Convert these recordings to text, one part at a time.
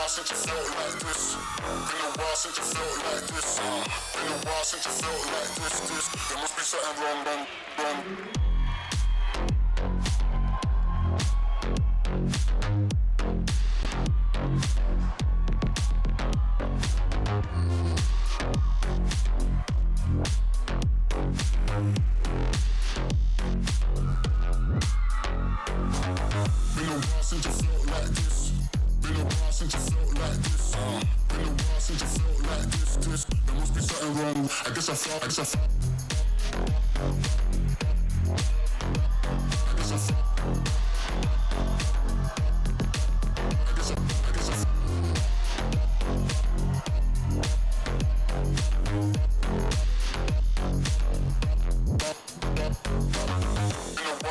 while since you felt like this. Been a while since you felt like this. Been a while since you felt like this. There must be something wrong. I guess I felt.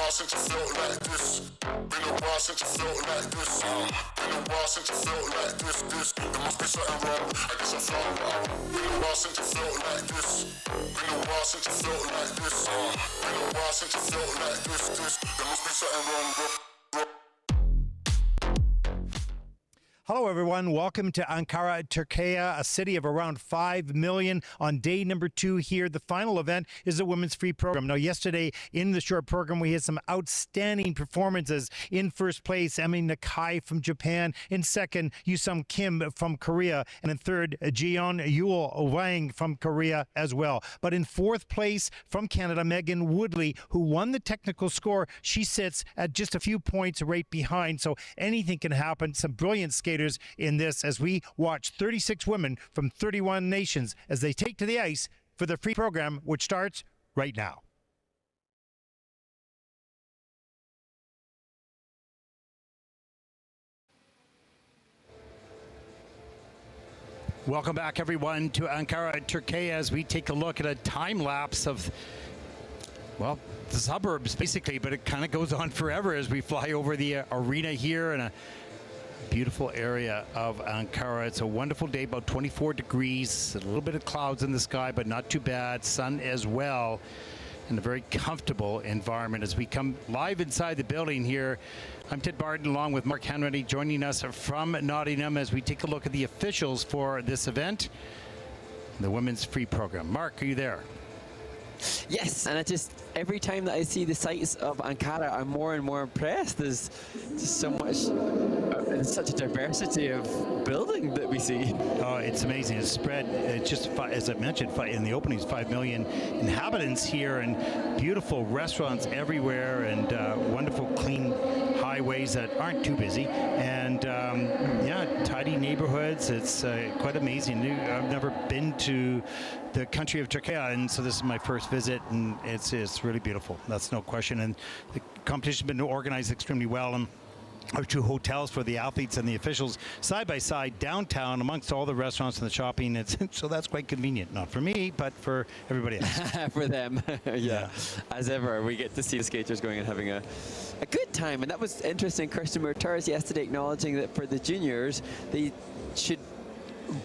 Since you felt like this, been a while since you felt like this. Been a while since you felt like this. There must be something wrong. I guess I felt wrong. Been a while since you felt like this. Been a while since you felt like this. Been a while since you felt like this. There must be something wrong. Hello, everyone. Welcome to Ankara, Turkey, a city of around 5 million. On day number 2 here, the final event is a women's free program. Now, yesterday in the short program, we had some outstanding performances. In first place, Amilia Neovi from Japan. In second, Yuseong Kim from Korea. And in third, Jong-Yuh Hang from Korea as well. But in fourth place from Canada, Megan Woodley, who won the technical score, she sits at just a few points right behind. So anything can happen. Some brilliant skaters in this as we watch 36 women from 31 nations as they take to the ice for the free program, which starts right now. Welcome back, everyone, to Ankara, Turkey, as we take a look at a time lapse of, well, the suburbs basically, but it kind of goes on forever as we fly over the arena here in a beautiful area of Ankara. It's a wonderful day, about 24 degrees, a little bit of clouds in the sky, but not too bad. Sun as well, and a very comfortable environment. As we come live inside the building here, I'm Ted Barton along with Mark Henry joining us from Nottingham as we take a look at the officials for this event, the women's free program. Mark, are you there? Yes, and every time that I see the sights of Ankara, I'm more and more impressed. There's just so much, such a diversity of building that we see. Oh, it's amazing. It's spread, just as I mentioned, in the openings, 5 million inhabitants here, and beautiful restaurants everywhere, and wonderful clean highways that aren't too busy, and yeah, tidy neighborhoods. It's quite amazing. I've never been to the country of Turkey, and so this is my first visit, and it's really beautiful. That's no question. And the competition's been organized extremely well, and our 2 hotels for the athletes and the officials side by side downtown amongst all the restaurants and the shopping. So that's quite convenient, not for me, but for everybody else. For them. Yeah. As ever, we get to see the skaters going and having a good time. And that was interesting. Kirsten Murtaurs yesterday acknowledging that for the juniors, they should,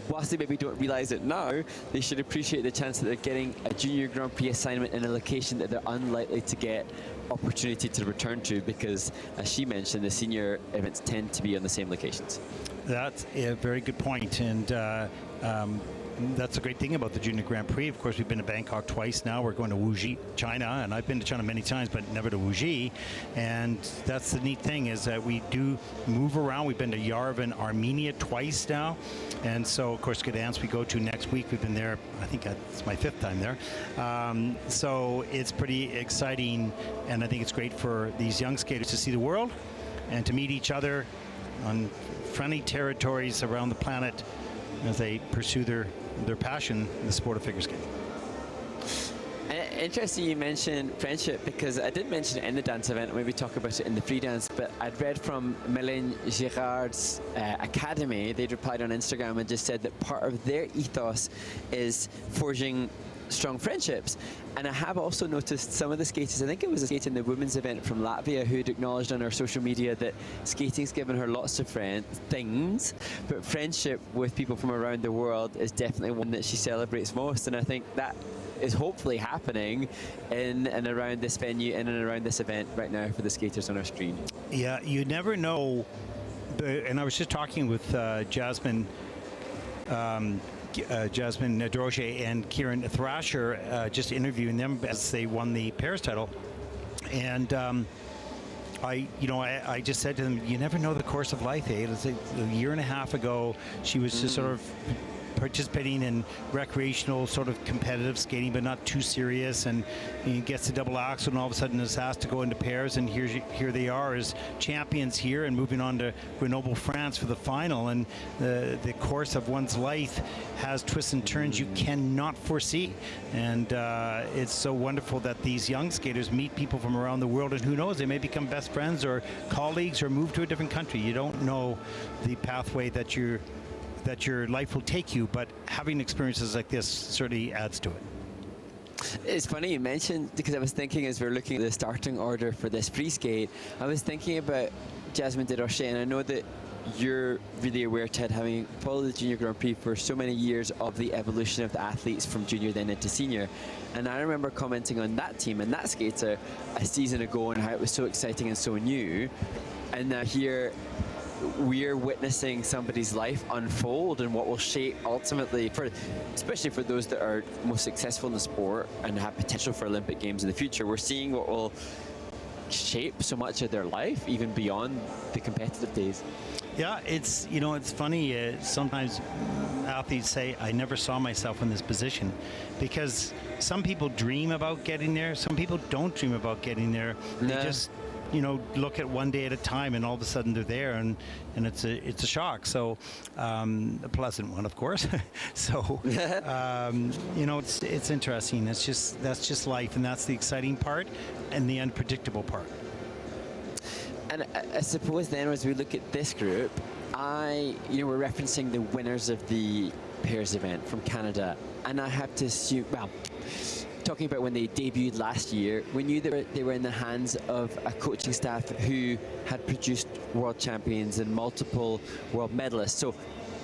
whilst they maybe don't realize it now, they should appreciate the chance that they're getting a junior Grand Prix assignment in a location that they're unlikely to get opportunity to return to, because as she mentioned, the senior events tend to be on the same locations. That's a very good point, and that's a great thing about the Junior Grand Prix. Of course, we've been to Bangkok twice now. We're going to Wuxi, China, and I've been to China many times, but never to Wuxi. And that's the neat thing, is that we do move around. We've been to Yerevan, Armenia twice now. And so, of course, Gdansk we go to next week. We've been there, I think it's my 5th time there. So it's pretty exciting, and I think it's great for these young skaters to see the world and to meet each other on friendly territories around the planet as they pursue their passion in the sport of figure skating. Interesting you mentioned friendship, because I did mention it in the dance event, and maybe talk about it in the free dance, but I'd read from Mélène Girard's academy. They'd replied on Instagram and just said that part of their ethos is forging strong friendships. And I have also noticed some of the skaters, I think it was a skate in the women's event from Latvia, who'd acknowledged on her social media that skating's given her lots of things, but friendship with people from around the world is definitely one that she celebrates most. And I think that is hopefully happening in and around this venue, in and around this event right now for the skaters on our screen. Yeah, you never know and I was just talking with Zhasmin Droge and Kieran Thrasher, just interviewing them as they won the pairs title, and I just said to them, you never know the course of life, eh? It was a year and a half ago. She was just sort of participating in recreational sort of competitive skating, but not too serious, and he gets the double axel and all of a sudden is asked to go into pairs, and here they are as champions here and moving on to Grenoble, France for the final. And the course of one's life has twists and turns you cannot foresee, and it's so wonderful that these young skaters meet people from around the world, and who knows, they may become best friends or colleagues or move to a different country. You don't know the pathway that your life will take you, but having experiences like this certainly adds to it. It's funny you mentioned, because I was thinking as we were looking at the starting order for this free skate, I was thinking about Zhasmin Droge, and I know that you're really aware, Ted, having followed the Junior Grand Prix for so many years, of the evolution of the athletes from junior then into senior. And I remember commenting on that team and that skater a season ago and how it was so exciting and so new. And now here we're witnessing somebody's life unfold and what will shape ultimately, especially for those that are most successful in the sport and have potential for Olympic Games in the future. We're seeing what will shape so much of their life, even beyond the competitive days. Yeah, it's funny. Sometimes athletes say, I never saw myself in this position, because some people dream about getting there. Some people don't dream about getting there. They just look at one day at a time, and all of a sudden they're there, and it's a shock. So a pleasant one, of course. So it's interesting. That's just life, and that's the exciting part and the unpredictable part. And I suppose then, as we look at this group, we're referencing the winners of the pairs event from Canada, and I have to assume, talking about when they debuted last year, we knew that they were in the hands of a coaching staff who had produced world champions and multiple world medalists. So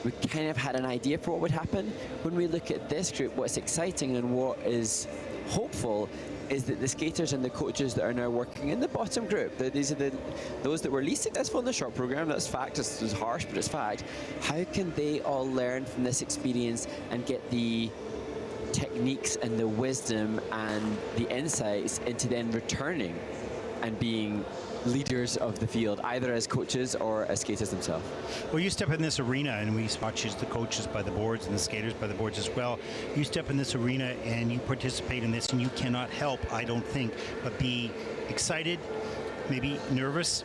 we kind of had an idea for what would happen. When we look at this group, what's exciting and what is hopeful is that the skaters and the coaches that are now working in the bottom group, these are those that were least successful in the short program. That's fact. It's harsh, but it's fact. How can they all learn from this experience and get the techniques and the wisdom and the insights into then returning and being leaders of the field, either as coaches or as skaters themselves? Well, you step in this arena, and we watch the coaches by the boards and the skaters by the boards as well. You step in this arena and you participate in this, and you cannot help, I don't think, but be excited, maybe nervous,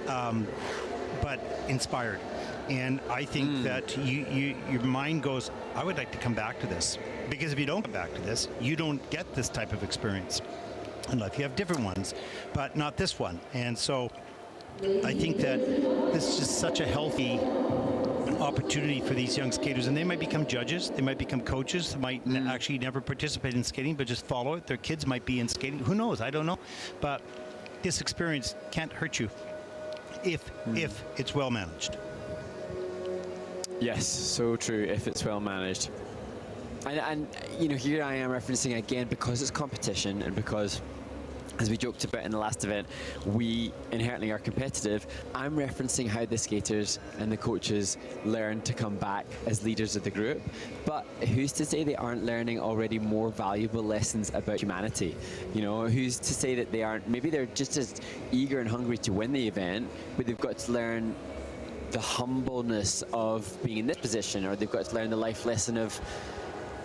but inspired. And I think that your mind goes, I would like to come back to this. Because if you don't come back to this, you don't get this type of experience in life. You have different ones, but not this one. And so I think that this is just such a healthy opportunity for these young skaters. And they might become judges, they might become coaches, they might actually never participate in skating, but just follow it. Their kids might be in skating. Who knows? I don't know. But this experience can't hurt you if it's well managed. Yes, so true, if it's well managed. And here I am referencing again, because it's competition and because, as we joked about in the last event, we inherently are competitive. I'm referencing how the skaters and the coaches learn to come back as leaders of the group. But who's to say they aren't learning already more valuable lessons about humanity? Who's to say that they aren't? Maybe they're just as eager and hungry to win the event, but they've got to learn the humbleness of being in this position, or they've got to learn the life lesson of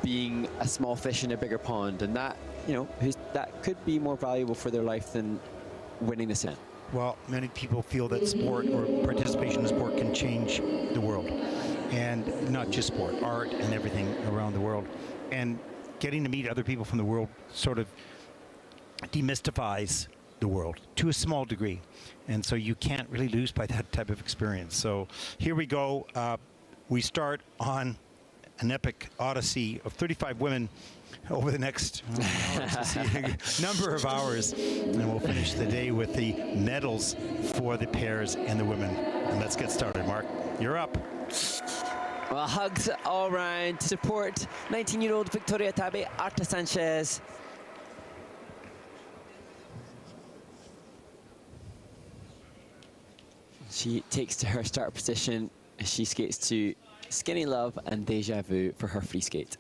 being a small fish in a bigger pond, and that that could be more valuable for their life than winning this event. Well, many people feel that sport or participation in sport can change the world, and not just sport, art and everything around the world. And getting to meet other people from the world sort of demystifies the world to a small degree, and so you can't really lose by that type of experience. So here we go. We start on an epic odyssey of 35 women over the next number of hours, and we'll finish the day with the medals for the pairs and the women. And let's get started. Mark, you're up. Well, hugs all round to support 19-year-old Victoria Tabe, Arta Sanchez. She takes to her start position as she skates to Skinny Love and Deja Vu for her free skate.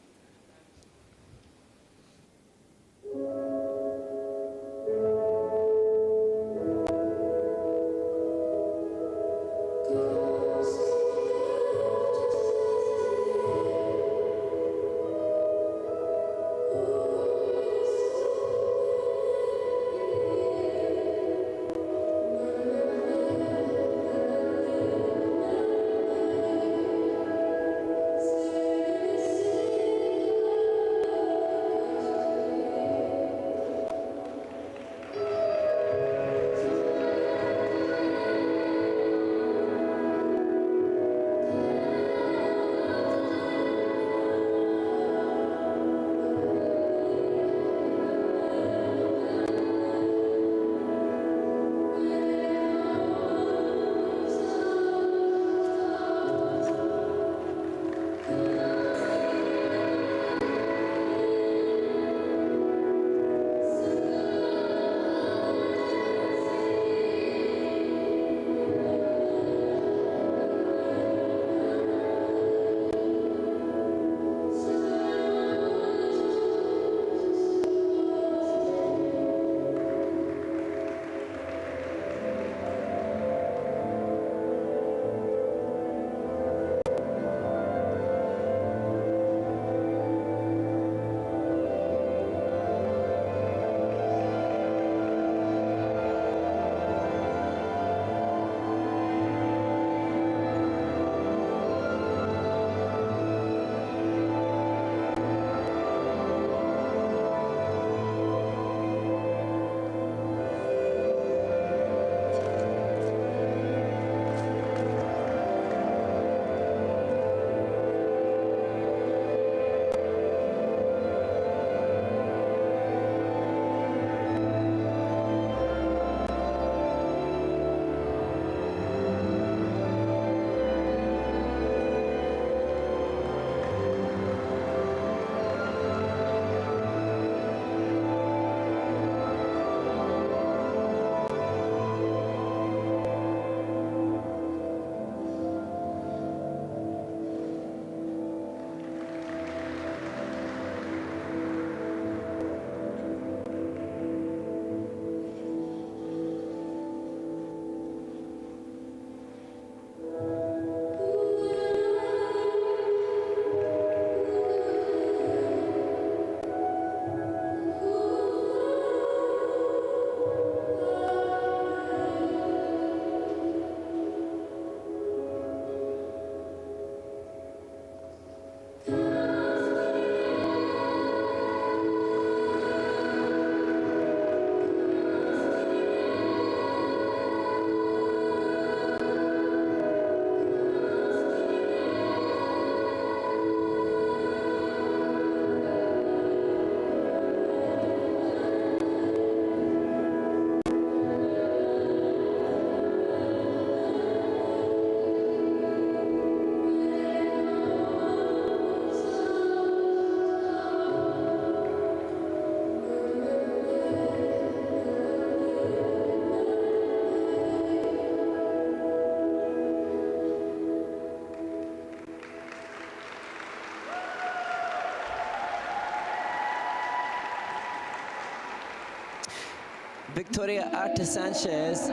Victoria Arte Sanchez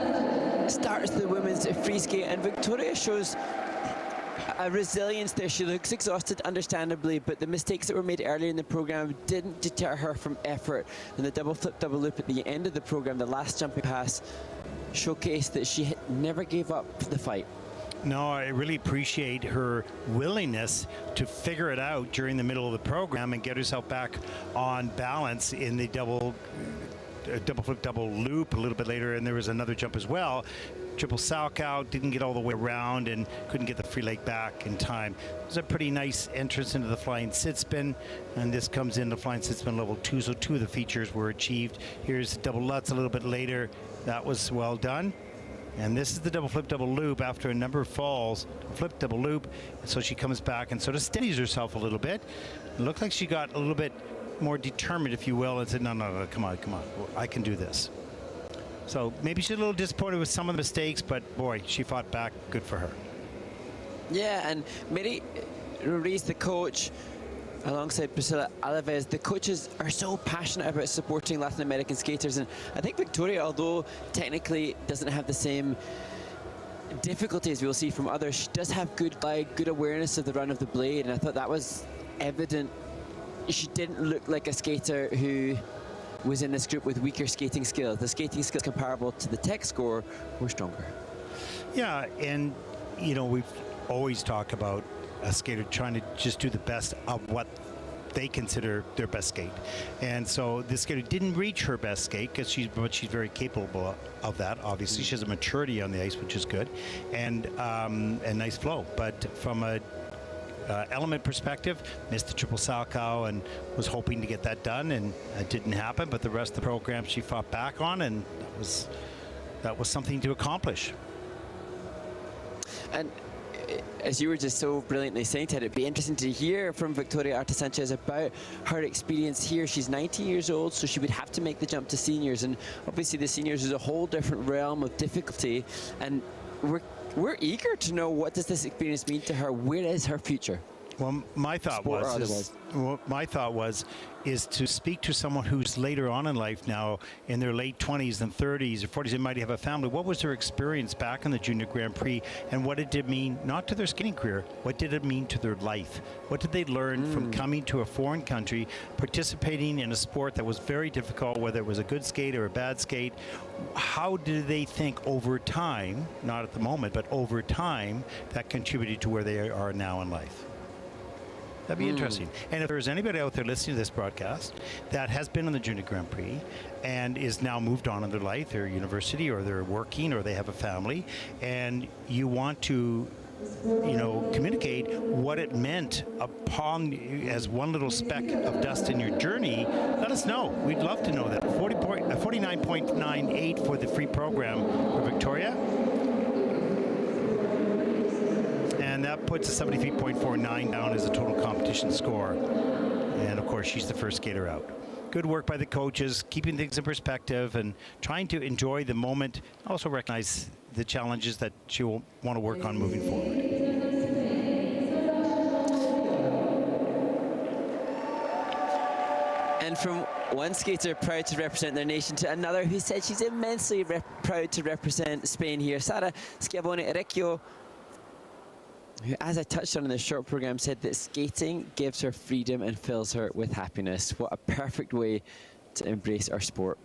starts the women's free skate, and Victoria shows a resilience there. She looks exhausted, understandably, but the mistakes that were made earlier in the program didn't deter her from effort. And the double flip, double loop at the end of the program, the last jumping pass, showcased that she never gave up the fight. No, I really appreciate her willingness to figure it out during the middle of the program and get herself back on balance in the double flip, double loop a little bit later, and there was another jump as well. Triple salk out, didn't get all the way around and couldn't get the free leg back in time. It was a pretty nice entrance into the flying sit spin, and this comes in the flying sit spin level 2, so 2 of the features were achieved. Here's double Lutz a little bit later. That was well done. And this is the double flip, double loop after a number of falls. Flip, double loop, and so she comes back and sort of steadies herself a little bit. It looked like she got a little bit more determined, if you will, and said, no, come on, I can do this. So maybe she's a little disappointed with some of the mistakes, but boy, she fought back. Good for her. Yeah, and Mary Ruiz, the coach, alongside Priscilla Alves, the coaches are so passionate about supporting Latin American skaters. And I think Victoria, although technically doesn't have the same difficulties we'll see from others, she does have good glide, good awareness of the run of the blade, and I thought that was evident. She didn't look like a skater who was in this group with weaker skating skills. The skating skills comparable to the tech score were stronger. Yeah, and you know, we've always talked about a skater trying to just do the best of what they consider their best skate. And so this skater didn't reach her best skate, but she's very capable of that. Obviously, she has a maturity on the ice, which is good, and nice flow. But from a element perspective, missed the triple Salchow and was hoping to get that done, and it didn't happen. But the rest of the program she fought back on, and that was something to accomplish. And as you were just so brilliantly saying, Ted, it'd be interesting to hear from Victoria Arta Sanchez about her experience here. She's 19 years old, so she would have to make the jump to seniors, and obviously the seniors is a whole different realm of difficulty, and we're eager to know, what does this experience mean to her? Where is her future? Well, my thought was to speak to someone who's later on in life now, in their late 20s and 30s or 40s, they might have a family. What was their experience back in the Junior Grand Prix, and what did it mean, not to their skating career, what did it mean to their life? What did they learn from coming to a foreign country, participating in a sport that was very difficult, whether it was a good skate or a bad skate? How did they think over time, not at the moment, but over time, that contributed to where they are now in life? That'd be interesting. And if there's anybody out there listening to this broadcast that has been in the Junior Grand Prix and is now moved on in their life, they're at university or they're working or they have a family, and you want to, you know, communicate what it meant upon as one little speck of dust in your journey, let us know. We'd love to know that. 49.98 for the free program for Victoria. And that puts a 73.49 down as a total competition score. And of course, she's the first skater out. Good work by the coaches, keeping things in perspective and trying to enjoy the moment. Also recognize the challenges that she will want to work on moving forward. And from one skater proud to represent their nation to another who said she's immensely proud to represent Spain here, Sara Schiavone, who, as I touched on in the short program, said that skating gives her freedom and fills her with happiness. What a perfect way to embrace our sport.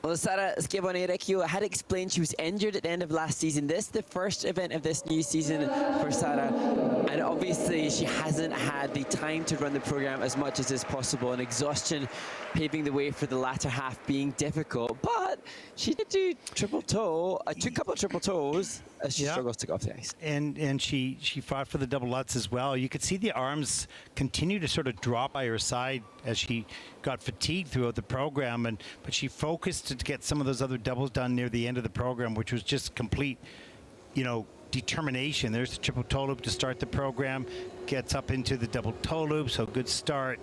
Well, Sara Schiavone had explained she was injured at the end of last season. This is the first event of this new season for Sara, and obviously she hasn't had the time to run the program as much as is possible, and exhaustion paving the way for the latter half being difficult. But she did do triple toe, took a couple of triple toes as she struggles to go off the ice. And she fought for the double lutz as well. You could see the arms continue to sort of drop by her side as she got fatigued throughout the program, but she focused to get some of those other doubles done near the end of the program, which was just complete, determination. There's the triple toe loop to start the program, gets up into the double toe loop, so good start.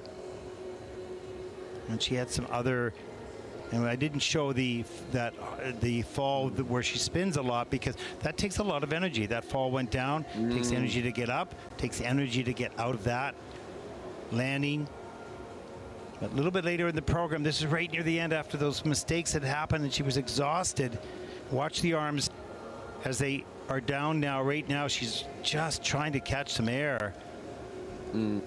And she had some other, and I didn't show the fall where she spins a lot because that takes a lot of energy. That fall went down, takes energy to get up, takes energy to get out of that landing. But a little bit later in the program, this is right near the end after those mistakes had happened and she was exhausted. Watch the arms as they are down now. Right now, she's just trying to catch some air. And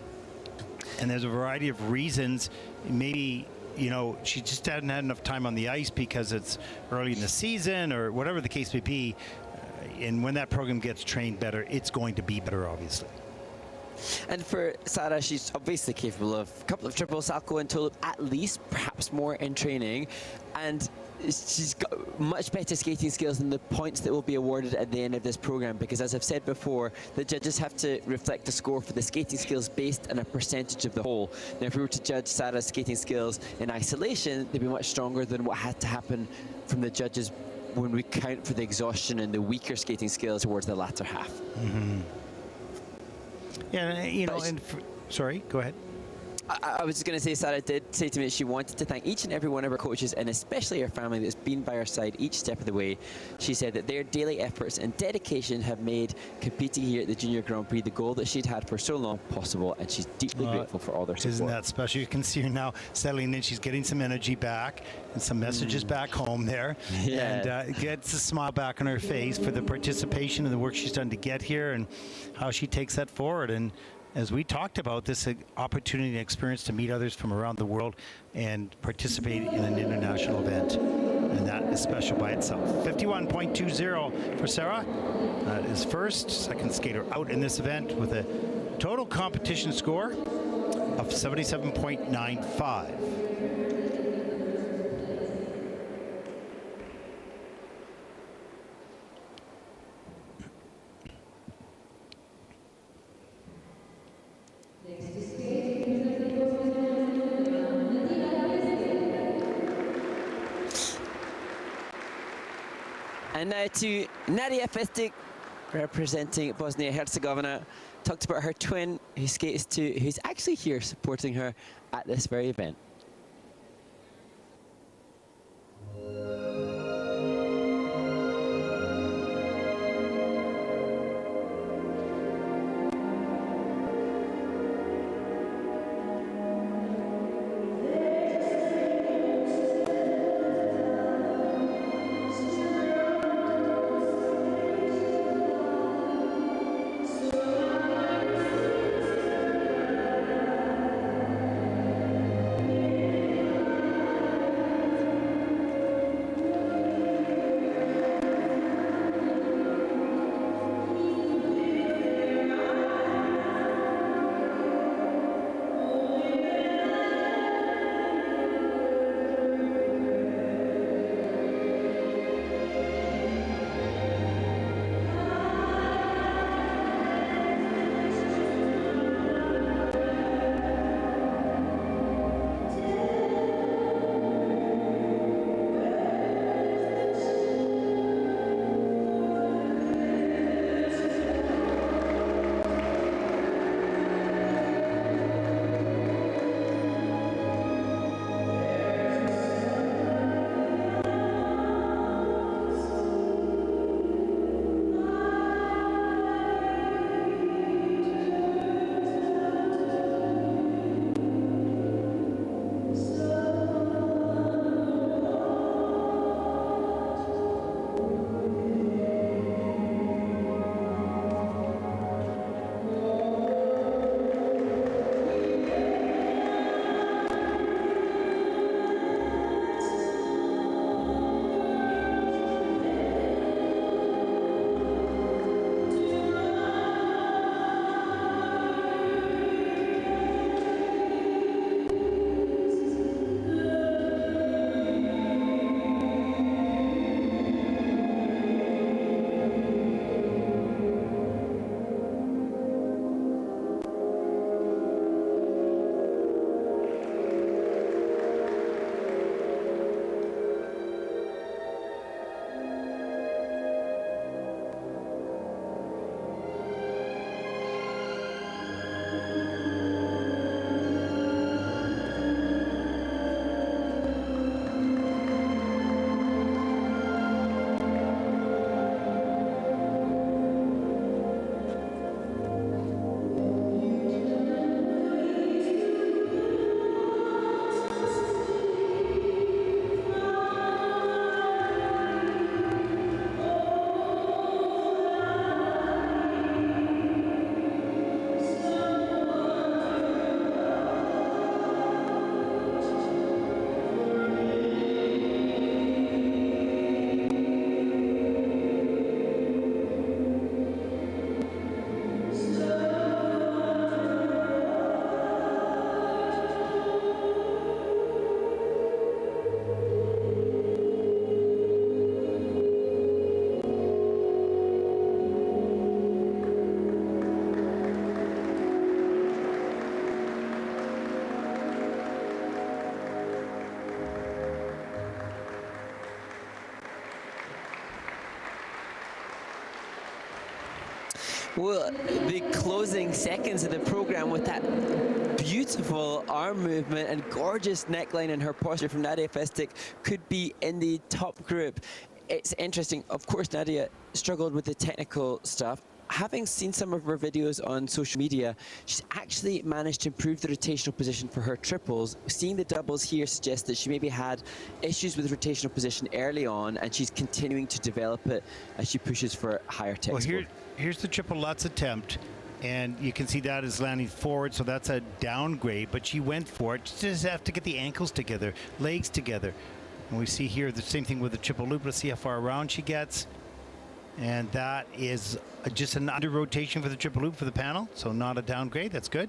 there's a variety of reasons. Maybe, she just hadn't had enough time on the ice because it's early in the season or whatever the case may be. And when that program gets trained better, it's going to be better, obviously. And for Sara, she's obviously capable of a couple of triples, salchow and toe loop, at least, perhaps more in training. And she's got much better skating skills than the points that will be awarded at the end of this program, because as I've said before, the judges have to reflect a score for the skating skills based on a percentage of the whole. Now, if we were to judge Sara's skating skills in isolation, they'd be much stronger than what had to happen from the judges when we count for the exhaustion and the weaker skating skills towards the latter half. Yeah, sorry, go ahead. I was just going to say, Sara did say to me she wanted to thank each and every one of her coaches, and especially her family that's been by her side each step of the way. She said that their daily efforts and dedication have made competing here at the Junior Grand Prix the goal that she'd had for so long possible, and she's deeply grateful for all their support. Isn't that special? You can see her now settling in. She's getting some energy back and some messages back home there. Yeah. And gets a smile back on her face for the participation and the work she's done to get here and how she takes that forward. And as we talked about, this opportunity and experience to meet others from around the world and participate in an international event. And that is special by itself. 51.20 for Sara. That is second skater out in this event with a total competition score of 77.95. And now to Nadia Festic, representing Bosnia-Herzegovina. Talked about her twin, who skates too, who's actually here supporting her at this very event. Well, the closing seconds of the program with that beautiful arm movement and gorgeous neckline and her posture from Nadia Festic could be in the top group. It's interesting. Of course, Nadia struggled with the technical stuff. Having seen some of her videos on social media, she's actually managed to improve the rotational position for her triples. Seeing the doubles here suggests that she maybe had issues with rotational position early on, and she's continuing to develop it as she pushes for higher tech score. Here's the triple Lutz attempt, and you can see that is landing forward, so that's a downgrade, but she went for it. She just have to get the ankles together, legs together. And we see here the same thing with the triple loop. Let's see how far around she gets. And that is just an under rotation for the triple loop for the panel, so not a downgrade. That's good.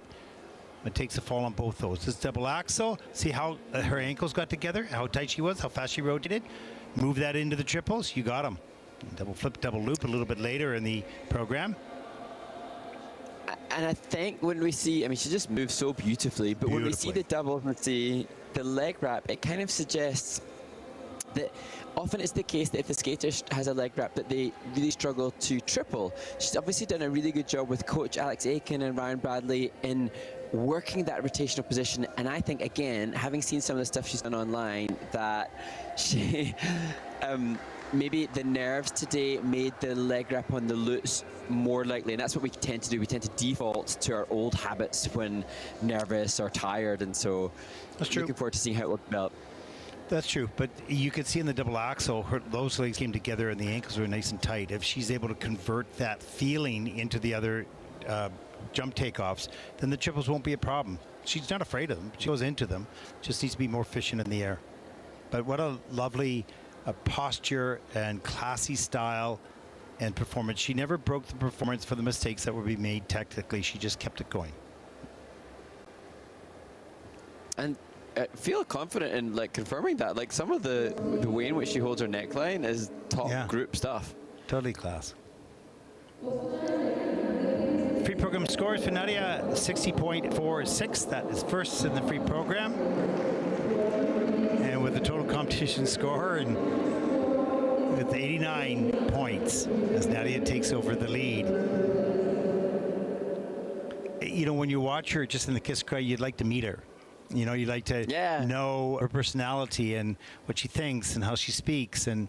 It takes a fall on both those. This double axel, see how her ankles got together, how tight she was, how fast she rotated. Move that into the triples, you got them. Double flip, double loop a little bit later in the program. And I think when we see, I mean, she just moves so beautifully, but when we see the doubles and see the leg wrap, it kind of suggests that often it's the case that if the skater has a leg wrap that they really struggle to triple. She's obviously done a really good job with coach Alex Aiken and Ryan Bradley in working that rotational position, and I think, again, having seen some of the stuff she's done online, that she maybe the nerves today made the leg wrap on the lutz more likely, and that's what we tend to do. We tend to default to our old habits when nervous or tired, and so that's true. Looking forward to seeing how it will develop. That's true, but you could see in the double axel, those legs came together and the ankles were nice and tight. If she's able to convert that feeling into the other jump takeoffs, then the triples won't be a problem. She's not afraid of them. She goes into them. Just needs to be more efficient in the air. But what a lovely posture and classy style and performance. She never broke the performance for the mistakes that would be made technically. She just kept it going. And I feel confident in confirming that. Like some of the way in which she holds her neckline is top group stuff. Totally class. Free program scores for Nadia, 60.46. That is first in the free program. And with the total competition score and with 89 points as Nadia takes over the lead. You know, when you watch her just in the kiss cry, you'd like to meet her. You know, you'd like to know her personality and what she thinks and how she speaks. And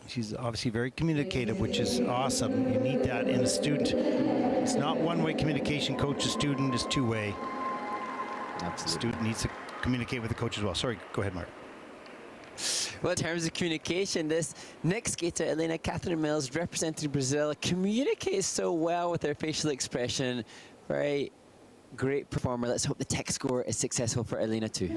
she's obviously very communicative, which is awesome. You need that in a student. It's not one-way communication, coach to student, it's two-way. Absolutely. The student needs to communicate with the coach as well. Sorry, go ahead, Mark. Well, in terms of communication, this next skater, Elena Catherine Mills, representing Brazil, communicates so well with her facial expression. Very great performer. Let's hope the tech score is successful for Elena too.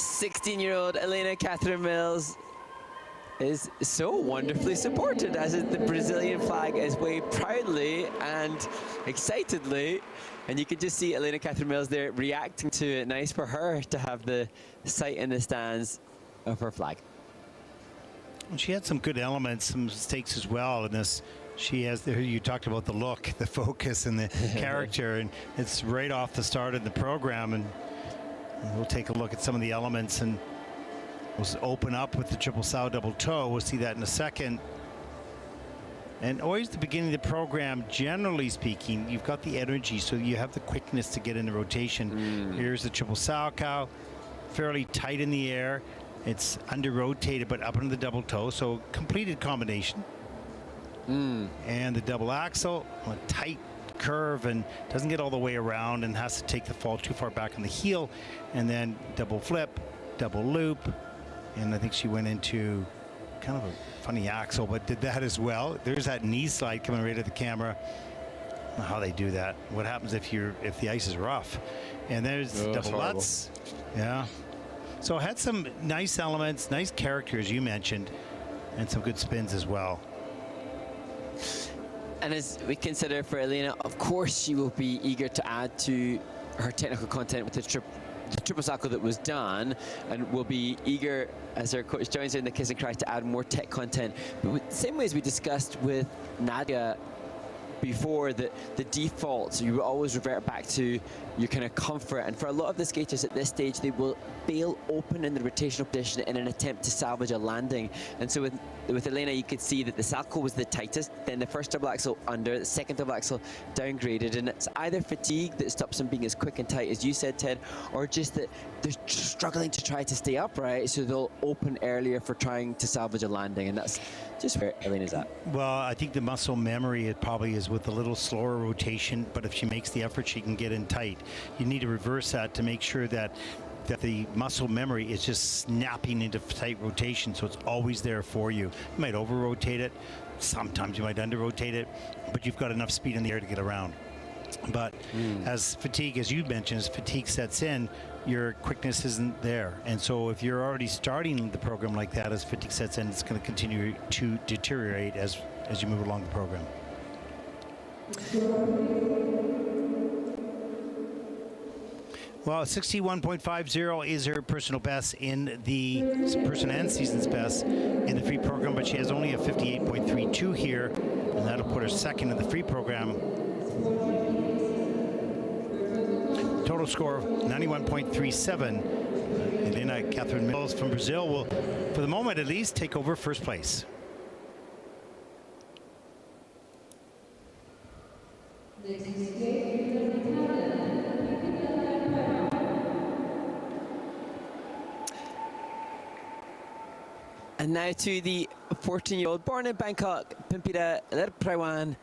16-year-old Elena Catherine Mills is so wonderfully supported, as is the Brazilian flag is waved proudly and excitedly. And you can just see Elena Catherine Mills there reacting to it. Nice for her to have the sight in the stands of her flag. And she had some good elements, some mistakes as well in this. She has, you talked about the look, the focus, and the character, and it's right off the start of the program. And we'll take a look at some of the elements, and we'll open up with the triple sow double toe. We'll see that in a second. And always the beginning of the program, generally speaking, you've got the energy, so you have the quickness to get in the rotation. Here's the triple sow cow, fairly tight in the air. It's under rotated, but up into the double toe, so completed combination. And the double axel, a tight curve, and doesn't get all the way around and has to take the fall too far back on the heel. And then double flip, double loop, and I think she went into kind of a funny axel, but did that as well. There's that knee slide coming right at the camera. I don't know how they do that. What happens if the ice is rough? And there's double lutz. Yeah. So had some nice elements, nice characters you mentioned, and some good spins as well. And as we consider for Elena, of course she will be eager to add to her technical content with the triple cycle that was done, and will be eager, as her coach joins her in the kiss and cry, to add more tech content. But with the same way as we discussed with Nadia before, the default, you will always revert back to your kind of comfort. And for a lot of the skaters at this stage, they will bail open in the rotational position in an attempt to salvage a landing. And so with Elena, you could see that the Salchow was the tightest, then the first double axel under, the second double axel downgraded, and it's either fatigue that stops them being as quick and tight as you said, Ted, or just that they're struggling to try to stay upright, so they'll open earlier for trying to salvage a landing, and that's just where Elena's at. Well, I think the muscle memory, it probably is with a little slower rotation, but if she makes the effort, she can get in tight. You need to reverse that to make sure that the muscle memory is just snapping into tight rotation, so it's always there for you. You might over-rotate it, sometimes you might under-rotate it, but you've got enough speed in the air to get around. But as fatigue, as you mentioned, as fatigue sets in, your quickness isn't there. And so if you're already starting the program like that, as fatigue sets in, it's going to continue to deteriorate as you move along the program. Well, 61.50 is her personal best in the personal and season's best in the free program, but she has only a 58.32 here, and that'll put her second in the free program. Total score of 91.37. Elena Catherine Mills from Brazil will, for the moment at least, take over first place. And now to the 14-year-old, born in Bangkok, Pimmpida Lerdpraiwan.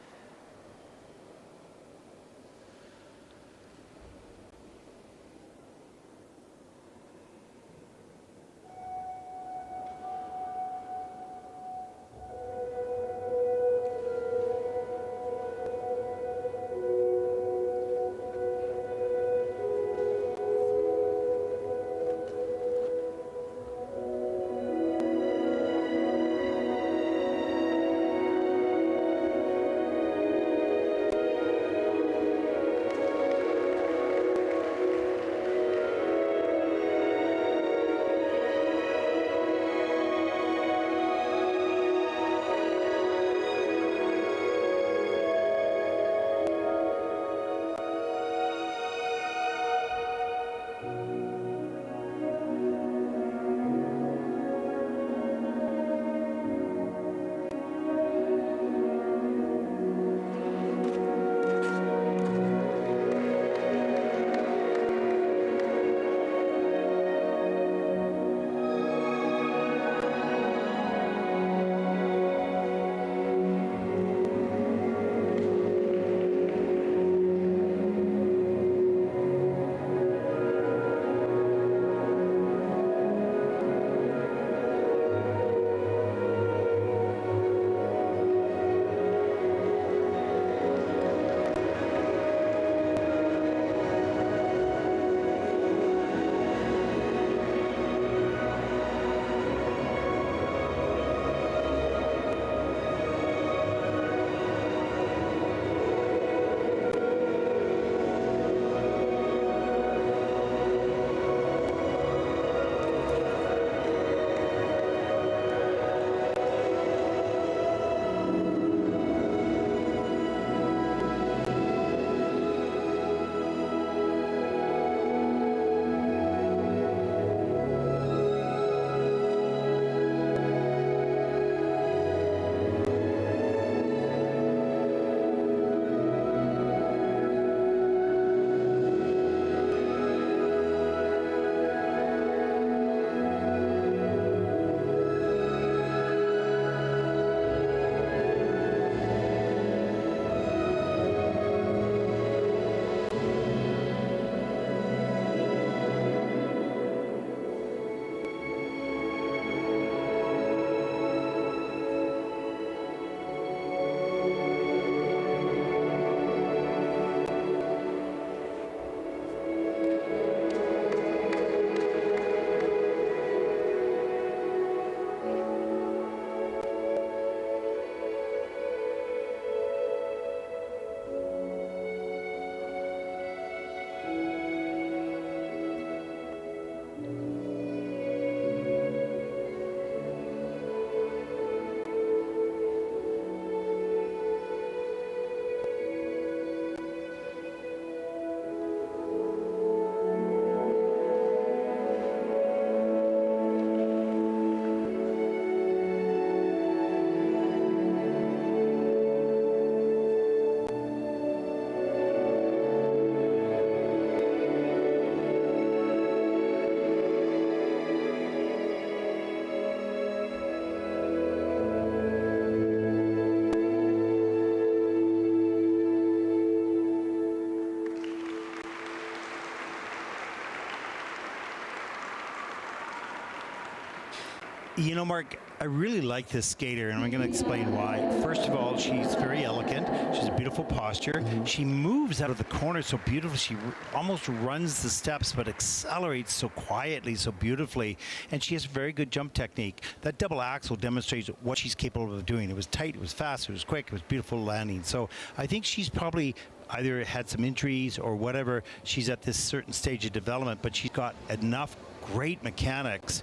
You know, Mark, I really like this skater, and I'm going to explain why. First of all, she's very elegant. She has a beautiful posture. She moves out of the corner so beautifully. She almost runs the steps, but accelerates so quietly, so beautifully. And she has very good jump technique. That double axel demonstrates what she's capable of doing. It was tight, it was fast, it was quick, it was beautiful landing. So I think she's probably either had some injuries or whatever. She's at this certain stage of development, but she's got enough great mechanics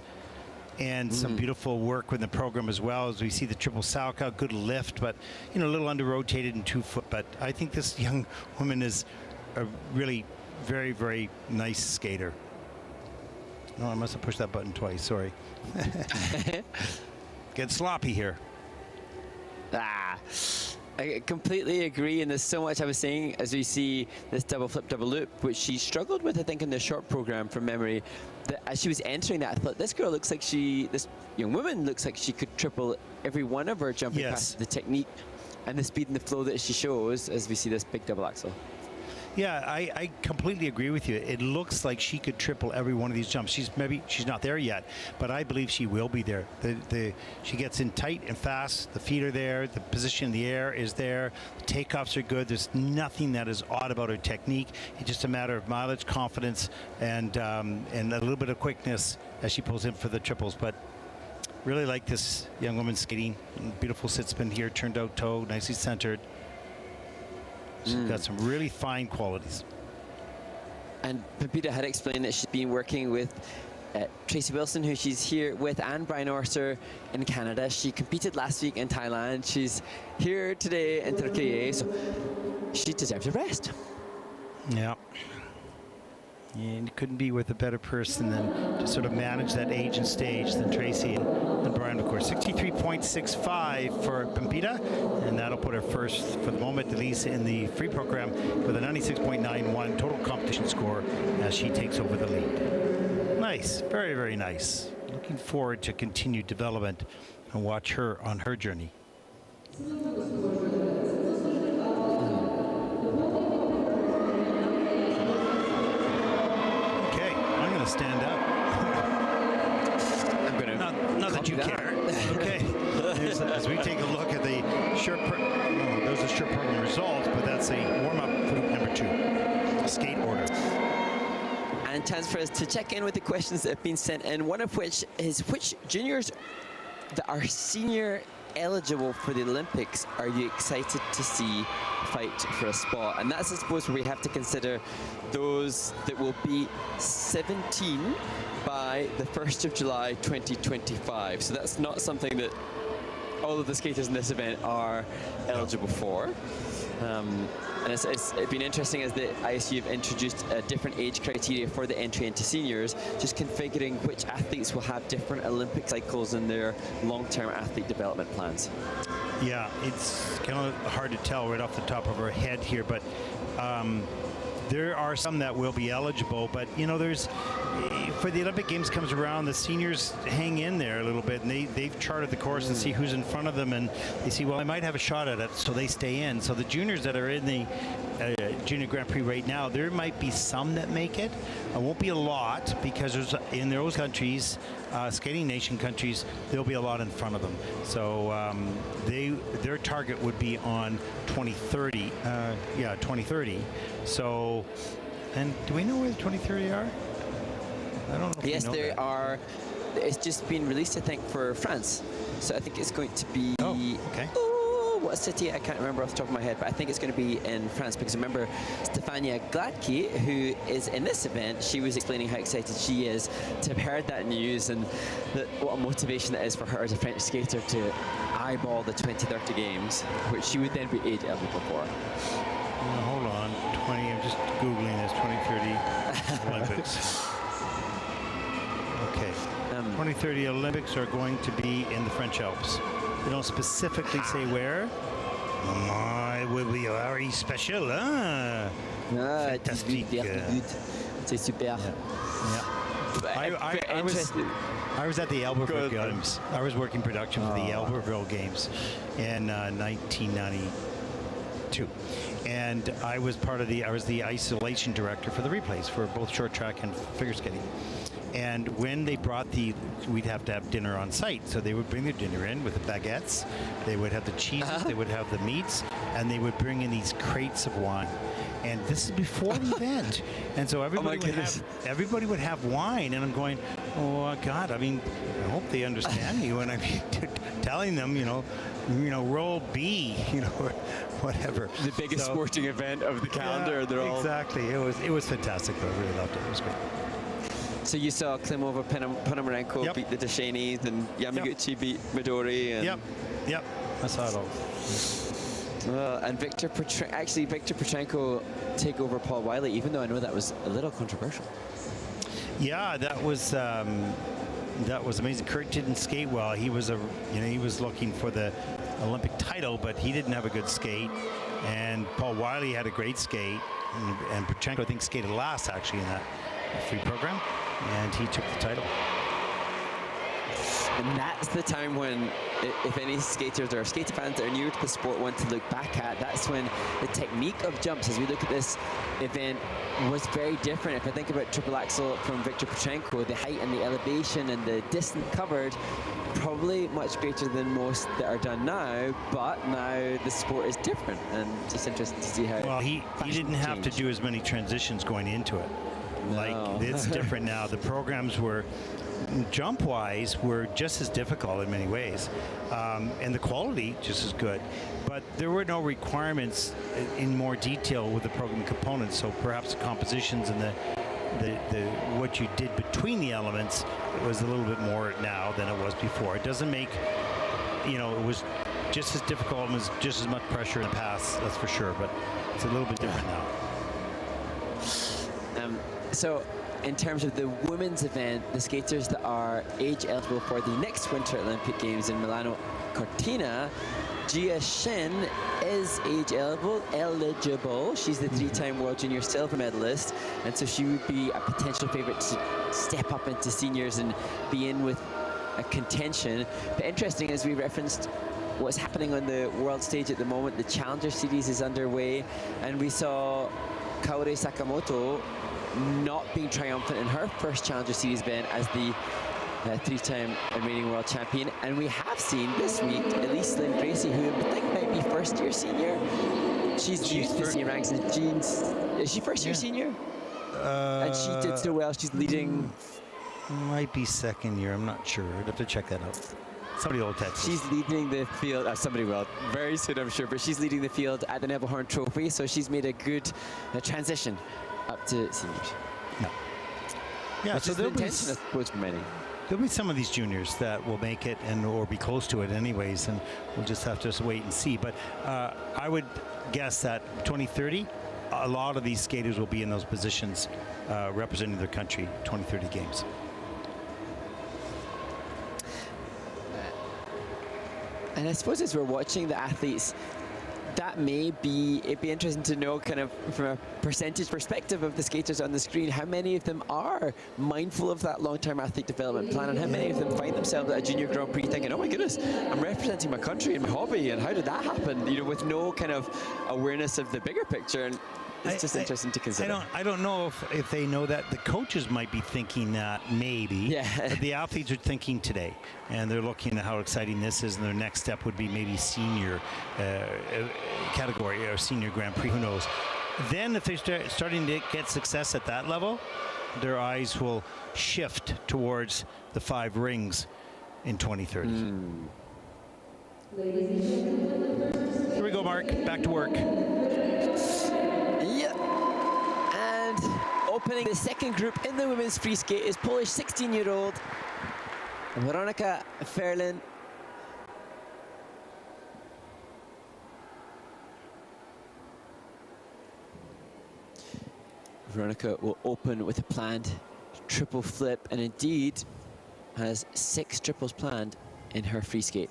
and some beautiful work with the program as well. As we see the triple salchow, good lift, but a little under rotated and 2 foot. But I think this young woman is a really very, very nice skater. No, I must have pushed that button twice. Sorry. Get sloppy here. I completely agree, and there's so much I was saying as we see this double flip, double loop, which she struggled with, I think, in the short program from memory. That as she was entering that, I thought this young woman looks like she could triple every one of her jumping passes, the technique and the speed and the flow that she shows as we see this big double axel. Yeah, I completely agree with you. It looks like she could triple every one of these jumps. She's not there yet, but I believe she will be there. She gets in tight and fast. The feet are there. The position in the air is there. The takeoffs are good. There's nothing that is odd about her technique. It's just a matter of mileage, confidence, and a little bit of quickness as she pulls in for the triples. But really like this young woman skating. Beautiful sit spin here, turned out toe, nicely centered. She's got some really fine qualities. And Pimmpida had explained that she's been working with Tracy Wilson, who she's here with, and Brian Orser in Canada. She competed last week in Thailand. She's here today in Turkey, so she deserves a rest. Yeah. And couldn't be with a better person than to sort of manage that age and stage than Tracy and Brian, of course. 63.65 for Pimmpida, and that'll put her first for the moment, at least in the free program, with a 96.91 total competition score as she takes over the lead. Nice, very, very nice. Looking forward to continued development and watch her on her journey. Stand up. I'm gonna not that you care. Okay. As we take a look at the those are short program results, but that's a warm-up group number 2, skate order. And chance for us to check in with the questions that have been sent in, one of which is which juniors that are senior eligible for the Olympics are you excited to see fight for a spot? And that's, I suppose, where we have to consider those that will be 17 by the 1st of July 2025. So that's not something that all of the skaters in this event are eligible for. And it's been interesting as the ISU have introduced a different age criteria for the entry into seniors, just configuring which athletes will have different Olympic cycles in their long-term athlete development plans. Yeah, it's kind of hard to tell right off the top of our head here, but there are some that will be eligible, but there's, for the Olympic Games comes around, the seniors hang in there a little bit, and they've charted the course and see who's in front of them, and they see, well, I might have a shot at it, so they stay in. So the juniors that are in the Junior Grand Prix right now, there might be some that make it. It won't be a lot, because there's, in those countries, skating nation countries, there'll be a lot in front of them. So their target would be on 2030. 2030. So, and do we know where the 2030 are? I don't know if yes, we know there that. are. It's just been released, I think, for France. So I think it's going to be. Oh, okay. What city? I can't remember off the top of my head, but I think it's going to be in France, because remember, Stefania Gladki, who is in this event, she was explaining how excited she is to have heard that news, and what a motivation that is for her as a French skater to eyeball the 2030 Games, which she would then be age eligible for. Hold on, I'm just Googling this, 2030 Olympics. Okay, 2030 Olympics are going to be in the French Alps. They don't specifically say where. It will be very special, huh? Fantastique. C'est super. Yeah. I was at the Albertville Games. I was working production for the Albertville Games in 1992. And I was the isolation director for the replays for both short track and figure skating. And when they brought we'd have to have dinner on site. So they would bring their dinner in with the baguettes. They would have the cheeses. They would have the meats, and they would bring in these crates of wine. And this is before the event, and so everybody would have wine. And I'm going, oh God! I mean, I hope they understand you. And I'm telling them, roll B, or whatever. The biggest sporting event of the calendar. Yeah, they're all exactly. It was fantastic. Though. I really loved it. It was great. So you saw Klimova, Ponomarenko beat the Deshainis, and Yamaguchi beat Midori. And Yep. I saw it all. Well, and Victor Petrenko take over Paul Wiley, even though I know that was a little controversial. Yeah, that was amazing. Kurt didn't skate well. He was he was looking for the Olympic title, but he didn't have a good skate. And Paul Wiley had a great skate, and Petrenko I think skated last actually in that free program, and he took the title. And that's the time when, if any skaters or skater fans that are new to the sport want to look back at, that's when the technique of jumps, as we look at this event, was very different. If I think about triple axel from Victor Petrenko, the height and the elevation and the distance covered, probably much greater than most that are done now, but now the sport is different, and just interesting to see how. Well, he didn't have to do as many transitions going into it. No. Like, it's different now. The programs were, jump-wise, were just as difficult in many ways, and the quality just as good. But there were no requirements in more detail with the program components. So perhaps the compositions and the what you did between the elements was a little bit more now than it was before. It doesn't make, it was just as difficult and was just as much pressure in the past, that's for sure. But it's a little bit different now. So, in terms of the women's event, the skaters that are age eligible for the next Winter Olympic Games in Milano Cortina, Jia Shin is age eligible. She's the three-time World Junior silver medalist, and so she would be a potential favorite to step up into seniors and be in with a contention. But interesting, as we referenced what's happening on the world stage at the moment, the Challenger Series is underway, and we saw Kaori Sakamoto not being triumphant in her first Challenger Series event as the three-time reigning world champion. And we have seen this week Elise Lynn Gracie, who I think might be first-year senior. She's used to senior ranks, and is she first-year senior? And she did so well. She's leading. Might be second year. I'm not sure. I'd have to check that out. Somebody will text. She's leading the field. Somebody will very soon, I'm sure. But she's leading the field at the Neville Horn Trophy, so she's made a good transition up to seniors. Yeah, so there'll be, I suppose, for many. There'll be some of these juniors that will make it or be close to it anyways, and we'll just have to wait and see. But I would guess that 2030, a lot of these skaters will be in those positions representing their country, 2030 games. And I suppose as we're watching the athletes, it'd be interesting to know, kind of from a percentage perspective of the skaters on the screen, how many of them are mindful of that long-term athlete development plan, and how many of them find themselves at a junior Grand Prix thinking, oh my goodness, I'm representing my country and my hobby, and how did that happen? With no kind of awareness of the bigger picture. And it's just interesting to consider. I don't know if they know that. The coaches might be thinking that maybe. Yeah. But the athletes are thinking today, and they're looking at how exciting this is, and their next step would be maybe senior category or senior Grand Prix. Who knows? Then if they're starting to get success at that level, their eyes will shift towards the 5 rings in 2030. Here we go, Mark. Back to work. Opening the second group in the women's free skate is Polish 16-year-old Weronika Ferlin. Weronika will open with a planned triple flip, and indeed has 6 triples planned in her free skate.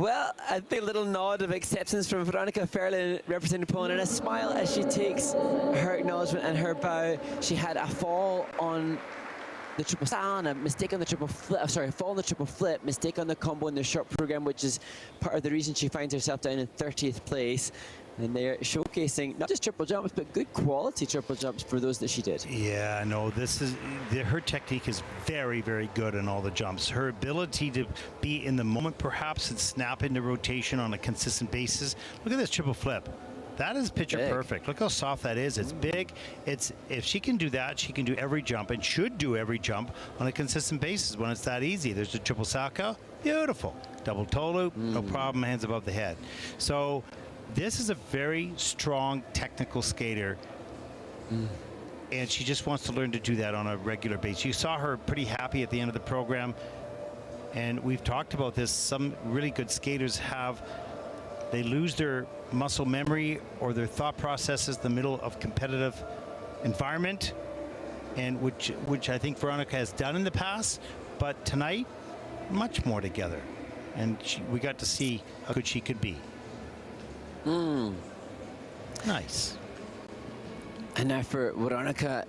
Well, a big little nod of acceptance from Weronika Ferlin representing Poland, and a smile as she takes her acknowledgement and her bow. She had a fall on the triple sal, a mistake on the triple flip, a fall on the triple flip, mistake on the combo in the short program, which is part of the reason she finds herself down in 30th place. And they're showcasing not just triple jumps, but good quality triple jumps for those that she did. Yeah, no, her technique is very, very good in all the jumps. Her ability to be in the moment, perhaps, and snap into rotation on a consistent basis. Look at this triple flip. That is picture perfect. Look how soft that is. It's big. If she can do that, she can do every jump and should do every jump on a consistent basis when it's that easy. There's the triple salchow. Beautiful. Double toe loop. No problem. Hands above the head. So this is a very strong technical skater, and she just wants to learn to do that on a regular basis. You saw her pretty happy at the end of the program, and we've talked about this. Some really good skaters they lose their muscle memory or their thought processes in the middle of competitive environment, and which I think Weronika has done in the past, but tonight, much more together, and we got to see how good she could be. Nice. And now for Weronika,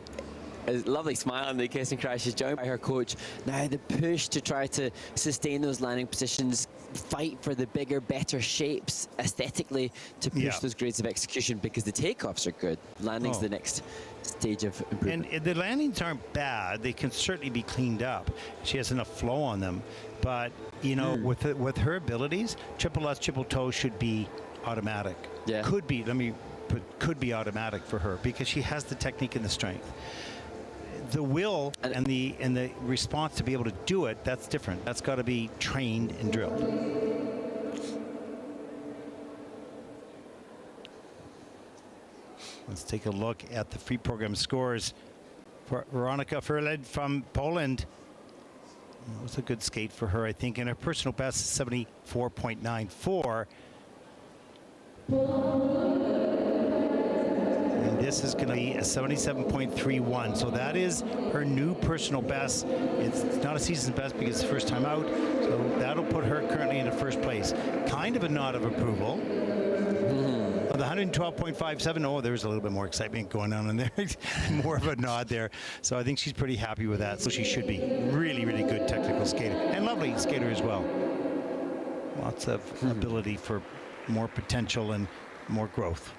a lovely smile on the kiss and cry. She's joined by her coach. Now the push to try to sustain those landing positions, fight for the bigger, better shapes aesthetically to push those grades of execution, because the takeoffs are good. Landing's the next stage of improvement. And the landings aren't bad. They can certainly be cleaned up. She has enough flow on them. But, you know, with her abilities, triple S, triple toe should be automatic. Yeah. Could be automatic for her because she has the technique and the strength. The will and the response to be able to do it, that's different. That's got to be trained and drilled. Let's take a look at the free program scores for Weronika Ferlin from Poland. It was a good skate for her, I think, and her personal best is 74.94. And this is going to be a 77.31. So that is her new personal best. It's not a season best because it's the first time out. So that'll put her currently in the first place. Kind of a nod of approval. On the 112.57, oh, there's a little bit more excitement going on in there. More of a nod there. So I think she's pretty happy with that. So she should be really, really good technical skater. And lovely skater as well. Lots of ability for more potential and more growth.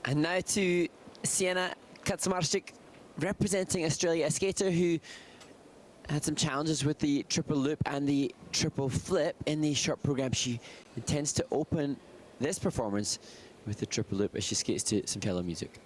And now to Sienna Kaczmarczyk, representing Australia, a skater who had some challenges with the triple loop and the triple flip in the short program. She intends to open this performance with the triple loop as she skates to some cello music.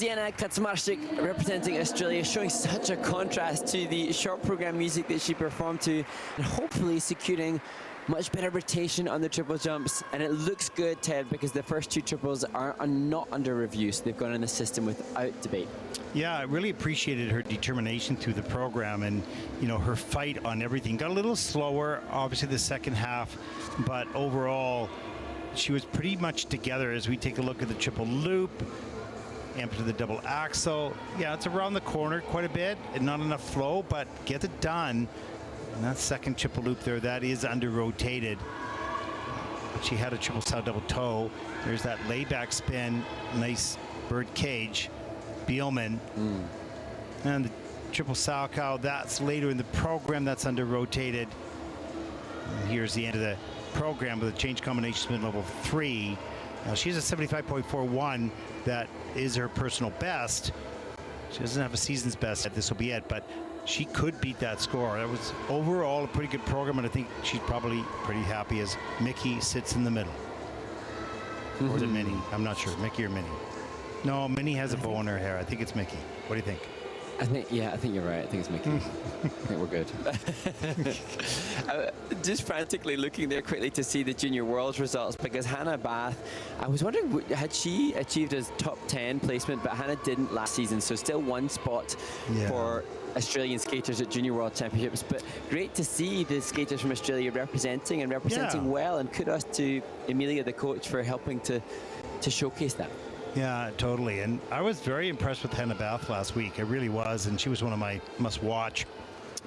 Sienna Kaczmarczyk representing Australia, showing such a contrast to the short program music that she performed to, and hopefully securing much better rotation on the triple jumps. And it looks good, Ted, because the first two triples are not under review, so they've gone in the system without debate. Yeah, I really appreciated her determination through the program, and her fight on everything. Got a little slower, obviously, the second half, but overall she was pretty much together. As we take a look at the triple loop, amp to the double axel. Yeah, it's around the corner quite a bit and not enough flow, but gets it done. And that second triple loop there, that is under rotated. She had a triple sow double toe. There's that layback spin, nice bird cage. Bielman. And the triple sow cow, that's later in the program, that's under rotated. And here's the end of the program with a change combination spin level 3. Now she's a 75.41. That is her personal best. She doesn't have a season's best yet. This will be it, but she could beat that score. That was overall a pretty good program, and I think she's probably pretty happy as Mickey sits in the middle. Or is it Minnie? I'm not sure. Mickey or Minnie? No, Minnie has a bow in her hair. I think it's Mickey. What do you think? I think you're right. I think it's Mickey. I think we're good. Just frantically looking there quickly to see the Junior Worlds results, because Hannah Bath, I was wondering, had she achieved a top 10 placement, but Hannah didn't last season, so still one spot for Australian skaters at Junior World Championships. But great to see the skaters from Australia representing well, and kudos to Emilia, the coach, for helping to showcase that. Yeah, totally. And I was very impressed with Hannah Bath last week. I really was. And she was one of my must-watch,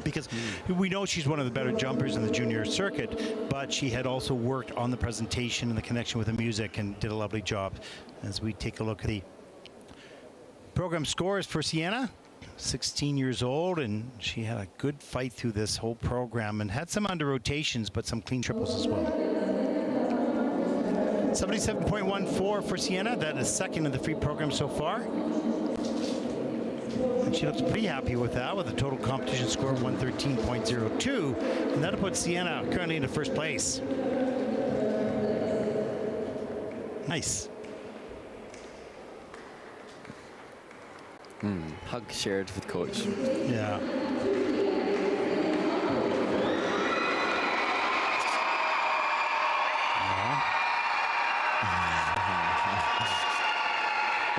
because we know she's one of the better jumpers in the junior circuit, but she had also worked on the presentation and the connection with the music and did a lovely job. As we take a look at the program scores for Sienna, 16 years old, and she had a good fight through this whole program and had some under rotations, but some clean triples as well. 77.14 for Sienna. That is second in the free program so far. And she looks pretty happy with that, with a total competition score of 113.02. And that'll put Sienna currently into first place. Nice. Hug shared with coach. Yeah.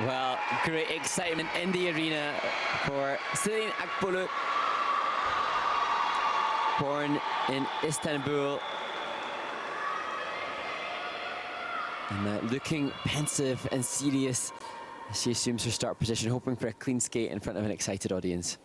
Well, great excitement in the arena for Selin Akbulut, born in Istanbul. And looking pensive and serious as she assumes her start position, hoping for a clean skate in front of an excited audience.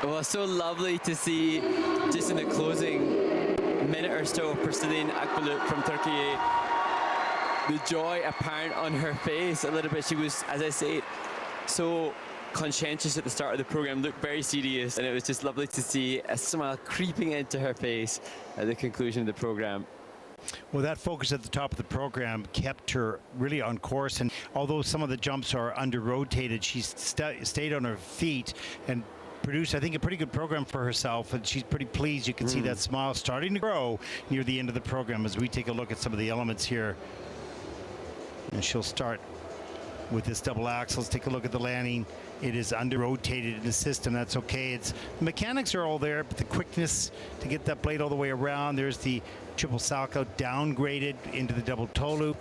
Well, so lovely to see just in the closing minute or so for Selin Akbulut from Turkey. The joy apparent on her face a little bit. She was, as I say, so conscientious at the start of the program, looked very serious, and it was just lovely to see a smile creeping into her face at the conclusion of the program. Well, that focus at the top of the program kept her really on course, and although some of the jumps are under-rotated, she stayed on her feet and produced, I think, a pretty good program for herself, and she's pretty pleased. You can see that smile starting to grow near the end of the program as we take a look at some of the elements here. And she'll start with this double axel. Let's take a look at the landing. It is under-rotated in the system. That's okay. The mechanics are all there, but the quickness to get that blade all the way around. There's the triple salchow downgraded into the double toe loop.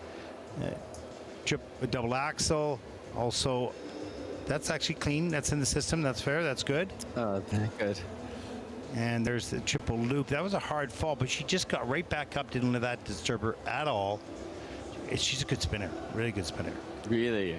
Double axel. Also, that's actually clean. That's in the system. That's fair. That's good. Oh, very good. And there's the triple loop. That was a hard fall, but she just got right back up. Didn't let that disturb her at all. She's a good spinner. Really good spinner. Really.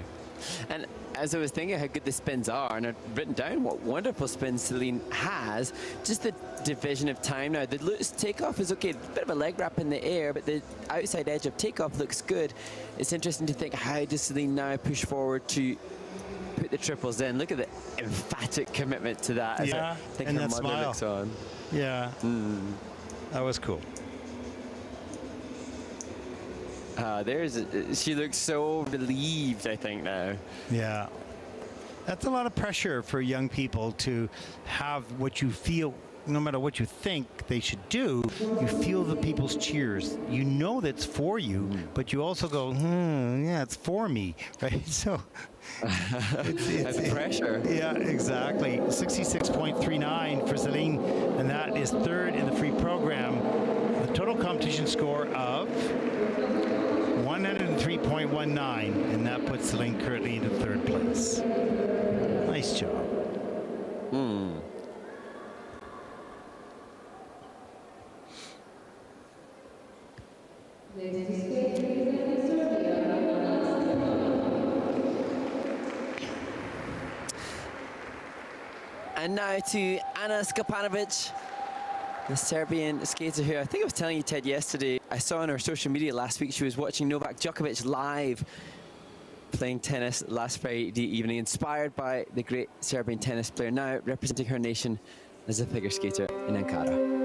And as I was thinking how good the spins are, and I've written down what wonderful spins Selin has, just the division of time now. The loose takeoff is okay, a bit of a leg wrap in the air, but the outside edge of takeoff looks good. It's interesting to think, how does Selin now push forward to put the triples in? Look at the emphatic commitment to that. Yeah, I think and her that mother smile. looks on. Yeah, that was cool. She looks so relieved, I think, now. Yeah. That's a lot of pressure for young people to have what you feel, no matter what you think they should do, you feel the people's cheers. You know that's for you, but you also go, yeah, it's for me, right? So it's pressure. Yeah, exactly. 66.39 for Selin, and that is third in the free program. The total competition score of 103.19, and that puts Selin currently into third place. Nice job. And now to Ana Scepanovic, the Serbian skater who I think I was telling you, Ted, yesterday. I saw on her social media last week she was watching Novak Djokovic live playing tennis last Friday evening, inspired by the great Serbian tennis player, now representing her nation as a figure skater in Ankara.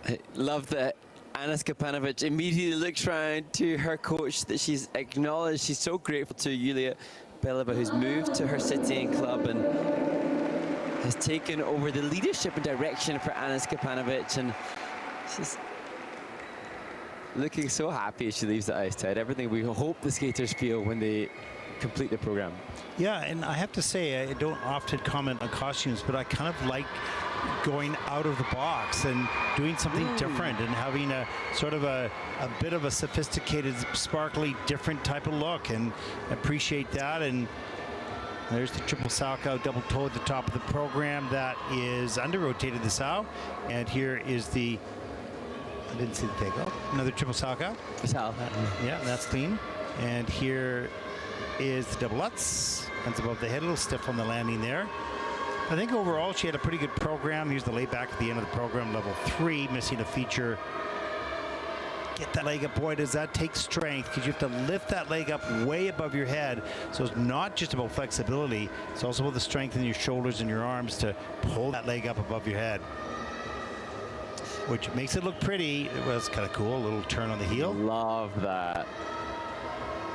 I love that Anna Scepanovic immediately looks around to her coach that she's acknowledged. She's so grateful to Yulia Belova, who's moved to her city and club and has taken over the leadership and direction for Anna Scepanovic, and she's looking so happy as she leaves the ice, Ted. Everything we hope the skaters feel when they complete the program. Yeah, and I have to say, I don't often comment on costumes, but I kind of like going out of the box and doing something different and having a sort of a bit of a sophisticated, sparkly, different type of look, and appreciate that. And there's the triple salchow double toe at the top of the program that is under-rotated the sow. And here is the, I didn't see the takeoff, another triple salchow. Yeah, that's clean. And here is the double lutz. Hands above the head, a little stiff on the landing there. I think overall she had a pretty good program. Here's the layback at the end of the program, level 3, missing a feature. Get that leg up. Boy, does that take strength, because you have to lift that leg up way above your head. So it's not just about flexibility, it's also about the strength in your shoulders and your arms to pull that leg up above your head, which makes it look pretty. It was kind of cool, a little turn on the heel. Love that.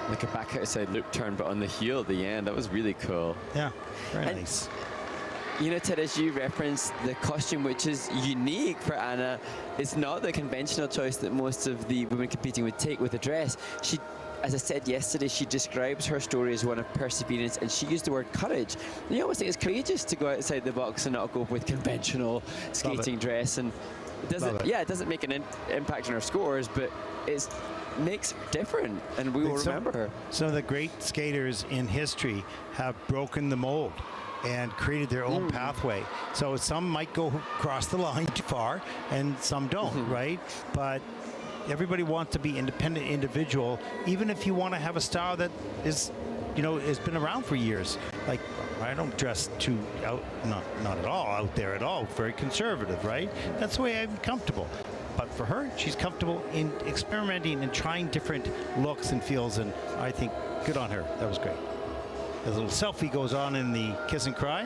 Like a back outside loop turn, but on the heel at the end. That was really cool. Yeah, very nice. You know, Ted, as you referenced, the costume, which is unique for Anna, it's not the conventional choice that most of the women competing would take with a dress. She, as I said yesterday, she describes her story as one of perseverance, and she used the word courage. And you almost think it's courageous to go outside the box and not go with conventional skating dress. And it doesn't, it doesn't make an impact on her scores, but it makes different, and we will remember her. Some of the great skaters in history have broken the mold and created their own pathway. So some might go across the line too far, and some don't, right? But everybody wants to be independent individual, even if you want to have a style that is, you know, has been around for years. Like, I don't dress too out, not at all out there at all. Very conservative, right? That's the way I'm comfortable. But for her, she's comfortable in experimenting and trying different looks and feels, and I think good on her. That was great. A little selfie goes on in the kiss and cry,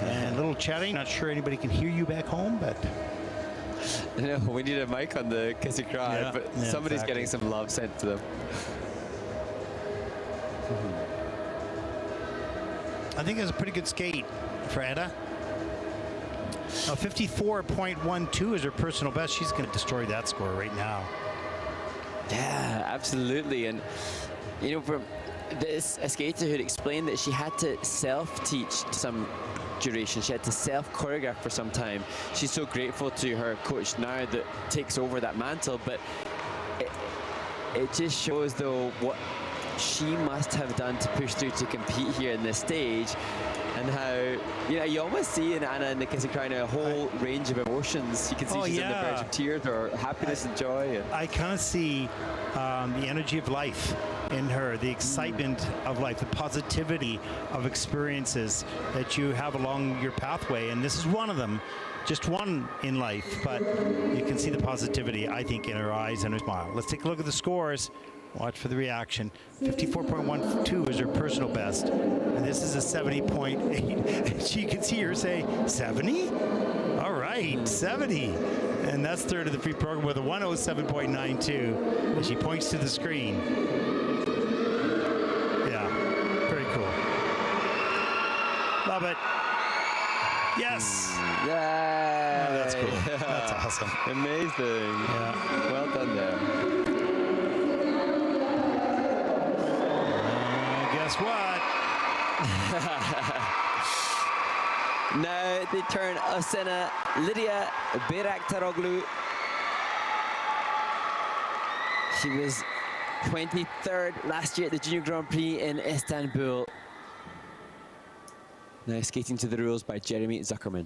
and a little chatting. Not sure anybody can hear you back home, but no, we need a mic on the kiss and cry, but somebody's getting some love sent to them. I think it was a pretty good skate for Anna. 54.12 is her personal best. She's going to destroy that score right now. Yeah, absolutely. And you know, from this, a skater who explained that she had to self-teach some duration. She had to self-choreograph for some time. She's so grateful to her coach now that takes over that mantle, but it just shows, though, what she must have done to push through to compete here in this stage, and how, you know, you almost see in Anna in the kiss and cry now a whole range of emotions. You can see she's on the verge of tears or happiness and joy. I kind of see the energy of life in her, the excitement of life, the positivity of experiences that you have along your pathway, and this is one of them, just one in life, but you can see the positivity, I think, in her eyes and her smile. Let's take a look at the scores. Watch for the reaction. 54.12 is her personal best, and this is a 70.8. She can see her say, 70? All right, 70. And that's third of the free program with a 107.92 as she points to the screen. Yeah, very cool. Love it. Yes. Yeah. Oh, that's cool. That's awesome. Amazing. Yeah. Well done there. Guess what? Now the turn of Sena Lydia Bayraktaroglu. She was 23rd last year at the Junior Grand Prix in Istanbul. Now skating to the rules by Jeremy Zuckerman.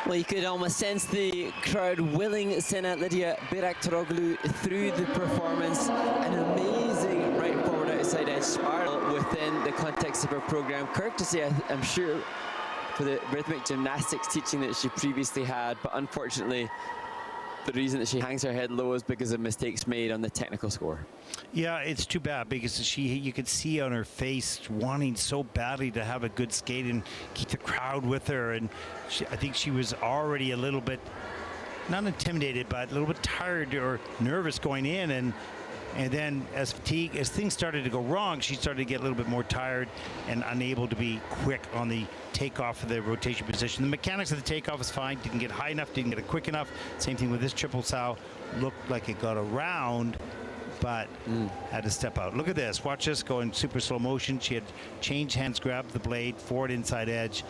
Well, you could almost sense the crowd willing Sena Lydia Bayraktaroglu through the performance. An amazing right forward outside edge spiral within the context of her program. Courtesy, I'm sure, for the rhythmic gymnastics teaching that she previously had, but unfortunately, the reason that she hangs her head low is because of mistakes made on the technical score. Yeah, it's too bad because you could see on her face wanting so badly to have a good skate and keep the crowd with her. And I think she was already a little bit, not intimidated, but a little bit tired or nervous going in. And then as things started to go wrong, she started to get a little bit more tired and unable to be quick on the takeoff of the rotation position. The mechanics of the takeoff is fine. Didn't get high enough, didn't get it quick enough. Same thing with this triple sow. Looked like it got around, but had to step out. Look at this. Watch this go in super slow motion. She had changed hands, grabbed the blade, forward inside edge.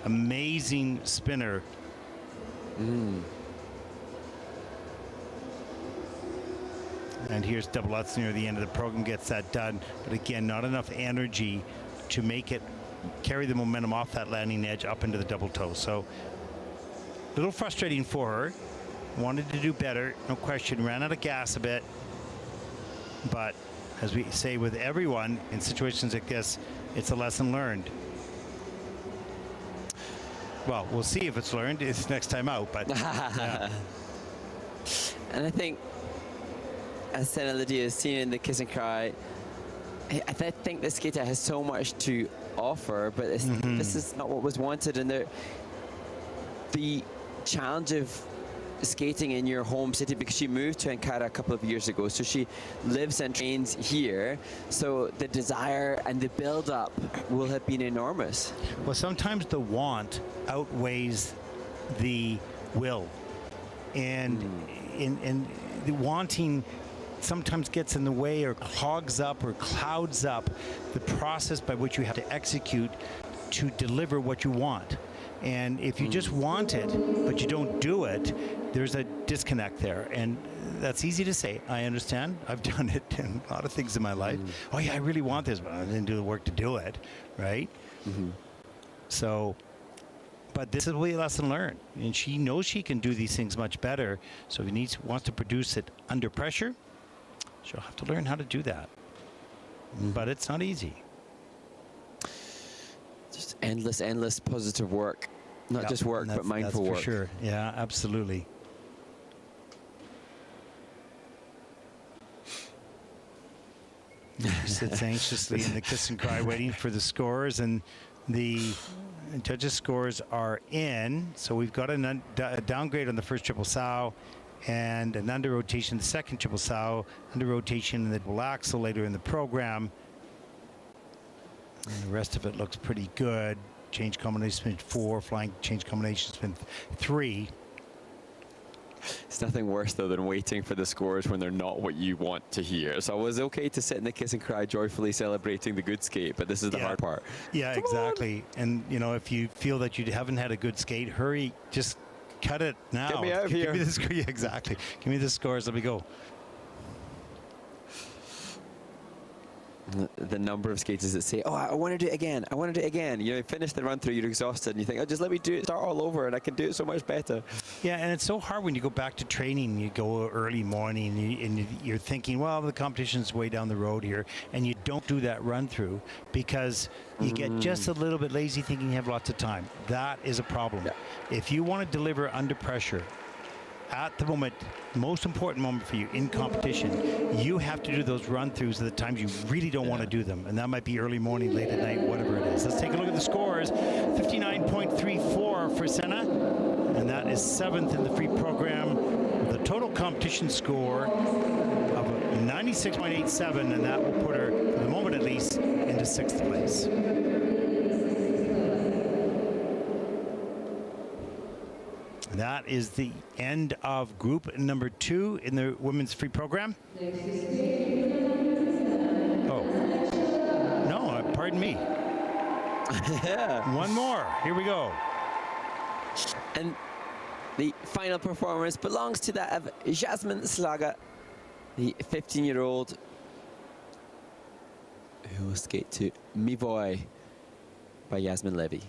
Amazing spinner. And here's double Lutz near the end of the program, gets that done. But again, not enough energy to make it carry the momentum off that landing edge up into the double toe. So a little frustrating for her. Wanted to do better, no question. Ran out of gas a bit. But as we say with everyone in situations like this, it's a lesson learned. Well, we'll see if it's learned. It's next time out, but yeah. And I think, as Sena Lydia has seen in the Kiss and Cry, I think this skater has so much to offer, but this is not what was wanted. And the challenge of skating in your home city, because she moved to Ankara a couple of years ago, so she lives and trains here, so the desire and the build-up will have been enormous. Well, sometimes the want outweighs the will, and in the wanting sometimes gets in the way or clogs up or clouds up the process by which you have to execute to deliver what you want. And if you just want it, but you don't do it, there's a disconnect there. And that's easy to say. I understand. I've done it in a lot of things in my life. Oh, yeah, I really want this, but I didn't do the work to do it, right? So, but this is really a lesson learned. And she knows she can do these things much better. So if he wants to produce it under pressure, she'll have to learn how to do that. But it's not easy. Just endless positive work. Not just work, but mindful work. That's for sure. Yeah, absolutely. She sits anxiously in the kiss and cry, waiting for the scores, and the judges' scores are in. So we've got a downgrade on the first triple sow, and an under rotation the second triple sow, under rotation in the double axel later in the program. And the rest of it looks pretty good. Change combination been 4, flying change combinations been 3. It's nothing worse, though, than waiting for the scores when they're not what you want to hear. So it was okay to sit in the kiss and cry joyfully celebrating the good skate, but this is the hard part. Yeah, Come exactly. On. And, you know, if you feel that you haven't had a good skate, hurry, just cut it now. Get me out of here. Give me the score. Yeah, exactly. Give me the scores. Let me go. The number of skaters that say, oh, I want to do it again. I want to do it again. You know, you finish the run through, you're exhausted, and you think, oh, just let me do it, start all over, and I can do it so much better. Yeah, and it's so hard when you go back to training. You go early morning, and you're thinking, well, the competition's way down the road here, and you don't do that run through because you get just a little bit lazy thinking you have lots of time. That is a problem. Yeah. If you want to deliver under pressure, at the moment, most important moment for you in competition, you have to do those run-throughs at the times you really don't want to do them. And that might be early morning, late at night, whatever it is. Let's take a look at the scores. 59.34 for Sena, and that is 7th in the free program with a total competition score of 96.87, and that will put her, for the moment at least, into 6th place. That is the end of group number 2 in the women's free program. Oh, no, pardon me. Yeah. One more. Here we go. And the final performance belongs to that of Zhasmin Shlaga, the 15-year-old who will skate to Me Boy by Yasmin Levy.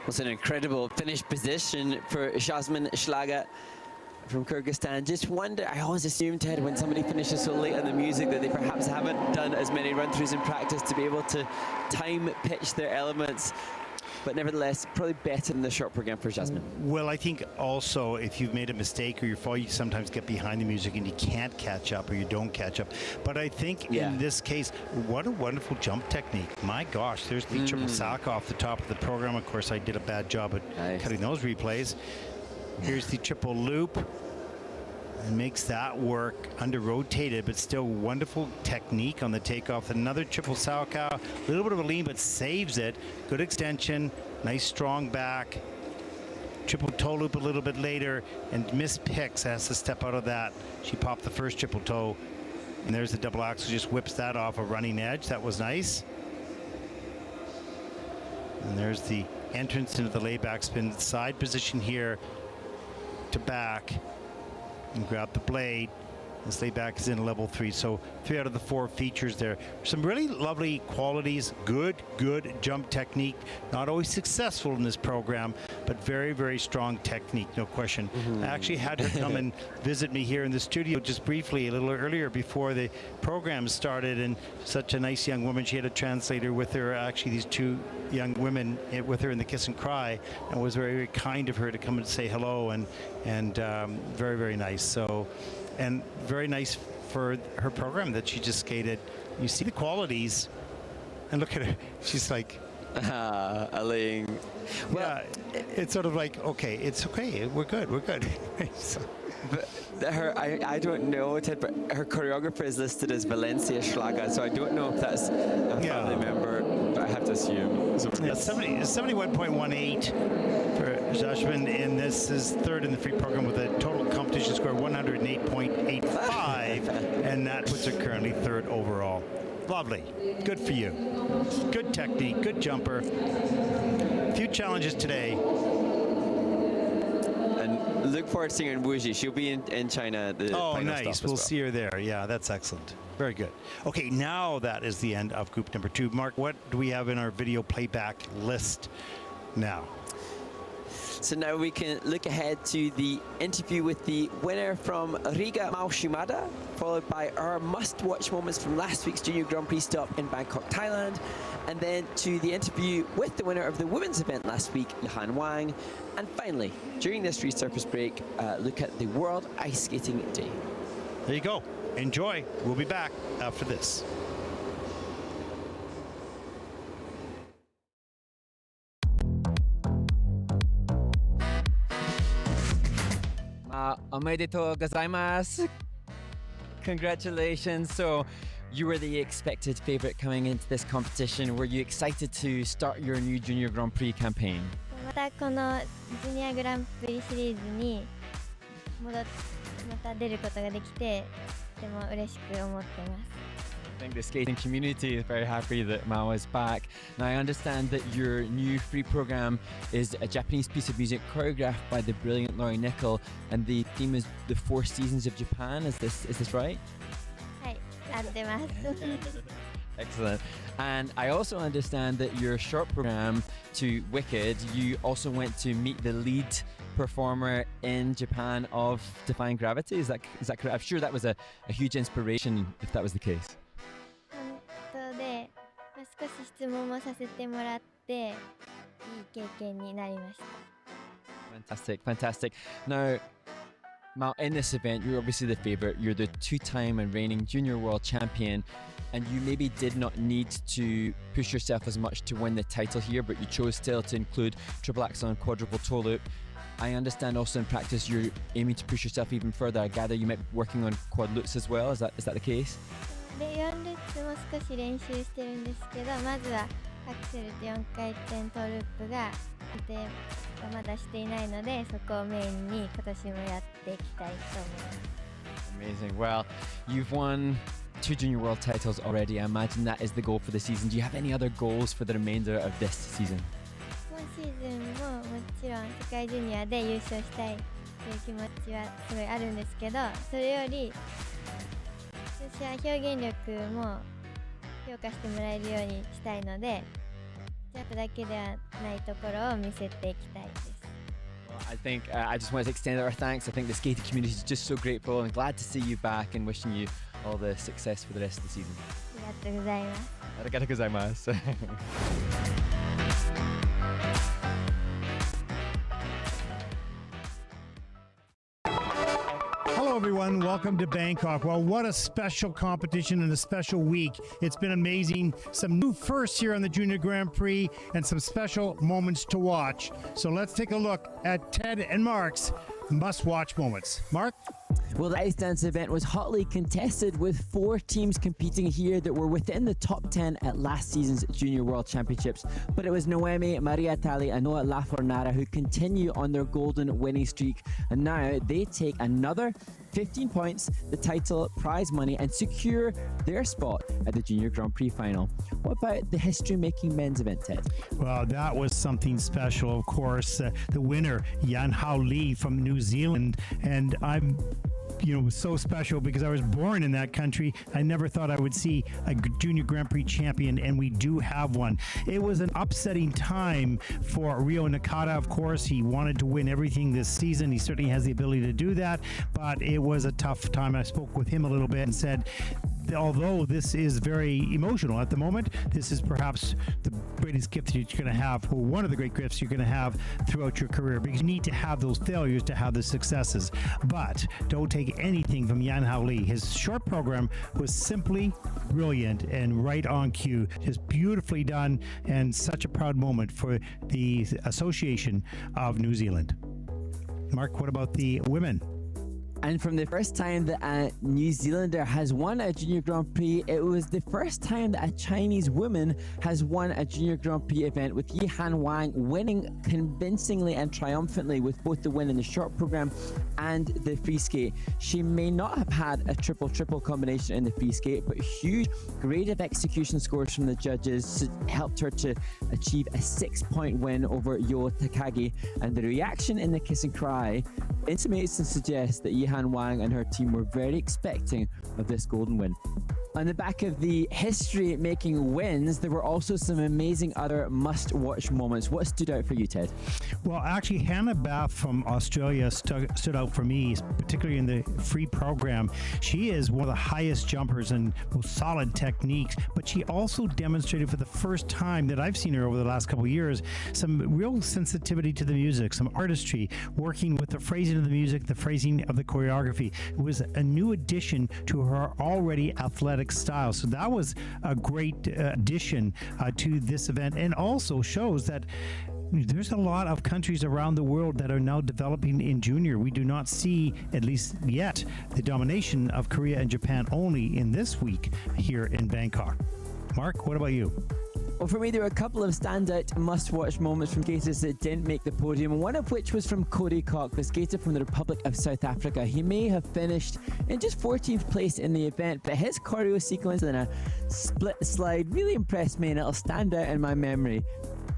Was an incredible finish position for Zhasmin Shlaga from Kyrgyzstan. Just wonder, I always assumed, Ted, when somebody finishes so late on the music that they perhaps haven't done as many run-throughs in practice to be able to time pitch their elements. But nevertheless, probably better than the short program for Zhasmin. Well, I think also if you've made a mistake or you fall, you sometimes get behind the music and you can't catch up or you don't catch up. But I think in this case, what a wonderful jump technique. My gosh, there's the triple Saka off the top of the program. Of course, I did a bad job at cutting those replays. Here's the triple loop. And makes that work under rotated, but still wonderful technique on the takeoff. Another triple Salchow, a little bit of a lean, but saves it. Good extension, nice strong back. Triple toe loop a little bit later, and mispicks, has to step out of that. She popped the first triple toe, and there's the double axel, just whips that off a running edge. That was nice. And there's the entrance into the layback spin, side position here to back. And grab the blade. This layback is in level 3, so 3 out of the 4 features there. Some really lovely qualities, good jump technique. Not always successful in this program, but very, very strong technique, no question. I actually had her come and visit me here in the studio just briefly a little earlier before the program started, and such a nice young woman. She had a translator with her, actually these 2 young women with her in the kiss and cry, and it was very, very kind of her to come and say hello, and very, very nice. So. And very nice for her program that she just skated. You see the qualities, and look at her. She's like, Aling. Well, yeah, it's sort of like, okay, it's okay. We're good. So. But I don't know, Ted, but her choreographer is listed as Valencia Shlaga, so I don't know if that's a family member, but I have to assume. So yeah, 71.18 for Zhasmin, and this is third in the free program with a total competition score of 108.85, and that puts her currently third overall. Lovely. Good for you. Good technique, good jumper. A few challenges today. And look forward to seeing her in Wuxi. She'll be in China at the final nice. stop We'll see her there. Yeah, that's excellent. Very good. Okay, now that is the end of group number 2. Mark, what do we have in our video playback list now? So now we can look ahead to the interview with the winner from Riga Maushimada, followed by our must-watch moments from last week's Junior Grand Prix stop in Bangkok, Thailand, and then to the interview with the winner of the women's event last week, Han Wang, and finally, during this resurface break, look at the World Ice Skating Day. There you go. Enjoy. We'll be back after this. Omedetou gozaimasu. Congratulations. So you were the expected favorite coming into this competition. Were you excited to start your new Junior Grand Prix campaign? またこのジュニアグランプリシリーズにまた出ることができてとても嬉しく思ってます。I think the skating community is very happy that Mao is back. Now I understand that your new free program is a Japanese piece of music choreographed by the brilliant Laurie Nickel, and the theme is the 4 seasons of Japan. Is this right? はい、合ってます。Excellent. And I also understand that your short program to Wicked, you also went to meet the lead performer in Japan of Defying Gravity. Is that correct? I'm sure that was a huge inspiration if that was the case. 本当で、少し質問もさせてもらっていい経験になりました。 Fantastic. Now, Mao, in this event, you're obviously the favorite. You're the 2-time and reigning junior world champion, and you maybe did not need to push yourself as much to win the title here, but you chose still to include triple axel and quadruple toe loop. I understand also in practice you're aiming to push yourself even further. I gather you might be working on quad loops as well. Is that the case? で、4ルッツも少し練習してるんですけど、まずはアクセルと4回転トーループが安定がまだしていないので、そこをメインに今年もやっていきたいと思います。 Amazing. Well, you've won 2 junior world titles already. I imagine that is the goal for the season. Do you have any other goals for the remainder of this season? 今シーズンももちろん世界ジュニアで優勝したいという気持ちはすごいあるんですけど、それより私は表現力も評価してもらえるようにしたいので、ジャンプだけではないところを見せていきたいです。Well, I think I just want to extend our thanks. I think the skating community is just so grateful and glad to see you back and wishing you all the success for the rest of the season. ありがとうございます。ありがとうございます。Hello, everyone. Welcome to Bangkok. Well, what a special competition and a special week. It's been amazing. Some new firsts here on the Junior Grand Prix and some special moments to watch. So let's take a look at Ted and Mark's must-watch moments. Mark? Well, the ice dance event was hotly contested with 4 teams competing here that were within the top 10 at last season's Junior World Championships. But it was Noemi, Maria Tali and Noa Lafornara who continue on their golden winning streak. And now they take another 15 points, the title, prize money and secure their spot at the Junior Grand Prix final. What about the history-making men's event, Ted? Well, that was something special, of course. The winner, Yan Hao Lee from New Zealand. And I'm so special because I was born in that country. I never thought I would see a Junior Grand Prix champion, and we do have one. It was an upsetting time for Rio Nakata, of course. He wanted to win everything this season. He certainly has the ability to do that, but it was a tough time. I spoke with him a little bit and said, although this is very emotional at the moment, this is perhaps the greatest gift that you're going to have, or one of the great gifts you're going to have throughout your career, because you need to have those failures to have the successes. But don't take anything from Yan Hao Lee. His short program was simply brilliant and right on cue, just beautifully done, and such a proud moment for the Association of New Zealand. Mark, what about the women? And from the first time that a New Zealander has won a Junior Grand Prix, it was the first time that a Chinese woman has won a Junior Grand Prix event, with Yihan Wang winning convincingly and triumphantly with both the win in the short program and the free skate. She may not have had a triple-triple combination in the free skate, but huge grade of execution scores from the judges helped her to achieve a 6-point win over Yo Takagi. And the reaction in the kiss and cry intimates and suggests that Yihan Wang and her team were very expecting of this golden win. On the back of the history-making wins, there were also some amazing other must-watch moments. What stood out for you, Ted? Well, actually, Hannah Bath from Australia stood out for me, particularly in the free program. She is one of the highest jumpers and most solid techniques, but she also demonstrated for the first time that I've seen her over the last couple of years some real sensitivity to the music, some artistry, working with the phrasing of the music, the phrasing of the choreography. It was a new addition to her already athletic style. So that was a great addition to this event, and also shows that there's a lot of countries around the world that are now developing in junior. We do not see, at least yet, the domination of Korea and Japan only in this week here in Bangkok. Mark, what about you? Well, for me, there were a couple of standout must-watch moments from skaters that didn't make the podium, one of which was from Cody Koch, the skater from the Republic of South Africa. He may have finished in just 14th place in the event, but his choreo sequence and a split slide really impressed me, and it'll stand out in my memory.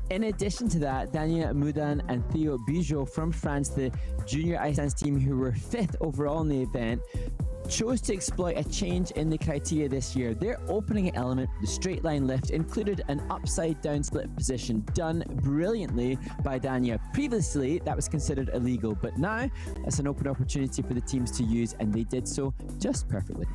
In addition to that, Dania Moudan and Theo Bijot from France, the junior ice dance team who were 5th overall in the event, chose to exploit a change in the criteria this year. Their opening element, the straight line lift, included an upside down split position done brilliantly by Dania. Previously, that was considered illegal, but now it's an open opportunity for the teams to use, and they did so just perfectly.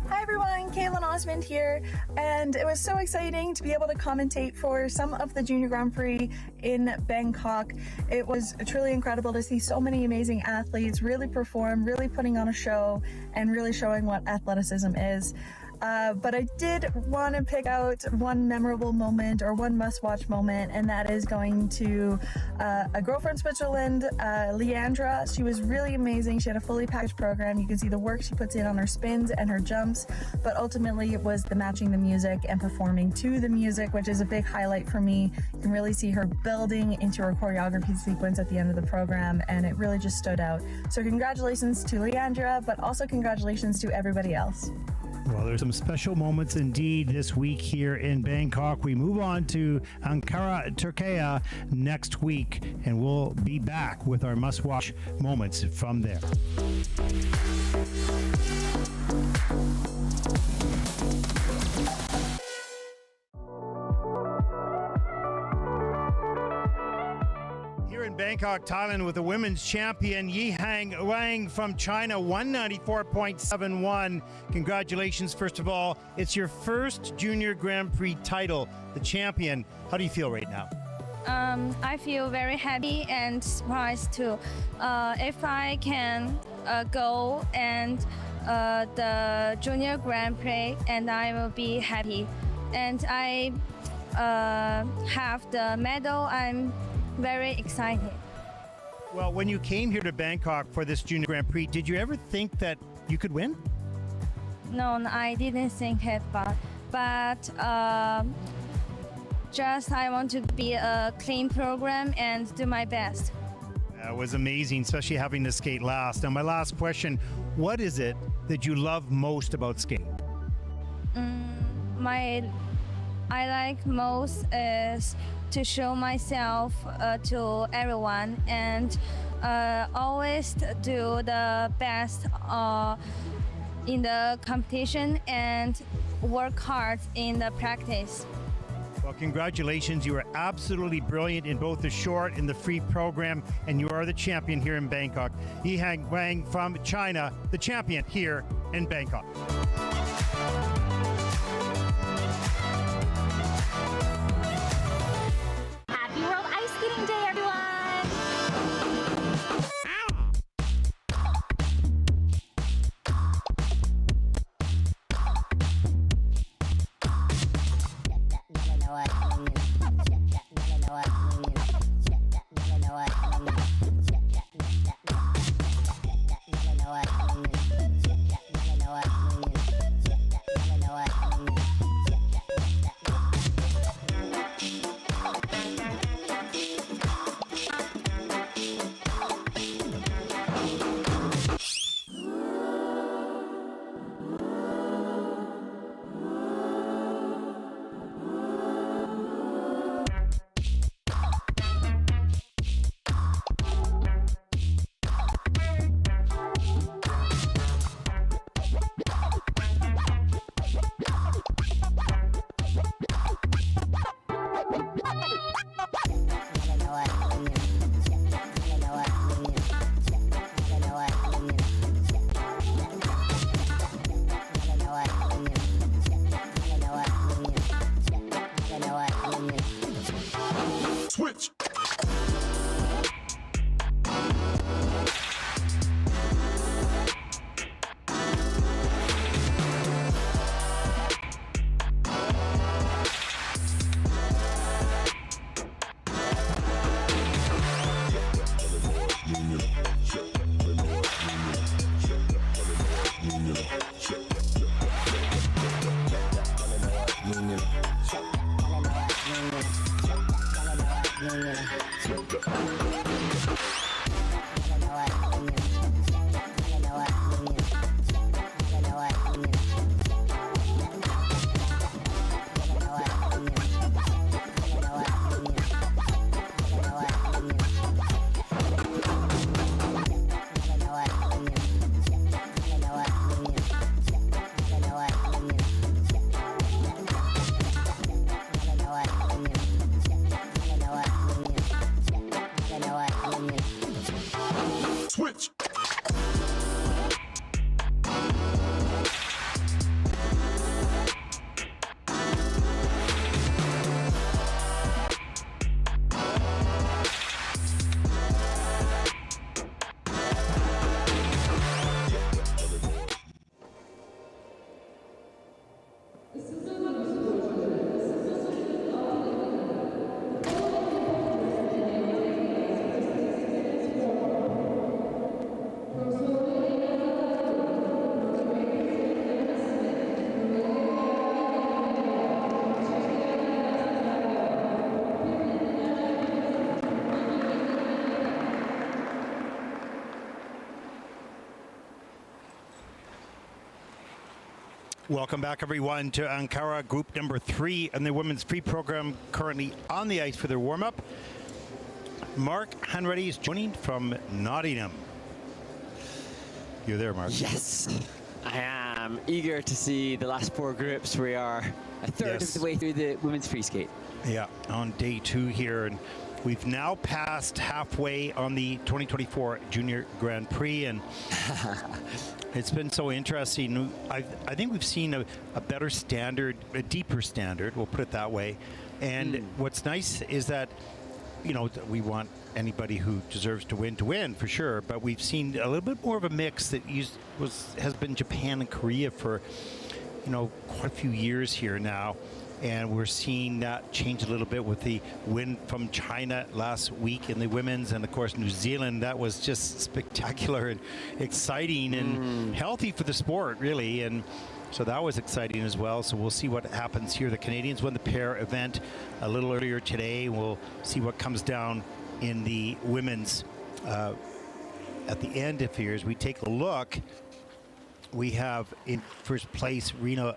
Hi everyone, Caitlin Osmond here, and it was so exciting to be able to commentate for some of the Junior Grand Prix in Bangkok. It was truly incredible to see so many amazing athletes really perform, really putting on a show, and really showing what athleticism is. But I did want to pick out one memorable moment, or one must-watch moment, and that is going to a girl from Switzerland, Leandra. She was really amazing. She had a fully packaged program. You can see the work she puts in on her spins and her jumps, but ultimately it was the matching the music and performing to the music, which is a big highlight for me. You can really see her building into her choreography sequence at the end of the program, and it really just stood out. So congratulations to Leandra, but also congratulations to everybody else. Well, there's some special moments indeed this week here in Bangkok. We move on to Ankara, Turkey next week, and we'll be back with our must-watch moments from there. Bangkok, Thailand with the women's champion Yi-Hang Wang from China, 194.71. Congratulations, first of all. It's your first Junior Grand Prix title, the champion. How do you feel right now? I feel very happy and surprised too. If I can go and the Junior Grand Prix, and I will be happy. And I have the medal. I'm very excited. Well, when you came here to Bangkok for this Junior Grand Prix, did you ever think that you could win? No, I didn't think it, but just I want to be a clean program and do my best. That was amazing, especially having to skate last. Now, my last question, what is it that you love most about skating? I like most is to show myself to everyone and always do the best in the competition and work hard in the practice. Well, congratulations. You are absolutely brilliant in both the short and the free program, and you are the champion here in Bangkok. Yi-Hang Wang from China, the champion here in Bangkok. Happy World Ice Skating Day, everyone! Switch. Switch. Welcome back, everyone, to Ankara, group number 3 and the women's free program currently on the ice for their warm-up. Mark Hanreddy is joining from Nottingham. You're there, Mark. Yes, I am eager to see the last 4 groups. We are a third of the way through the women's free skate. Yeah, on day 2 here, and We've now passed halfway on the 2024 Junior Grand Prix, and it's been so interesting. I think we've seen a better standard, a deeper standard, we'll put it that way. And what's nice is that, you know, we want anybody who deserves to win for sure, but we've seen a little bit more of a mix that has been Japan and Korea for, you know, quite a few years here now. And we're seeing that change a little bit with the win from China last week in the women's, and of course New Zealand. That was just spectacular and exciting and healthy for the sport, really. And so that was exciting as well. So we'll see what happens here. The Canadians won the pair event a little earlier today. We'll see what comes down in the women's at the end of here. As we take a look, we have in first place Rena.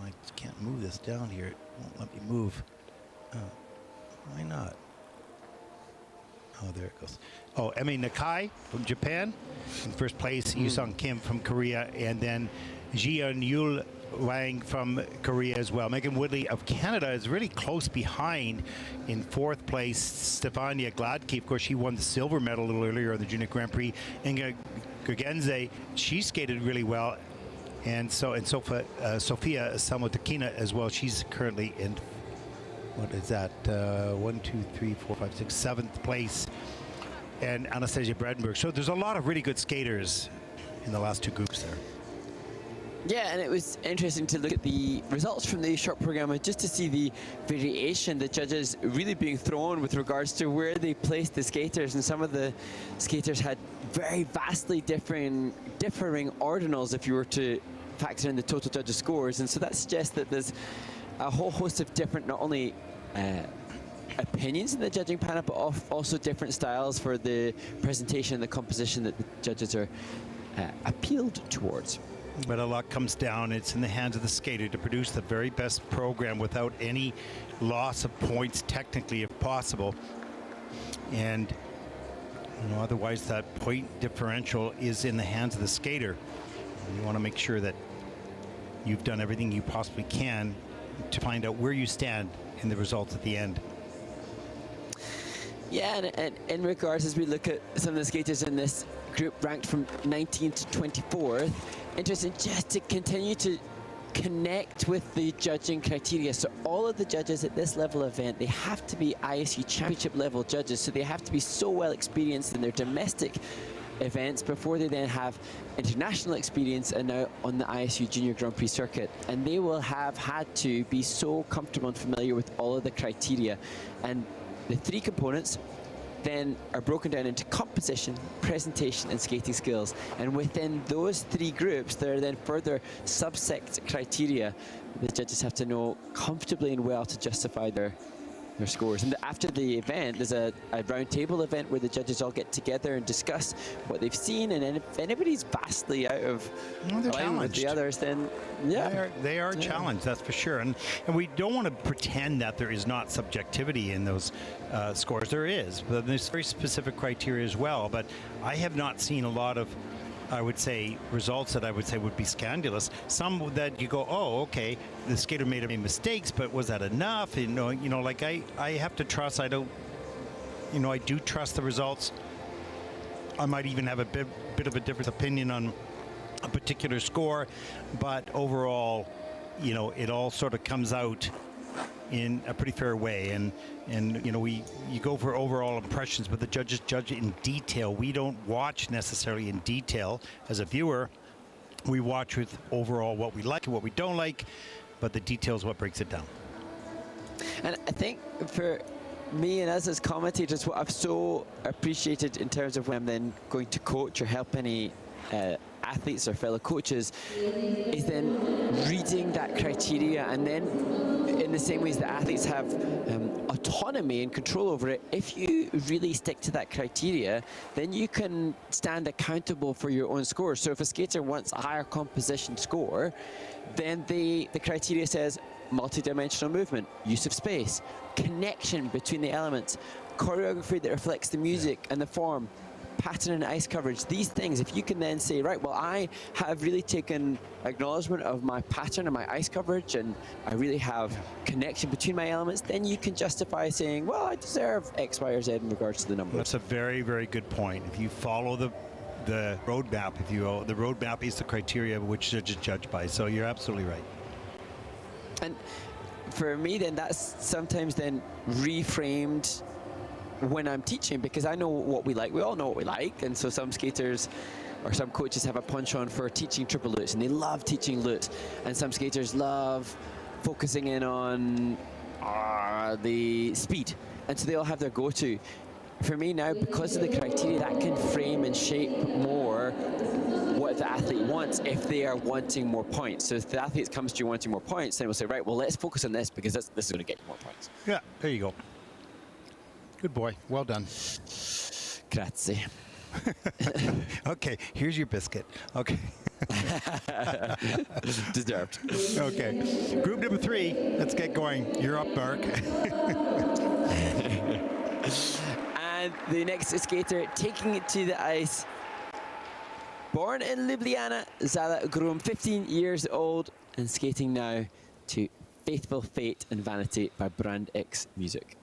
I can't move this down here. It won't let me move. Why not? Oh, there it goes. Oh, Emi Nakai from Japan. In first place, Yuseong Kim from Korea, and then Jong-Yuh Hang from Korea as well. Megan Woodley of Canada is really close behind. In fourth place, Stefania Gladki. Of course, she won the silver medal a little earlier on the Junior Grand Prix. Inga Gurgenidze, she skated really well. And Sofia Samodelkina as well. She's currently in, what is that? 1, 2, 3, 4, 5, 6, 7th place. And Anastasia Brandenburg. So there's a lot of really good skaters in the last two groups there. Yeah, and it was interesting to look at the results from the short program and just to see the variation, the judges really being thrown with regards to where they placed the skaters. And some of the skaters had very vastly differing ordinals if you were to factor in the total judges' scores. And so that suggests that there's a whole host of different, not only opinions in the judging panel, but also different styles for the presentation and the composition that the judges are appealed towards. But a lot comes down. It's in the hands of the skater to produce the very best program without any loss of points, technically, if possible. And you know, otherwise, that point differential is in the hands of the skater. And you want to make sure that you've done everything you possibly can to find out where you stand in the results at the end. Yeah, and in regards, as we look at some of the skaters in this group ranked from 19th to 24th, interesting just to continue to connect with the judging criteria. So all of the judges at this level event, they have to be ISU championship level judges, so they have to be so well experienced in their domestic events before they then have international experience and now on the ISU Junior Grand Prix circuit. And they will have had to be so comfortable and familiar with all of the criteria. And the three components then are broken down into composition, presentation, and skating skills. And within those three groups, there are then further subsect criteria the judges have to know comfortably and well to justify their scores. And after the event, there's a round table event where the judges all get together and discuss what they've seen. And if anybody's vastly out of line with the others, then yeah. They are challenged, that's for sure. And we don't want to pretend that there is not subjectivity in those scores. There is, but there's very specific criteria as well. But I have not seen a lot of, I would say, results that I would say would be scandalous. Some that you go, oh, okay, the skater made any mistakes, but was that enough? You know, like I have to trust. I do trust the results. I might even have a bit of a different opinion on a particular score, but overall, you know, it all sort of comes out in a pretty fair way, and you know, you go for overall impressions, but the judges judge it in detail. We don't watch necessarily in detail as a viewer. We watch with overall what we like and what we don't like, but the detail is what breaks it down. And I think for me and us as commentators, what I've so appreciated in terms of when I'm then going to coach or help any athletes or fellow coaches is then reading that criteria, and then in the same ways that athletes have autonomy and control over it, if you really stick to that criteria, then you can stand accountable for your own score. So if a skater wants a higher composition score, then the criteria says multi-dimensional movement, use of space, connection between the elements, choreography that reflects the music and the form, pattern and ice coverage, these things, if you can then say, right, well, I have really taken acknowledgement of my pattern and my ice coverage, and I really have connection between my elements, then you can justify saying, well, I deserve X, Y, or Z in regards to the numbers. That's a very, very good point. If you follow the roadmap, if you will, the roadmap is the criteria which judges judge by. So you're absolutely right. And for me, then that's sometimes then reframed when I'm teaching, because I know what we like. We all know what we like, and so some skaters or some coaches have a penchant for teaching triple lutz, and they love teaching lutz, and some skaters love focusing in on the speed, and so they all have their go-to. For me now, because of the criteria, that can frame and shape more what the athlete wants if they are wanting more points. So if the athlete comes to you wanting more points, then we'll say, right, well, let's focus on this because this is going to get you more points. Yeah, there you go. Good boy. Well done. Grazie. Okay, here's your biscuit. Okay. Deserved. Okay. Group number 3. Let's get going. You're up, Mark. And the next skater taking it to the ice, born in Ljubljana, Zala Grum, 15 years old, and skating now to Faithful Fate and Vanity by Brand X Music.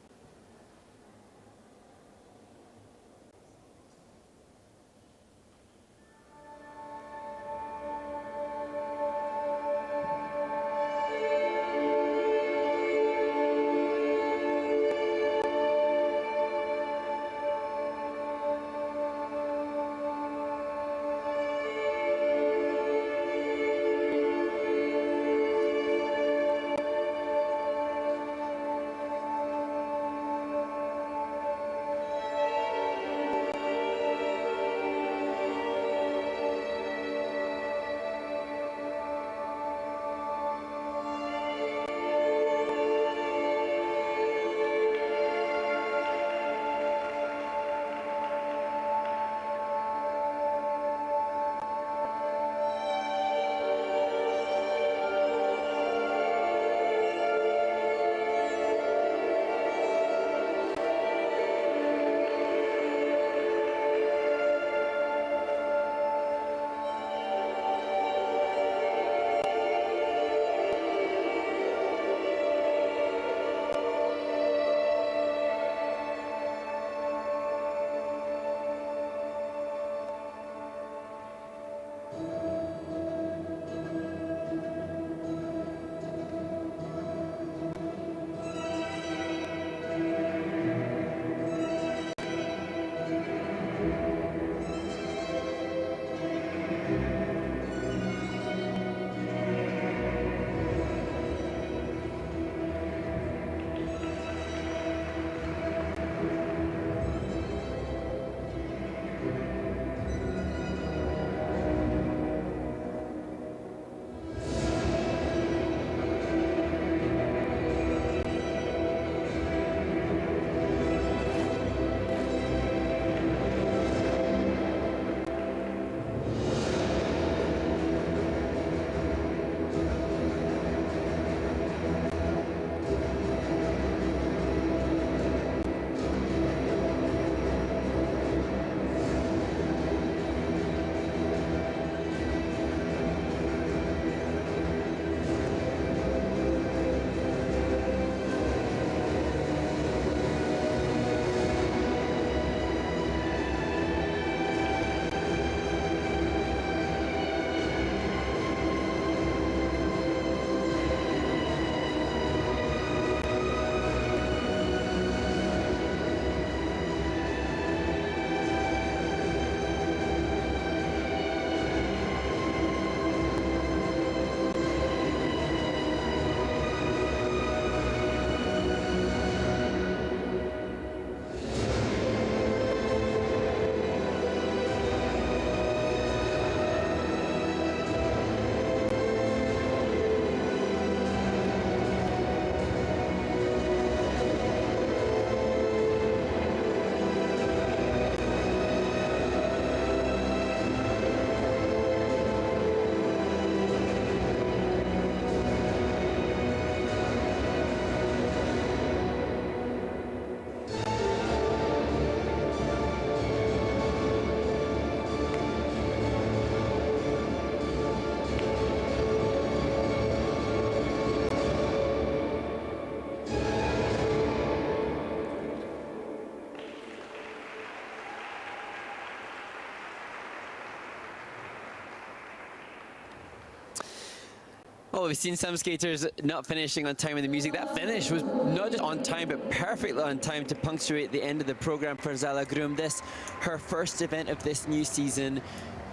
Oh, we've seen some skaters not finishing on time in the music. That finish was not just on time, but perfectly on time to punctuate the end of the program for Zala Grum. This, her first event of this new season.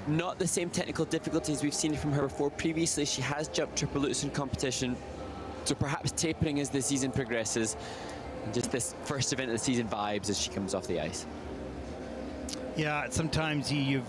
Not the same technical difficulties we've seen from her before. Previously, she has jumped triple loops in competition, so perhaps tapering as the season progresses. And just this first event of the season vibes as she comes off the ice. Yeah, sometimes you've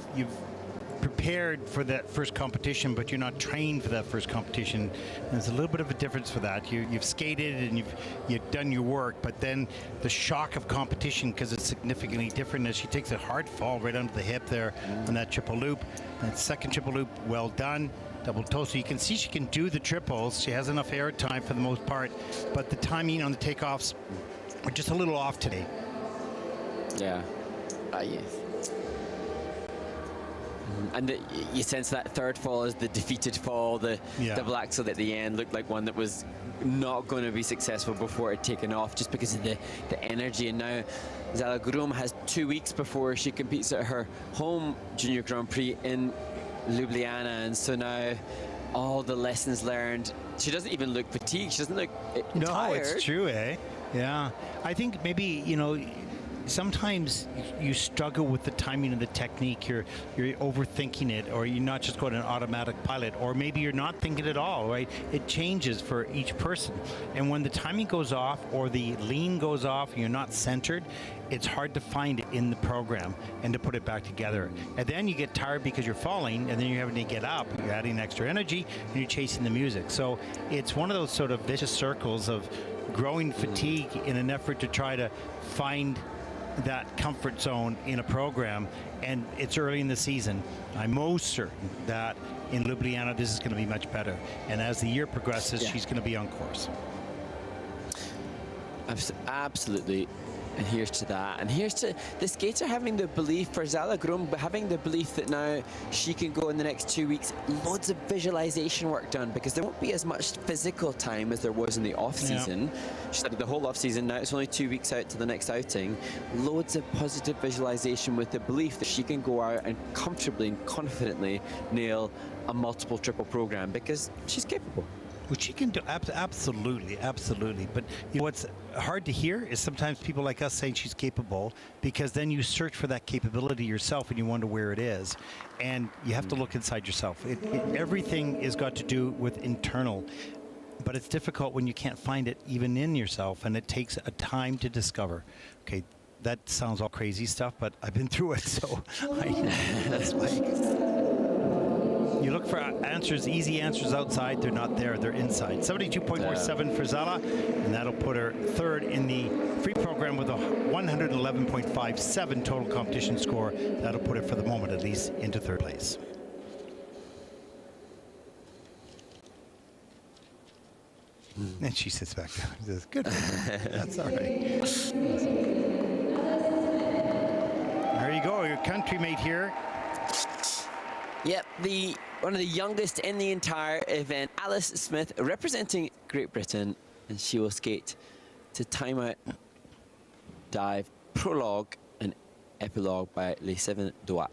prepared for that first competition, but you're not trained for that first competition. And there's a little bit of a difference for that. You've skated and you've done your work, but then the shock of competition, because it's significantly different, as she takes a hard fall right under the hip there on that triple loop. That second triple loop, well done. Double toe. So you can see she can do the triples. She has enough air time for the most part, but the timing on the takeoffs are just a little off today. Yeah. Yes. And you sense that third fall is the defeated fall. The double axel at the end looked like one that was not going to be successful before it had taken off, just because of the energy. And now Zala Grum has 2 weeks before she competes at her home Junior Grand Prix in Ljubljana, and so now all the lessons learned. She doesn't even look fatigued. She doesn't look tired. No, it's true, eh? Yeah. I think maybe, sometimes you struggle with the timing of the technique. You're overthinking it, or you're not just going an automatic pilot, or maybe you're not thinking at all, right? It changes for each person. And when the timing goes off or the lean goes off and you're not centered, it's hard to find it in the program and to put it back together. And then you get tired because you're falling, and then you're having to get up. You're adding extra energy and you're chasing the music. So it's one of those sort of vicious circles of growing fatigue in an effort to try to find that comfort zone in a program, and it's early in the season. I'm most certain that in Ljubljana this is going to be much better, and as the year progresses, she's going to be on course. Absolutely. And here's to that. And here's to the skater having the belief for Zala Grum, but having the belief that now she can go in the next 2 weeks, loads of visualization work done, because there won't be as much physical time as there was in the off-season. She studied the whole off-season, now it's only 2 weeks out to the next outing. Loads of positive visualization with the belief that she can go out and comfortably and confidently nail a multiple triple program, because she's capable. Which she can do, absolutely. But what's hard to hear is sometimes people like us saying she's capable, because then you search for that capability yourself and you wonder where it is. And you have to look inside yourself. Everything is got to do with internal. But it's difficult when you can't find it even in yourself, and it takes a time to discover. Okay, that sounds all crazy stuff, but I've been through it, so that's like... You look for answers, easy answers outside. They're not there. They're inside. 72.47 for Zala, and that'll put her third in the free program with a 111.57 total competition score. That'll put her, for the moment at least, into third place. And she sits back down. She says, good. That's all right. There you go, your countrymate here. Yep, one of the youngest in the entire event, Alice Smith, representing Great Britain, and she will skate to timeout, dive, prologue, and epilogue by Les 7 Doigts.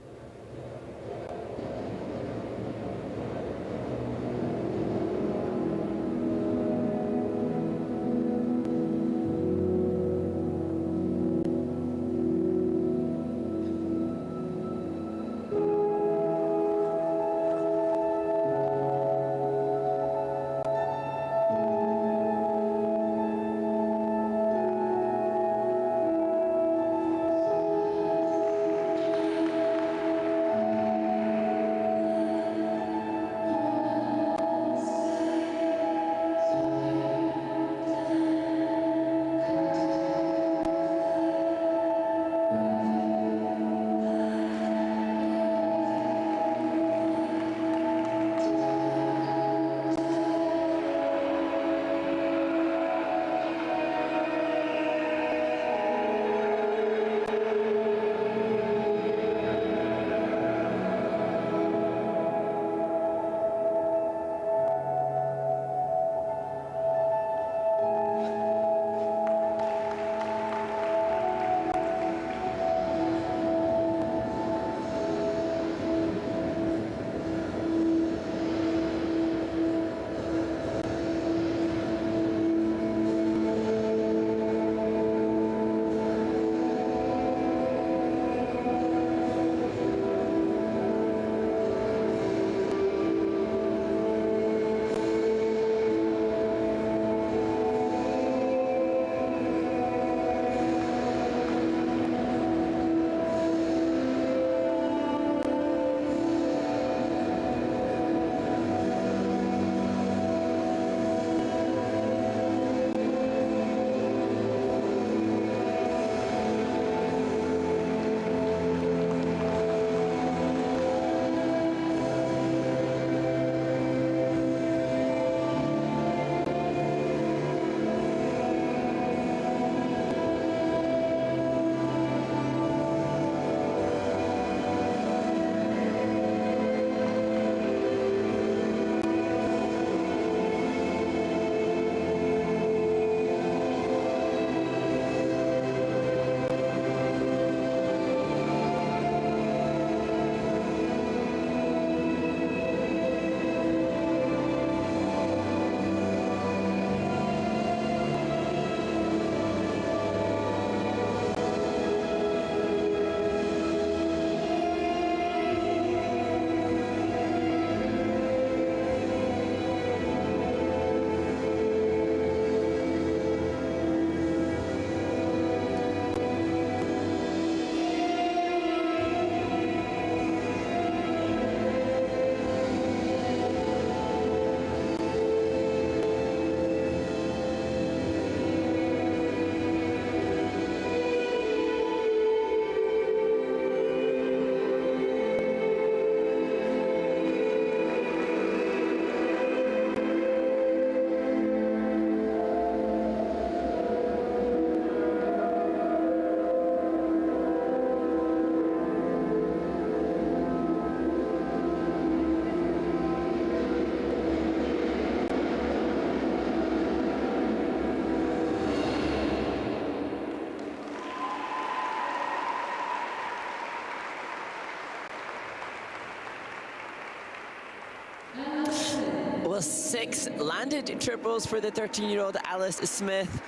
Well, 6 landed triples for the 13-year-old Alice Smith.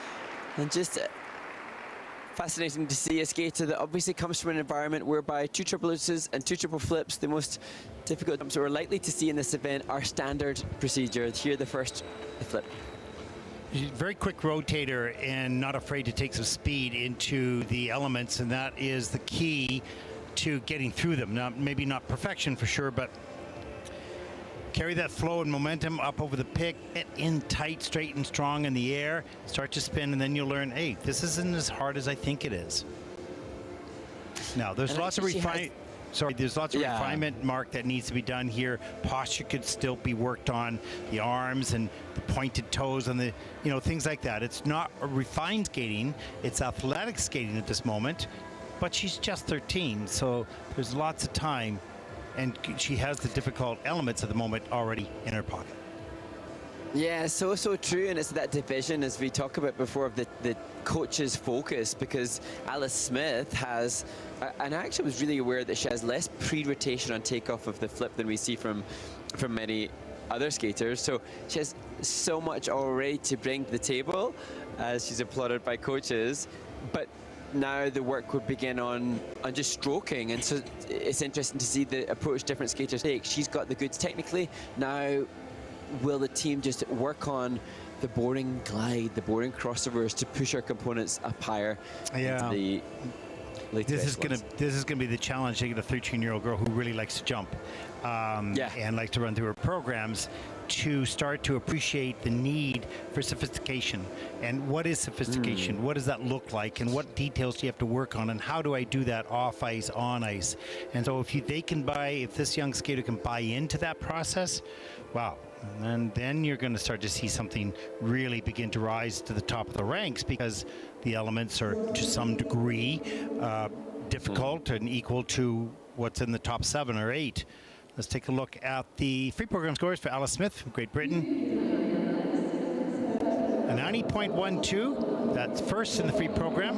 And just fascinating to see a skater that obviously comes from an environment whereby 2 triples and 2 triple flips, the most difficult jumps we're likely to see in this event, are standard procedure. Here, the first, the flip. She's a very quick rotator and not afraid to take some speed into the elements, and that is the key to getting through them. Now, maybe not perfection for sure, but carry that flow and momentum up over the pick, get in tight, straight and strong in the air, start to spin, and then you'll learn, hey, this isn't as hard as I think it is. Now, there's lots of refinement, Mark, that needs to be done here. Posture could still be worked on, the arms and the pointed toes and the, things like that. It's not a refined skating, it's athletic skating at this moment, but she's just 13, so there's lots of time, and she has the difficult elements at the moment already in her pocket. Yeah, so true, and it's that division, as we talked about before, of the coach's focus, because Alice Smith has, and I actually was really aware that she has less pre-rotation on takeoff of the flip than we see from many other skaters, so she has so much already to bring to the table, as she's applauded by coaches, but now the work would begin on just stroking, and so it's interesting to see the approach different skaters take. She's got the goods technically. Now, will the team just work on the boarding glide, the boarding crossovers to push our components up higher? Yeah. Into the This is gonna be the challenge. Taking a 13-year-old girl who really likes to jump, and likes to run through her programs, to start to appreciate the need for sophistication. And what is sophistication? What does that look like? And what details do you have to work on? And how do I do that off ice, on ice? And so if this young skater can buy into that process, wow. And then you're going to start to see something really begin to rise to the top of the ranks, because the elements are to some degree difficult and equal to what's in the top 7 or 8. Let's take a look at the free program scores for Alice Smith from Great Britain. A 90.12, that's first in the free program.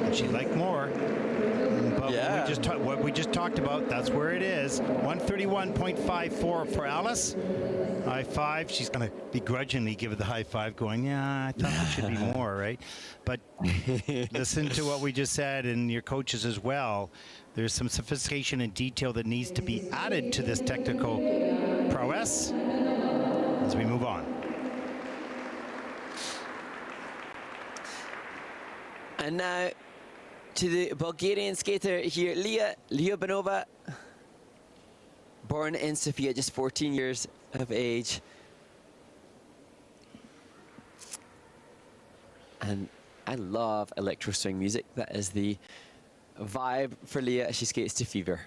And she'd like more. But what we just talked about, that's where it is. 131.54 for Alice. High five. She's going to begrudgingly give it the high five, going, yeah, I thought there should be more, right? But listen to what we just said, and your coaches as well. There's some sophistication and detail that needs to be added to this technical prowess as we move on. And now to the Bulgarian skater here, Lia Lyubenova, born in Sofia, just 14 years of age. And I love electro swing music. That is the vibe for Lia as she skates to Fever.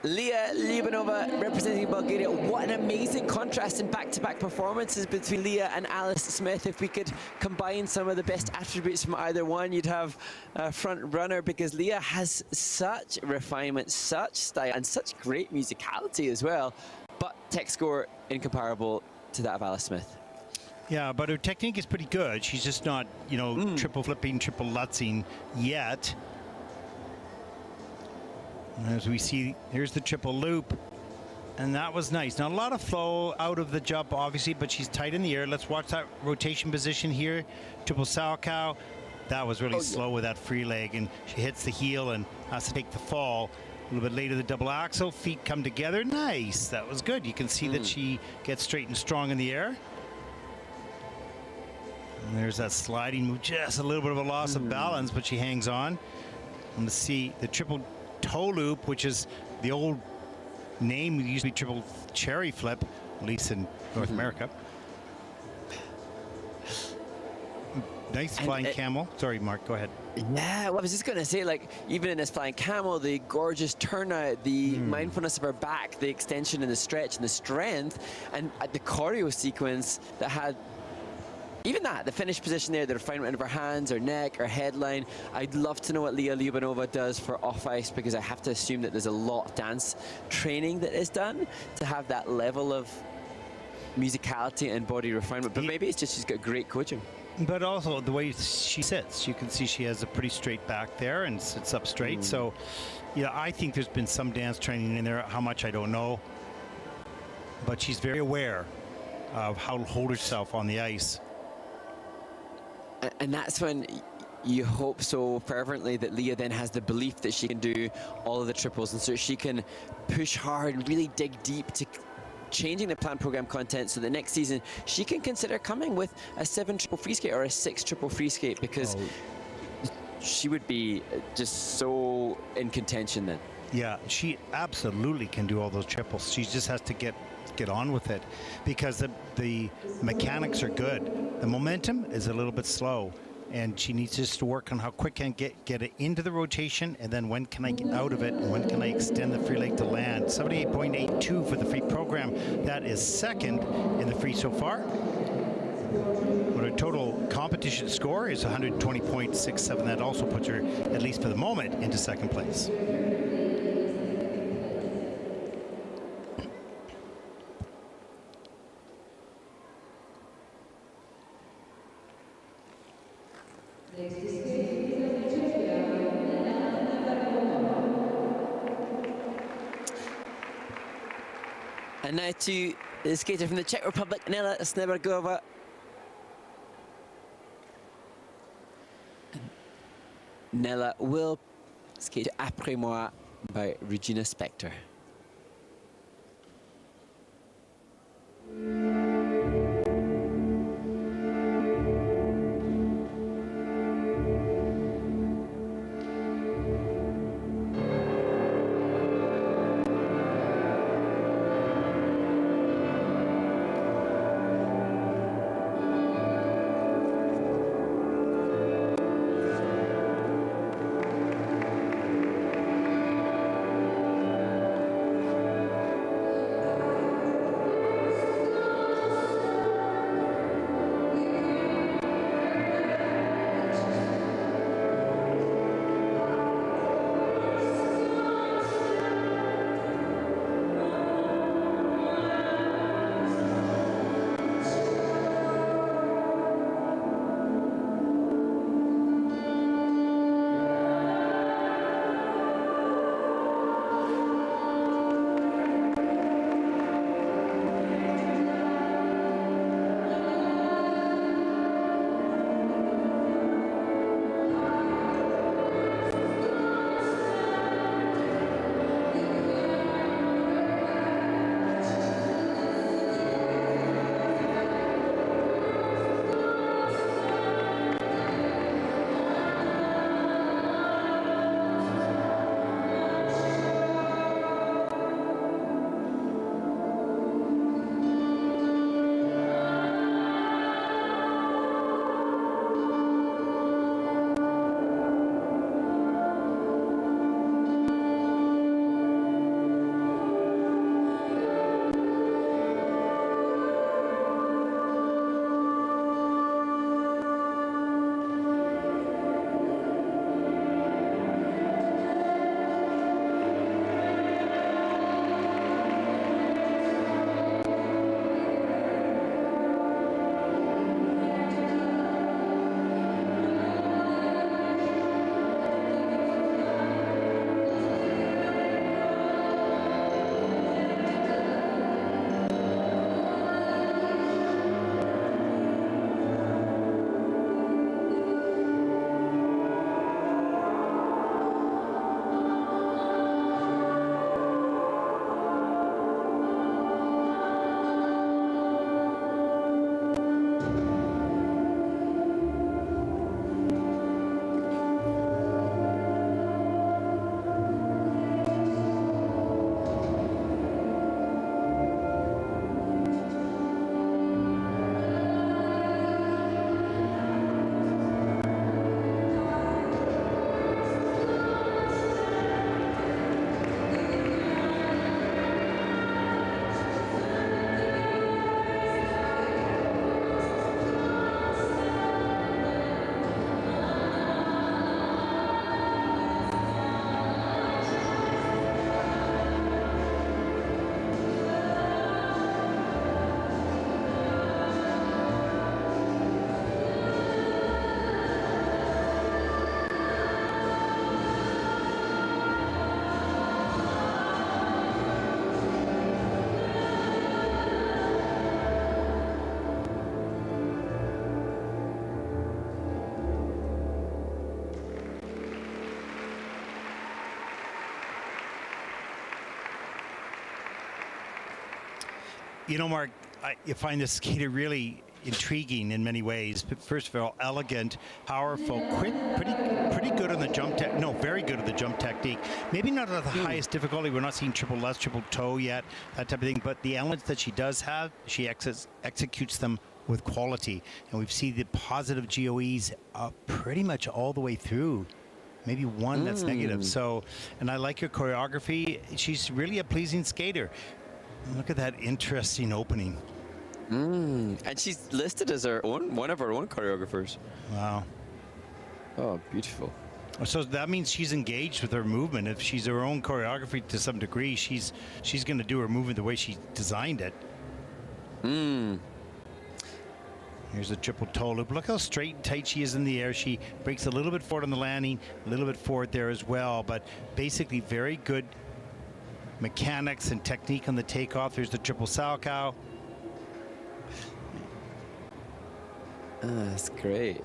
Lia Lyubenova representing Bulgaria. What an amazing contrast in back-to-back performances between Lia and Alice Smith. If we could combine some of the best attributes from either one, you'd have a front runner, because Lia has such refinement, such style, and such great musicality as well. But tech score incomparable to that of Alice Smith. Yeah, but her technique is pretty good. She's just not, you know, triple flipping, triple lutzing yet. And as we see, here's the triple loop. And that was nice. Now, a lot of flow out of the jump, obviously, but she's tight in the air. Let's watch that rotation position here. Triple Salchow. That was really slow with that free leg. And she hits the heel and has to take the fall. A little bit later, the double axel. Feet come together. Nice. That was good. You can see that she gets straight and strong in the air. And there's that sliding move. Just a little bit of a loss of balance, but she hangs on. And let's see the triple toe loop, which is the old name, used to be triple cherry flip, at least in North America. Nice flying camel. Sorry, Mark, go ahead. Yeah, well, I was just going to say, like, even in this flying camel, the gorgeous turnout, the mindfulness of her back, the extension and the stretch and the strength, and the choreo sequence that had even that, the finished position there, the refinement of her hands, her neck, her headline. I'd love to know what Lia Lyubenova does for off-ice, because I have to assume that there's a lot of dance training that is done to have that level of musicality and body refinement. But maybe it's just she's got great coaching. But also the way she sits, you can see she has a pretty straight back there and sits up straight. So, yeah, I think there's been some dance training in there. How much, I don't know. But she's very aware of how to hold herself on the ice. And that's when you hope so fervently that Lia then has the belief that she can do all of the triples, and so she can push hard and really dig deep to changing the planned program content, so that next season she can consider coming with a 7 triple free skate or a 6 triple free skate, because she would be just so in contention then. Yeah, she absolutely can do all those triples. She just has to get on with it, because the mechanics are good. The momentum is a little bit slow, and she needs just to work on how quick can get it into the rotation, and then when can I get out of it, and when can I extend the free leg to land. 78.82 for the free program. That is second in the free so far. But her total competition score is 120.67. That also puts her, at least for the moment, into second place. And now to the skater from the Czech Republic, Nela Snebergerova. Nela will skate Après Moi by Regina Spektor. You know, Mark, I find this skater really intriguing in many ways. But first of all, elegant, powerful, quick, pretty good on the jump very good at the jump technique. Maybe not at the highest difficulty. We're not seeing triple lutz, triple toe yet, that type of thing. But the elements that she does have, she executes them with quality. And we've seen the positive GOEs pretty much all the way through. Maybe one that's negative. So, and I like her choreography. She's really a pleasing skater. Look at that interesting opening. And she's listed as one of her own choreographers. Wow. Oh, beautiful. So that means she's engaged with her movement. If she's her own choreography to some degree, she's going to do her movement the way she designed it. Here's a triple toe loop. Look how straight and tight she is in the air. She breaks a little bit forward on the landing, a little bit forward there as well. But basically very good mechanics and technique on the takeoff. There's the triple salchow. That's great.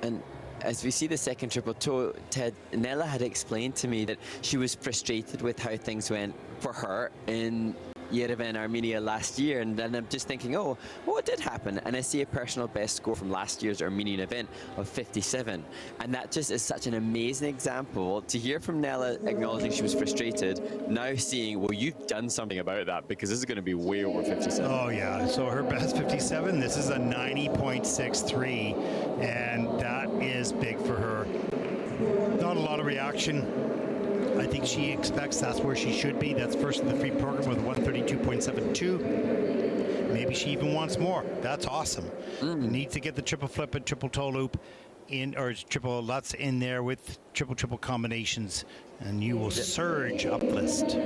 And as we see the second triple toe, Ted, Nela had explained to me that she was frustrated with how things went for her in Yerevan, Armenia last year, and then I'm just thinking, oh, what did happen? And I see a personal best score from last year's Armenian event of 57, and that just is such an amazing example to hear from Nela acknowledging she was frustrated, now seeing, well, you've done something about that, because this is going to be way over 57. Oh yeah, so her best 57, this is a 90.63, and that is big for her. Not a lot of reaction. I think she expects that's where she should be. That's first in the free program with 132.72. Maybe she even wants more. That's awesome. Needs to get the triple flip and triple toe loop in, or triple lutz in there with triple combinations, and you will surge up list.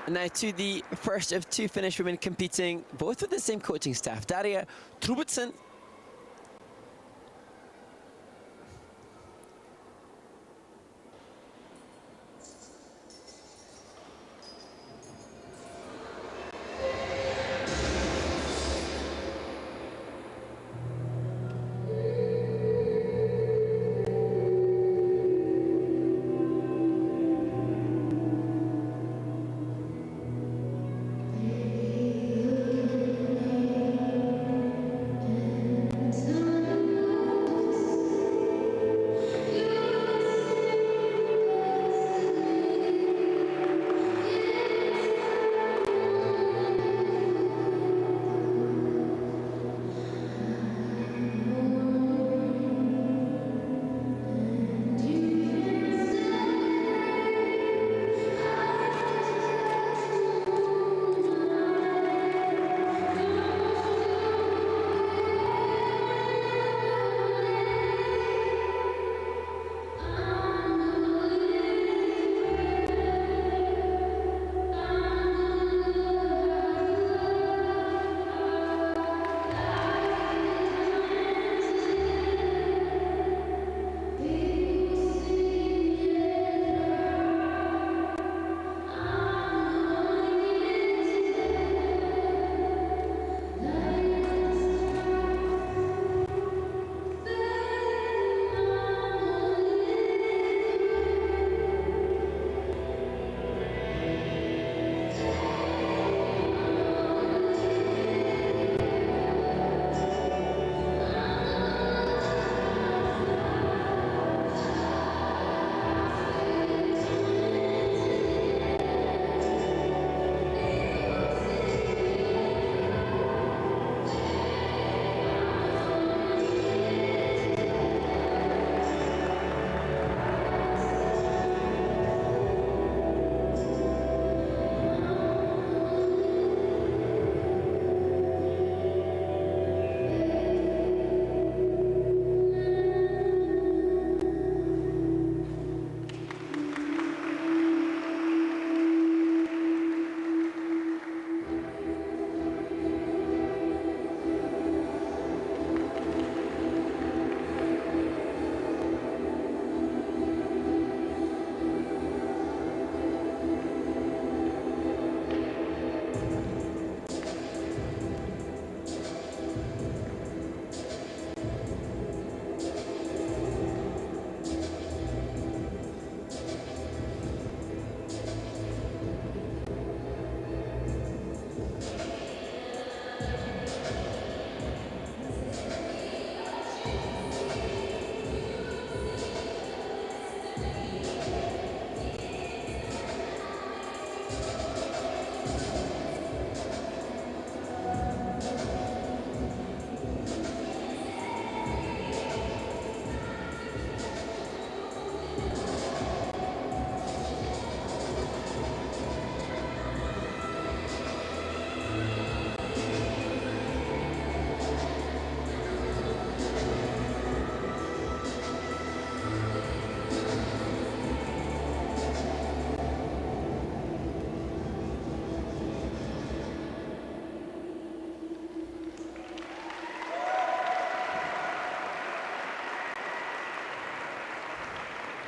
Now to the first of two Finnish women competing, both with the same coaching staff, Darja Trubitson.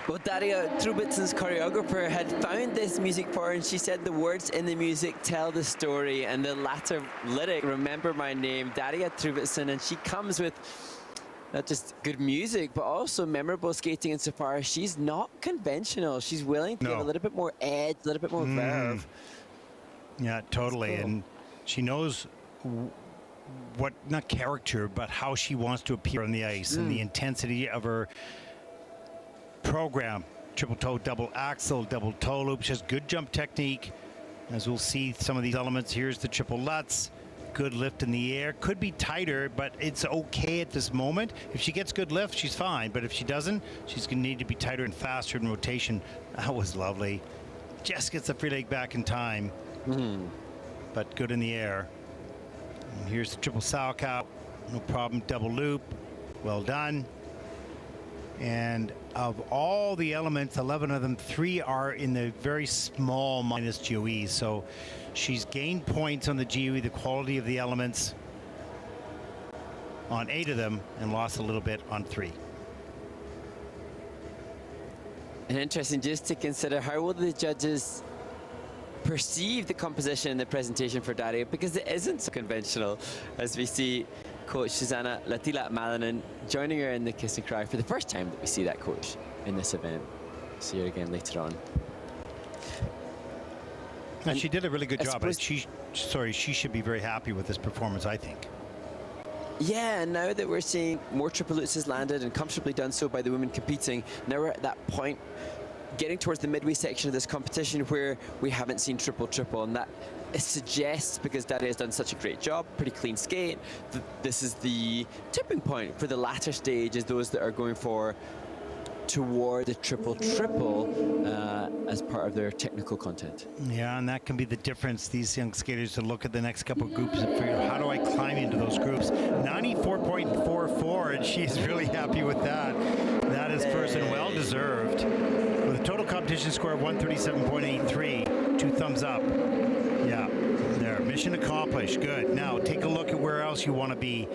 Well, Darja Trubitson's choreographer had found this music for her, and she said the words in the music tell the story, and the latter lyric, remember my name, Darja Trubitson, and she comes with not just good music, but also memorable skating insofar as she's not conventional. She's willing to give a little bit more edge, a little bit more verve. Yeah, totally. And she knows what, not character, but how she wants to appear on the ice and the intensity of her program. Triple toe, double axel, double toe loop. She has good jump technique. As we'll see some of these elements, here's the triple lutz. Good lift in the air. Could be tighter, but it's okay at this moment. If she gets good lift, she's fine. But if she doesn't, she's going to need to be tighter and faster in rotation. That was lovely. Just gets the free leg back in time. But good in the air. And here's the triple Sauerkraut. No problem. Double loop. Well done. And of all the elements, 11 of them, 3 are in the very small minus GOE. So she's gained points on the GOE, the quality of the elements, on 8 of them, and lost a little bit on 3. And interesting just to consider, how will the judges perceive the composition and the presentation for Darja, because it isn't so conventional, as we see coach Susanna Latila Malanen joining her in the kiss and cry for the first time that we see that coach in this event. See her again later on. And she did a really good job. She should be very happy with this performance, I think. Yeah, and now that we're seeing more triple lutzes landed and comfortably done so by the women competing, now we're at that point getting towards the midway section of this competition where we haven't seen triple, and that it suggests, because Darja has done such a great job, pretty clean skate, that this is the tipping point for the latter stage, is those that are going toward the triple as part of their technical content. Yeah, and that can be the difference. These young skaters to look at the next couple of groups and figure out, how do I climb into those groups? 94.44, and she's really happy with that. That is first and well deserved. With a total competition score of 137.83, 2 thumbs up. Yeah, there, mission accomplished, good. Now take a look at where else you want to be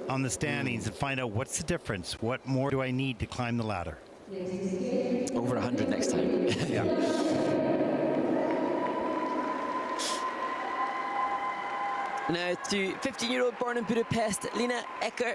on the standings and find out what's the difference. What more do I need to climb the ladder? Over 100 next time. Yeah. Now to 15-year-old born in Budapest, Lena Ekker.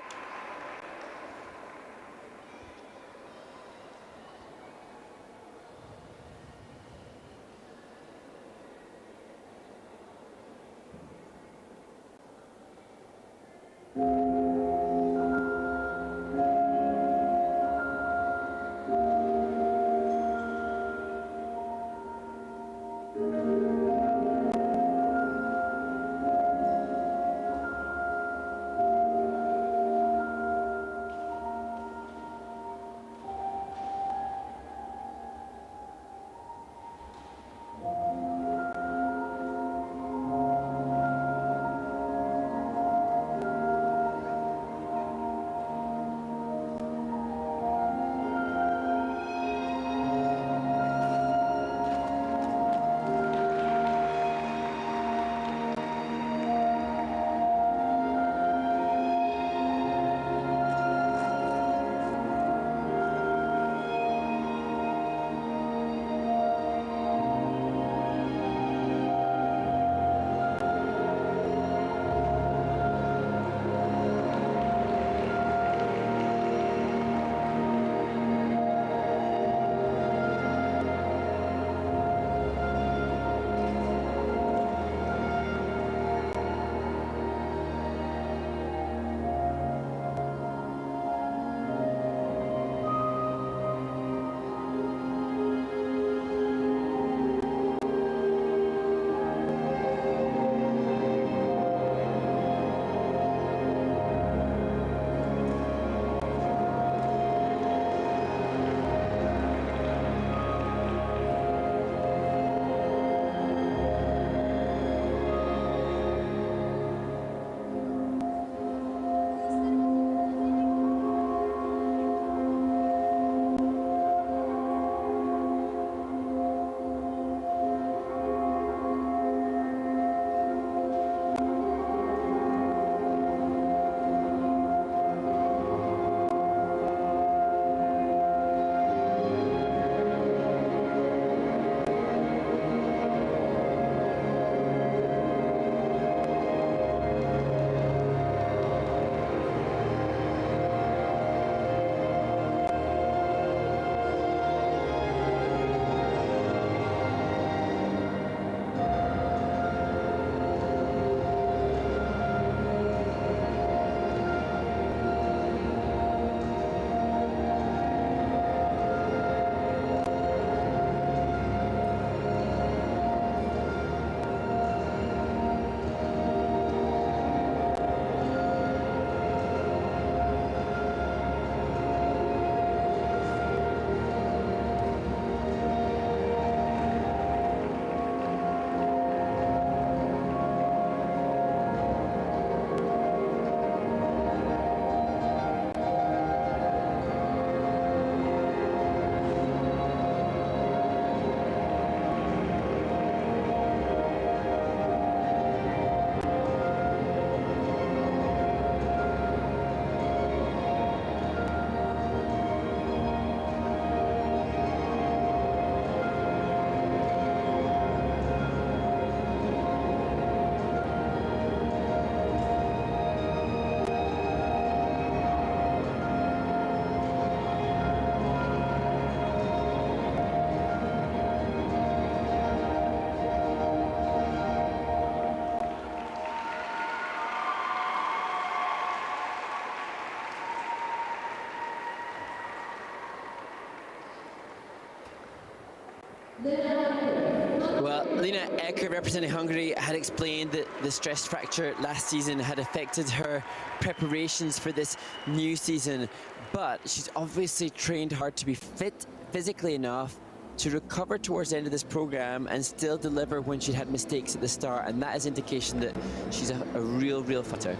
Well, Lena Ekker, representing Hungary, had explained that the stress fracture last season had affected her preparations for this new season, but she's obviously trained hard to be fit physically enough to recover towards the end of this program and still deliver when she had mistakes at the start, and that is indication that she's a real fighter.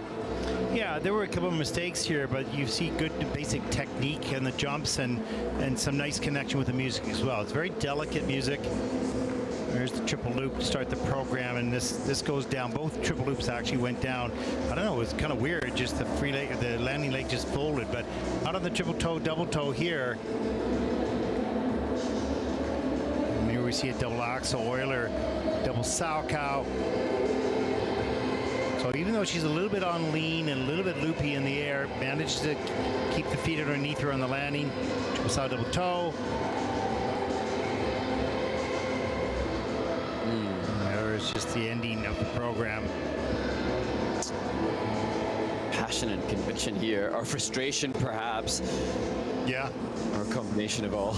Yeah, there were a couple of mistakes here, but you see good basic technique in the jumps and some nice connection with the music as well. It's very delicate music. There's the triple loop to start the program, and this goes down. Both triple loops actually went down. I don't know, it was kind of weird, just the free leg, the landing leg just folded, but out on the triple toe, double toe here. And here we see a double axel Euler, double Salchow. So even though she's a little bit on lean and a little bit loopy in the air, managed to keep the feet underneath her on the landing. Triple sow, double toe. There's just the ending of the program. Passion and conviction here, or frustration perhaps. Yeah. Or a combination of all.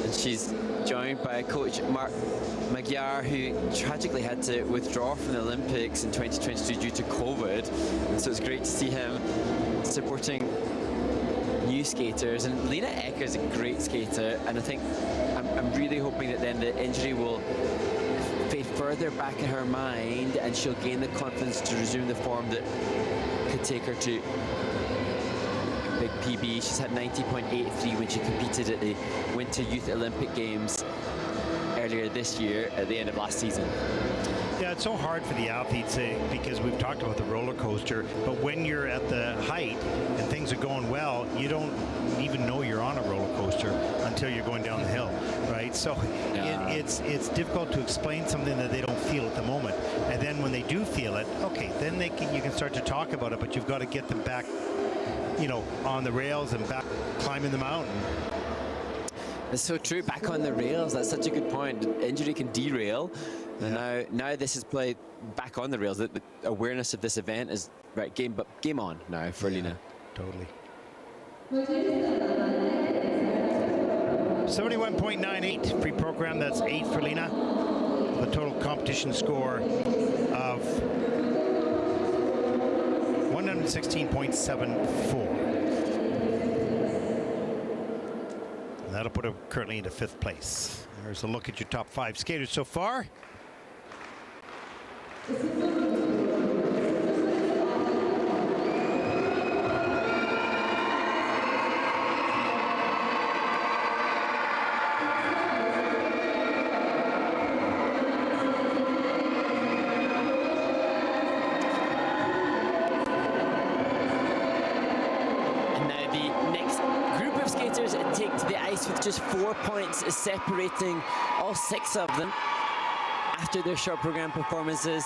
And she's joined by coach Mark Magyar, who tragically had to withdraw from the Olympics in 2022 due to COVID. And so it's great to see him supporting new skaters. And Lena Ekker is a great skater, and I think I'm really hoping that then the injury will fade further back in her mind and she'll gain the confidence to resume the form that could take her to a big PB. She's had 90.83 when she competed at the Winter Youth Olympic Games earlier this year at the end of last season. Yeah, it's so hard for the athletes because we've talked about the roller coaster, but when you're at the height and things are going well, you don't even know you're on a roller coaster until you're going down the hill, right? So yeah. it's difficult to explain something that they don't feel at the moment. And then when they do feel it, okay, then you can start to talk about it, but you've got to get them back, you know, on the rails and back climbing the mountain. That's so true, back on the rails. That's such a good point. Injury can derail. And now this is played back on the rails. The awareness of this event is right. Game on now for Lena. Totally. 71.98 free program. That's 8 for Lena. The total competition score of 116.74. That'll put her currently into 5th place. There's a look at your top 5 skaters so far. With just 4 points separating all 6 of them after their short program performances.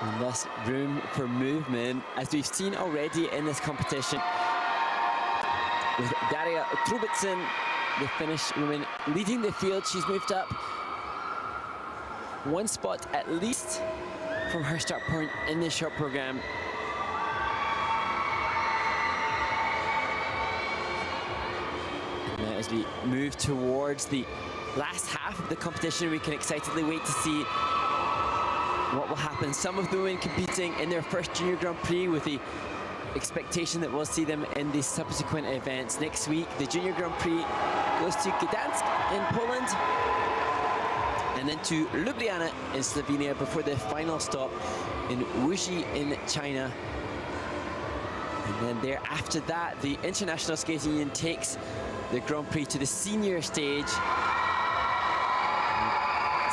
And thus room for movement, as we've seen already in this competition. With Darja Trubitson, the Finnish woman, leading the field. She's moved up 1 spot at least from her start point in this short program. As we move towards the last half of the competition, we can excitedly wait to see what will happen. Some of the women competing in their first Junior Grand Prix, with the expectation that we'll see them in the subsequent events. Next week, the Junior Grand Prix goes to Gdansk in Poland, and then to Ljubljana in Slovenia before the final stop in Wuxi in China. And then there, after that, the International Skating Union takes the Grand Prix to the senior stage.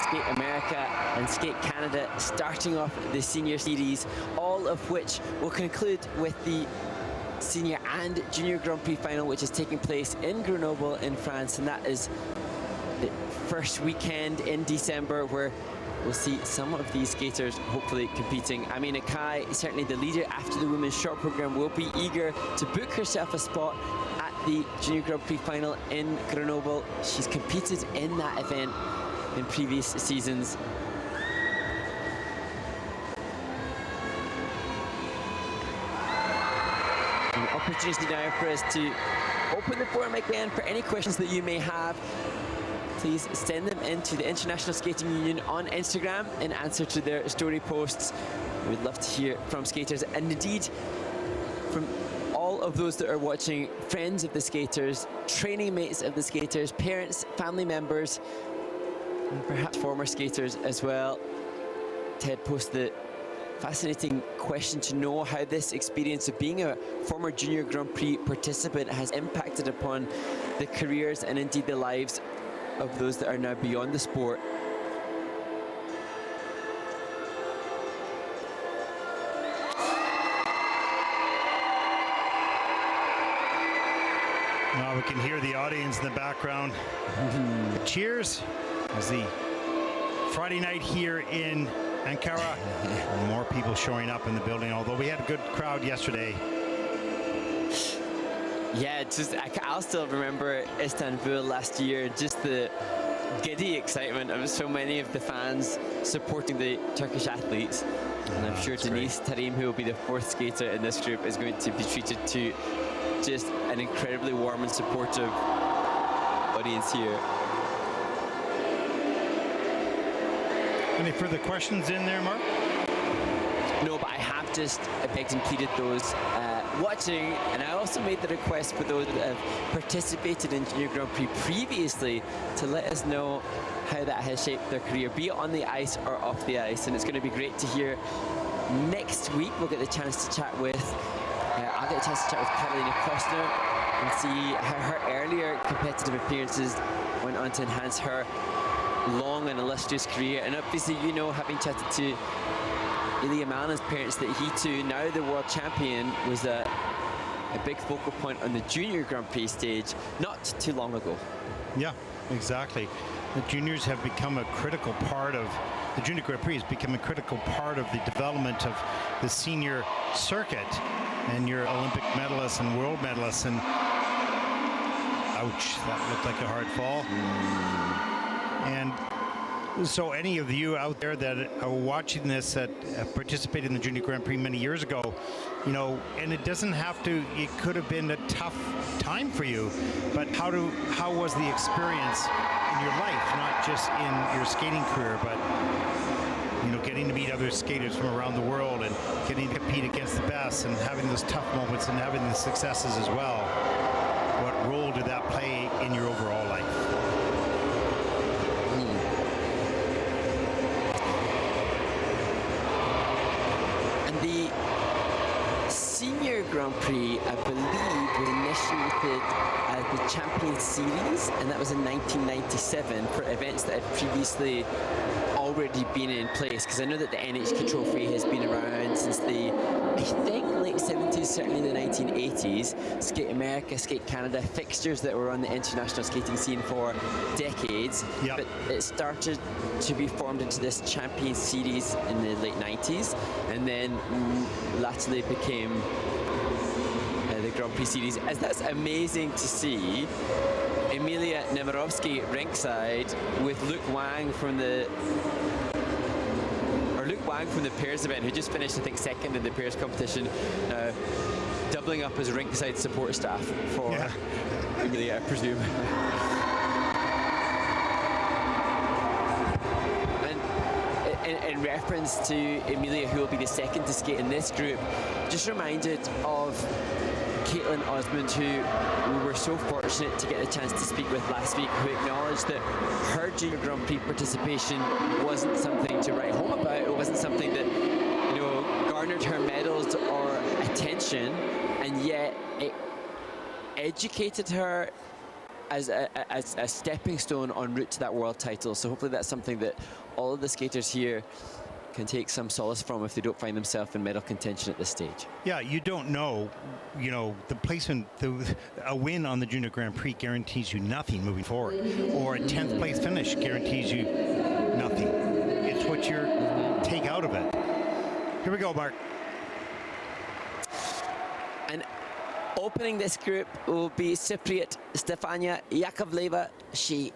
Skate America and Skate Canada starting off the senior series, all of which will conclude with the senior and junior Grand Prix final, which is taking place in Grenoble in France, and that is the first weekend in December, where we'll see some of these skaters hopefully competing. Amina Kai, certainly the leader after the women's short program, will be eager to book herself a spot at the Junior Grand Prix final in Grenoble. She's competed in that event in previous seasons. An opportunity now for us to open the forum again for any questions that you may have. Please send them into the International Skating Union on Instagram in answer to their story posts. We'd love to hear from skaters, and indeed from all of those that are watching, friends of the skaters, training mates of the skaters, parents, family members, and perhaps former skaters as well. Ted posted the fascinating question to know how this experience of being a former Junior Grand Prix participant has impacted upon the careers and indeed the lives of those that are now beyond the sport. Now we can hear the audience in the background. The cheers as the Friday night here in Ankara. More people showing up in the building, although we had a good crowd yesterday. Yeah, I'll still remember Istanbul last year, just the giddy excitement of so many of the fans supporting the Turkish athletes. And I'm sure Deniz Tarim, who will be the fourth skater in this group, is going to be treated to just an incredibly warm and supportive audience here. Any further questions in there, Mark? No, but I have just begged and pleaded those watching, and I also made the request for those that have participated in Junior Grand Prix previously to let us know how that has shaped their career, be it on the ice or off the ice. And it's going to be great to hear next week. We'll get the chance to chat with, I'll get a chance to chat with Karolina Kostner and see how her earlier competitive appearances went on to enhance her long and illustrious career. And obviously, you know, having chatted to Ilya Malina's parents, that he too, now the world champion, was a big focal point on the Junior Grand Prix stage not too long ago. Yeah, exactly. The juniors have become a critical part of, the Junior Grand Prix has become a critical part of the development of the senior circuit. And your Olympic medalists and world medalists, and ouch, that looked like a hard fall. And so any of you out there that are watching this that participated in the Junior Grand Prix many years ago, you know, and it doesn't have to, it could have been a tough time for you, but how was the experience in your life, not just in your skating career, but you know, getting to meet other skaters from around the world and getting to compete against the best and having those tough moments and having the successes as well. What role did that play in your overall life? And the Senior Grand Prix, I believe, was initiated as the Champions Series, and that was in 1997 for events that had previously already been in place, because I know that the NHK Trophy has been around since the, I think, late 70s, certainly the 1980s. Skate America, Skate Canada, fixtures that were on the international skating scene for decades. Yep. But it started to be formed into this Champions Series in the late 90s, and then latterly became the Grand Prix Series. As that's amazing to see. Emilia Nemirovsky ringside with Luke Wang from the pairs event, who just finished, I think, second in the pairs competition, doubling up as ringside support staff for Emilia, I presume. And in reference to Emilia, who will be the second to skate in this group, just reminded of Caitlin Osmond, who we were so fortunate to get the chance to speak with last week, who acknowledged that her Junior Grand Prix participation wasn't something to write home about. It wasn't something that, you know, garnered her medals or attention, and yet it educated her as a stepping stone en route to that world title. So hopefully that's something that all of the skaters here can take some solace from if they don't find themselves in medal contention at this stage. Yeah, you don't know, you know, the placement, a win on the Junior Grand Prix guarantees you nothing moving forward, or a 10th place finish guarantees you nothing. It's what you take out of it. Here we go, Mark. And opening this group will be Cypriot Stefania Yakovleva. She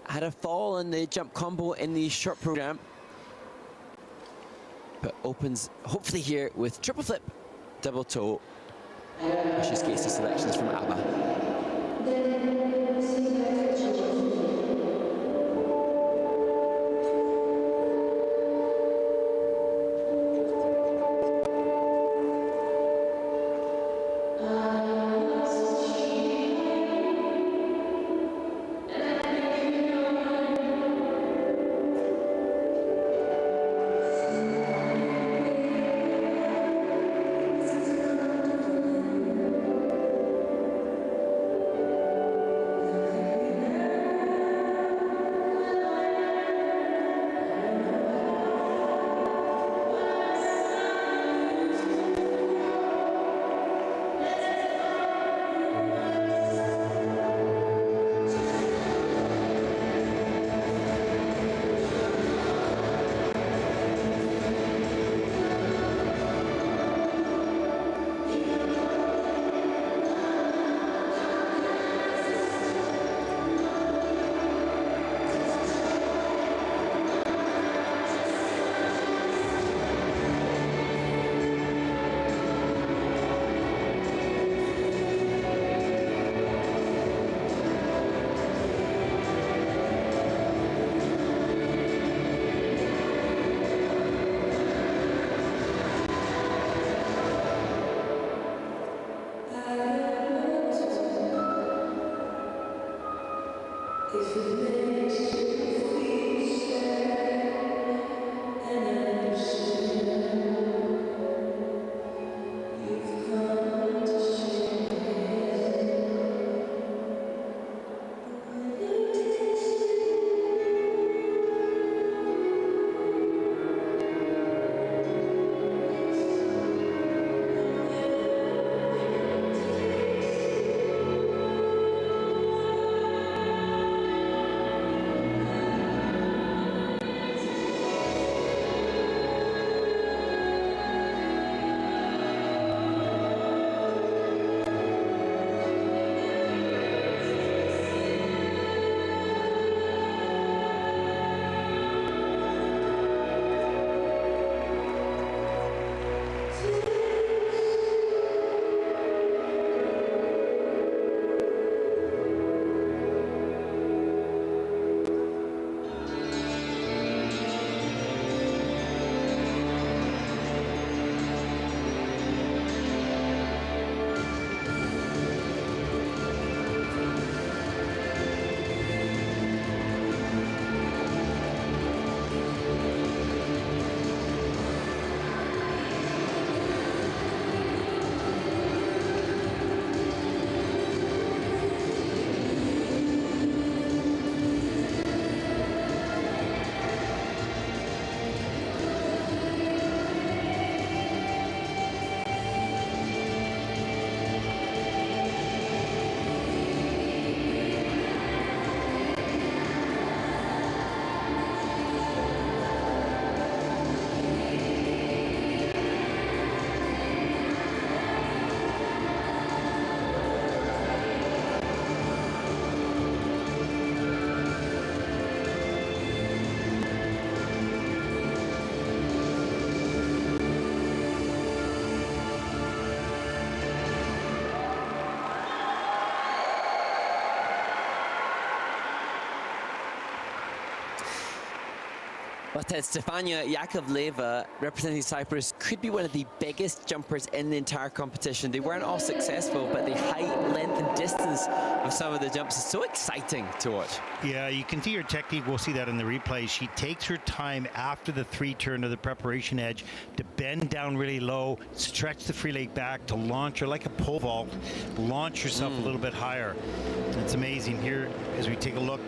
had a fall in the jump combo in the short program, but opens hopefully here with triple flip, double toe. She skates the selections from ABBA. But Stefania Yakovleva, representing Cyprus, could be one of the biggest jumpers in the entire competition. They weren't all successful, but the height, length and distance of some of the jumps is so exciting to watch. Yeah, you can see her technique. We'll see that in the replay. She takes her time after the three turn of the preparation edge to bend down really low, stretch the free leg back to launch her like a pole vault, launch yourself a little bit higher. It's amazing. Here, as we take a look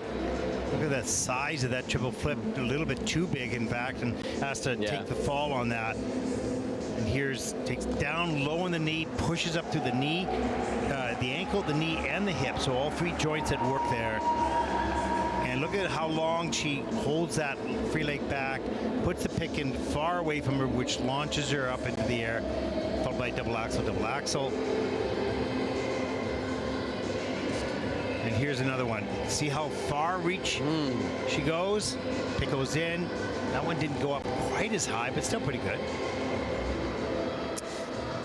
at that size of that triple flip, a little bit too big, in fact, and has to take the fall on that. And here's, takes down low on the knee, pushes up through the knee, the ankle, the knee, and the hip. So all three joints at work there. And look at how long she holds that free leg back, puts the pick in far away from her, which launches her up into the air, followed by double axel, double axel. And here's another one. See how far reach she goes? It goes in. That one didn't go up quite as high, but still pretty good.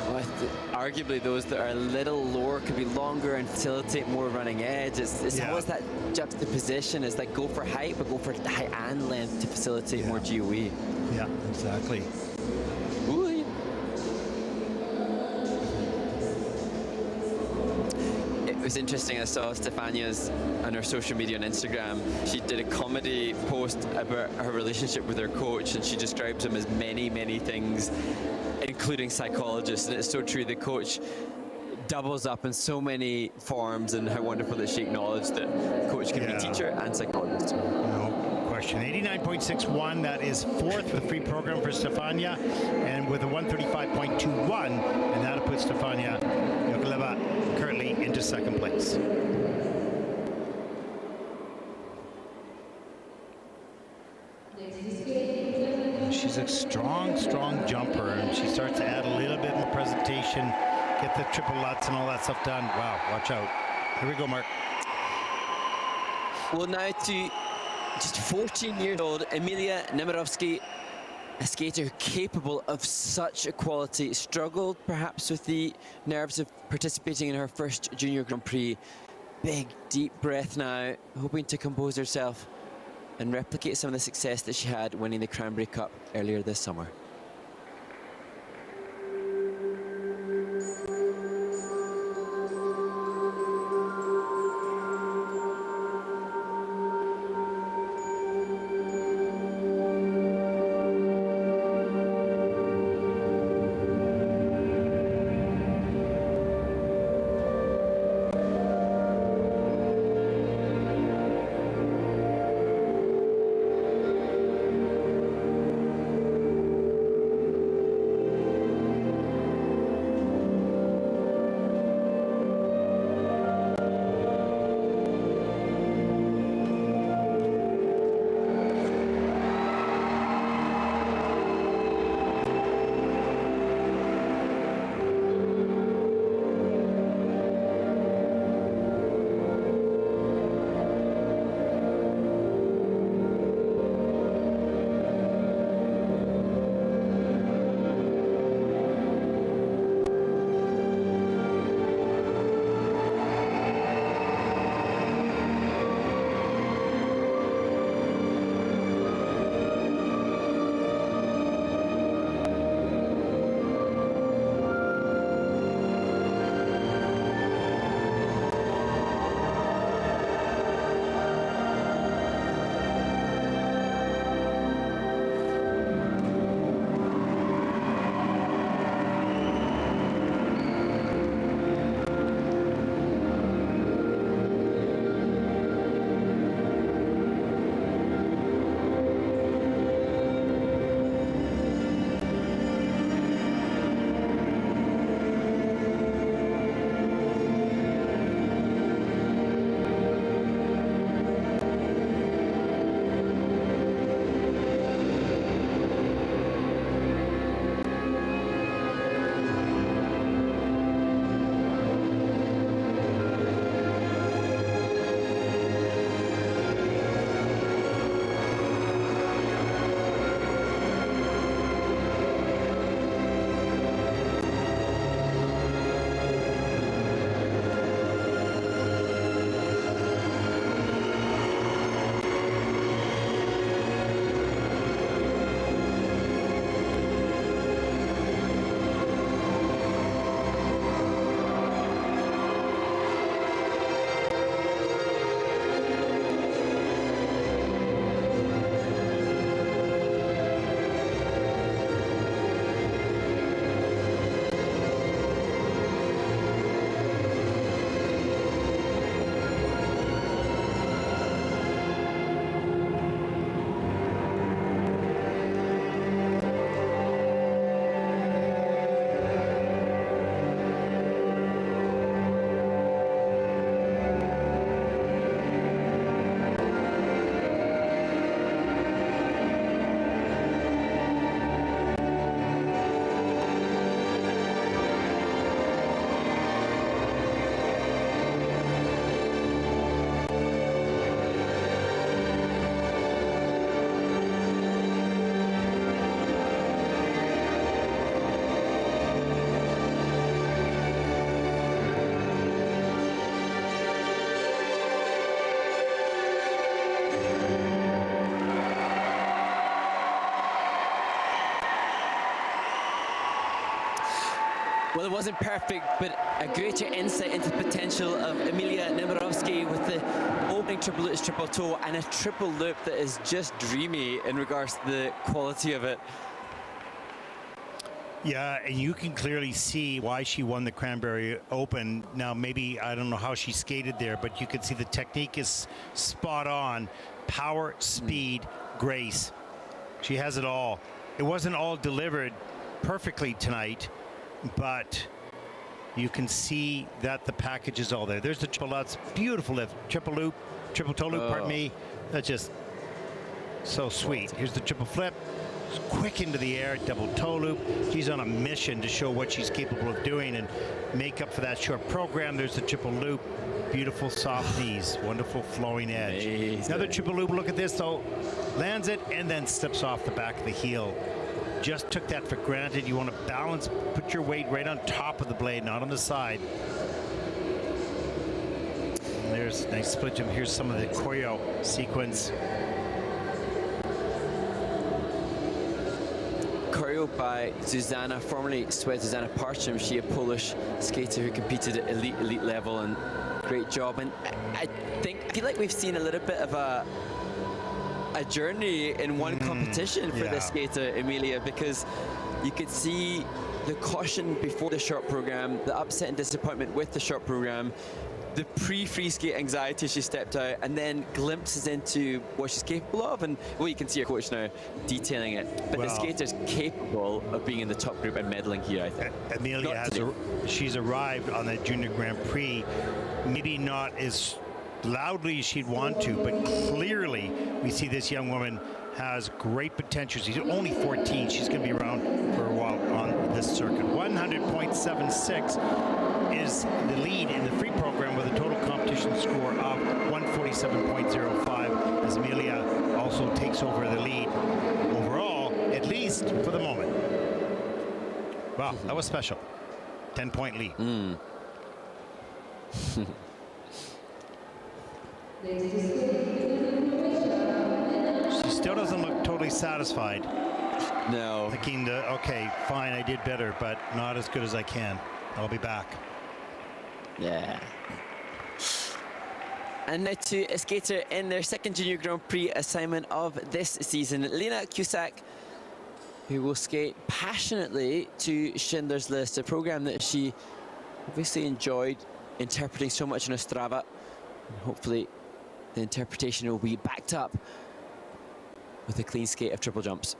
Well, arguably those that are a little lower could be longer and facilitate more running edge. It's always that juxtaposition. It's like go for height, but go for height and length to facilitate more GOE. Yeah, exactly. Ooh. It was interesting, I saw Stefania's on her social media on Instagram. She did a comedy post about her relationship with her coach, and she describes him as many, many things, including psychologist. And it's so true, the coach doubles up in so many forms, and how wonderful that she acknowledged that coach can be teacher and psychologist. No question. 89.61, that is fourth with free program for Stefania, and with a 135.21, and that'll put Stefania Yakovleva currently into second place. She's a strong jumper, and she starts to add a little bit more presentation, get the triple lutz and all that stuff done. Wow, watch out. Here we go, Mark. Well, now to just 14 years old, Amilia Neovi, a skater capable of such a quality, struggled perhaps with the nerves of participating in her first Junior Grand Prix. Big, deep breath now, hoping to compose herself and replicate some of the success that she had winning the Cranberry Cup earlier this summer. Well, it wasn't perfect, but a greater insight into the potential of Amilia Neovi with the opening triple loop, triple toe, and a triple loop that is just dreamy in regards to the quality of it. Yeah, and you can clearly see why she won the Cranberry Open. Now, maybe, I don't know how she skated there, but you can see the technique is spot on. Power, speed, grace. She has it all. It wasn't all delivered perfectly tonight, but you can see that the package is all there. There's the triple lutz, beautiful lift, triple loop, triple toe loop, pardon me. That's just so sweet. Here's the triple flip, quick into the air, double toe loop. She's on a mission to show what she's capable of doing and make up for that short program. There's the triple loop, beautiful soft knees, wonderful flowing edge. Amazing. Another triple loop, look at this though, lands it and then slips off the back of the heel. Just took that for granted. You want to balance, put your weight right on top of the blade, not on the side. And there's a nice split jump. Here's some of the choreo sequence. Choreo by Zuzana, formerly Zuzana Parcham. She a Polish skater who competed at elite level, and great job. And I feel like we've seen a little bit of a journey in one competition for this skater, Amilia, because you could see the caution before the short program, the upset and disappointment with the short program, the pre-free skate anxiety she stepped out, and then glimpses into what she's capable of. And well, you can see her coach now detailing it, but the skater's capable of being in the top group and medaling here, I think. Amilia she's arrived on the Junior Grand Prix, maybe not as loudly as she'd want to, but clearly we see this young woman has great potential. She's only 14. She's going to be around for a while on this circuit. 100.76 is the lead in the free program with a total competition score of 147.05 as Amilia also takes over the lead overall, at least for the moment. Wow, that was special. 10-point lead. She still doesn't look totally satisfied. No. Thinking, okay, fine, I did better, but not as good as I can. I'll be back. Yeah. And now to a skater in their second Junior Grand Prix assignment of this season, Lena Cusak, who will skate passionately to Schindler's List, a program that she obviously enjoyed interpreting so much on Ostrava. And hopefully the interpretation will be backed up with a clean skate of triple jumps.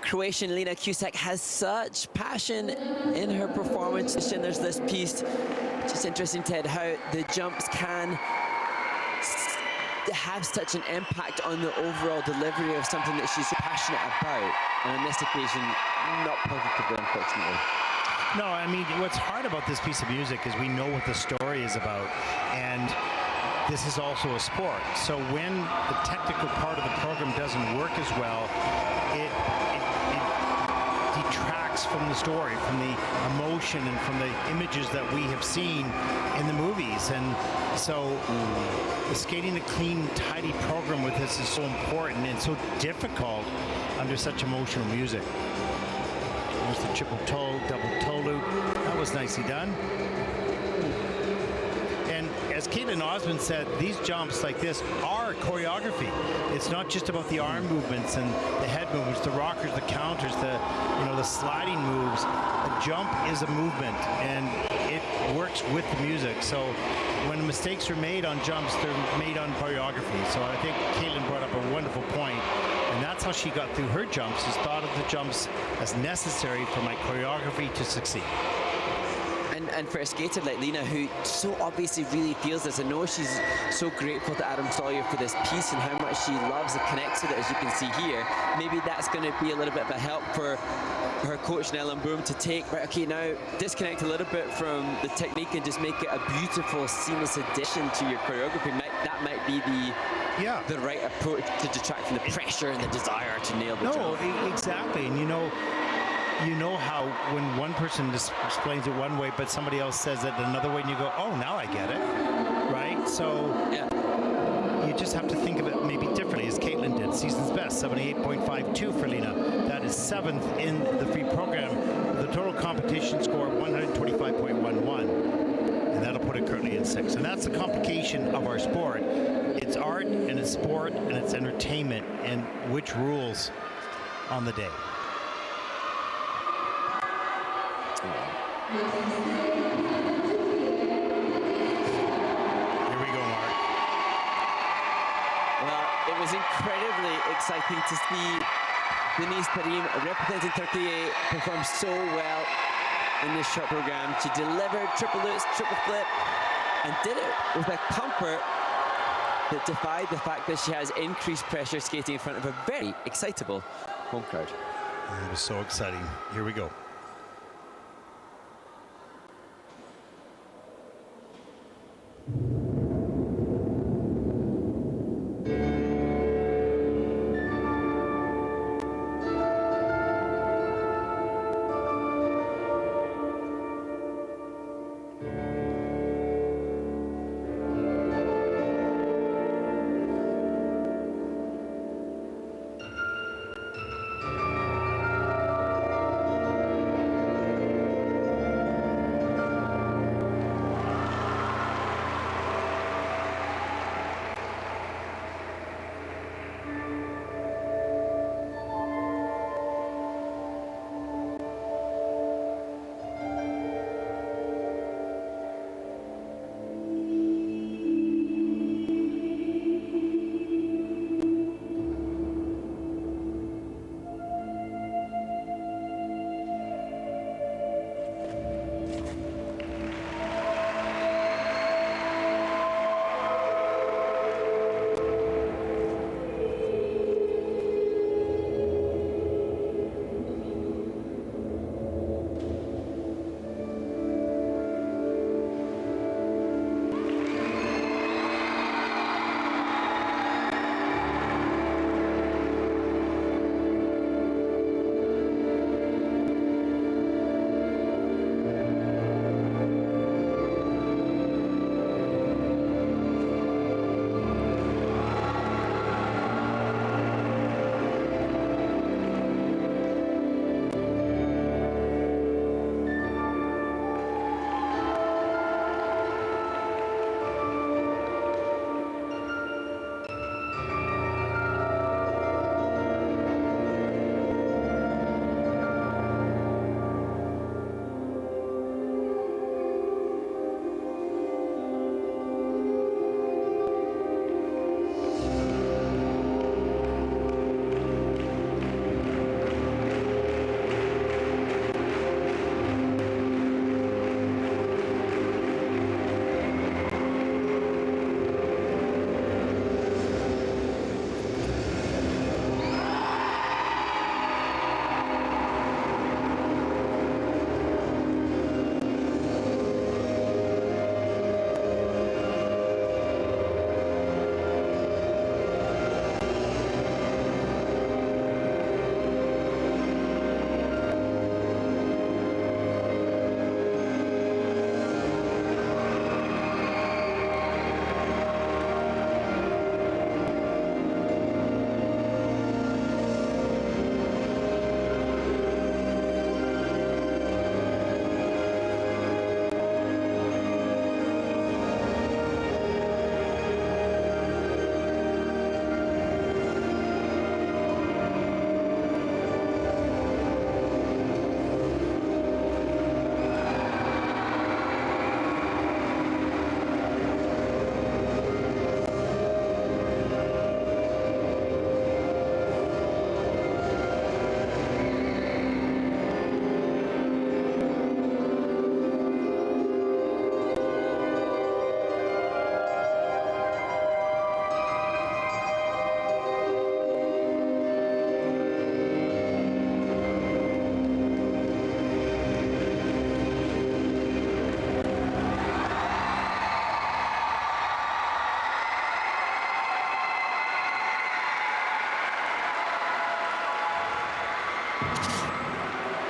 Croatian Lena Cusak has such passion in her performance. And there's this piece, just interesting, Ted, how the jumps can have such an impact on the overall delivery of something that she's so passionate about. And on this occasion, not positively, unfortunately. No, I mean, what's hard about this piece of music is we know what the story is about, and this is also a sport. So when the technical part of the program doesn't work as well, it detracts from the story, from the emotion, and from the images that we have seen in the movies. And so skating a clean, tidy program with this is so important and so difficult under such emotional music. There's the triple toe, double toe loop. That was nicely done. And as Caitlin Osmond said, these jumps like this are choreography. It's not just about the arm movements and the head movements, the rockers, the counters, the sliding moves. A jump is a movement, and it works with the music. So when mistakes are made on jumps, they're made on choreography. So I think Caitlin brought up a wonderful point. And that's how she got through her jumps, is thought of the jumps as necessary for my choreography to succeed. And for a skater like Lena, who so obviously really feels this, I know she's so grateful to Adam Sawyer for this piece and how much she loves and connects with it, as you can see here. Maybe that's going to be a little bit of a help for her coach Nella Boom to take, right, okay, now disconnect a little bit from the technique and just make it a beautiful, seamless addition to your choreography. That might be the right approach to detract from the pressure and the desire to nail the jump. No, exactly. And you know how when one person just explains it one way, but somebody else says it another way, and you go, oh, now I get it, right? So you just have to think of it maybe differently, as Caitlin did. Season's best, 78.52 for Lena. That is 7th in the free program. The total competition score, 125.11. And that'll put it currently in 6th. And that's the complication of our sport. It's art, and it's sport, and it's entertainment, and which rules on the day. Here we go, Mark. Well, it was incredibly exciting to see Deniz Tarim representing Turkey perform so well in this short program. She delivered triple lutz, triple flip, and did it with a comfort that defied the fact that she has increased pressure skating in front of a very excitable home crowd. It was so exciting. Here we go.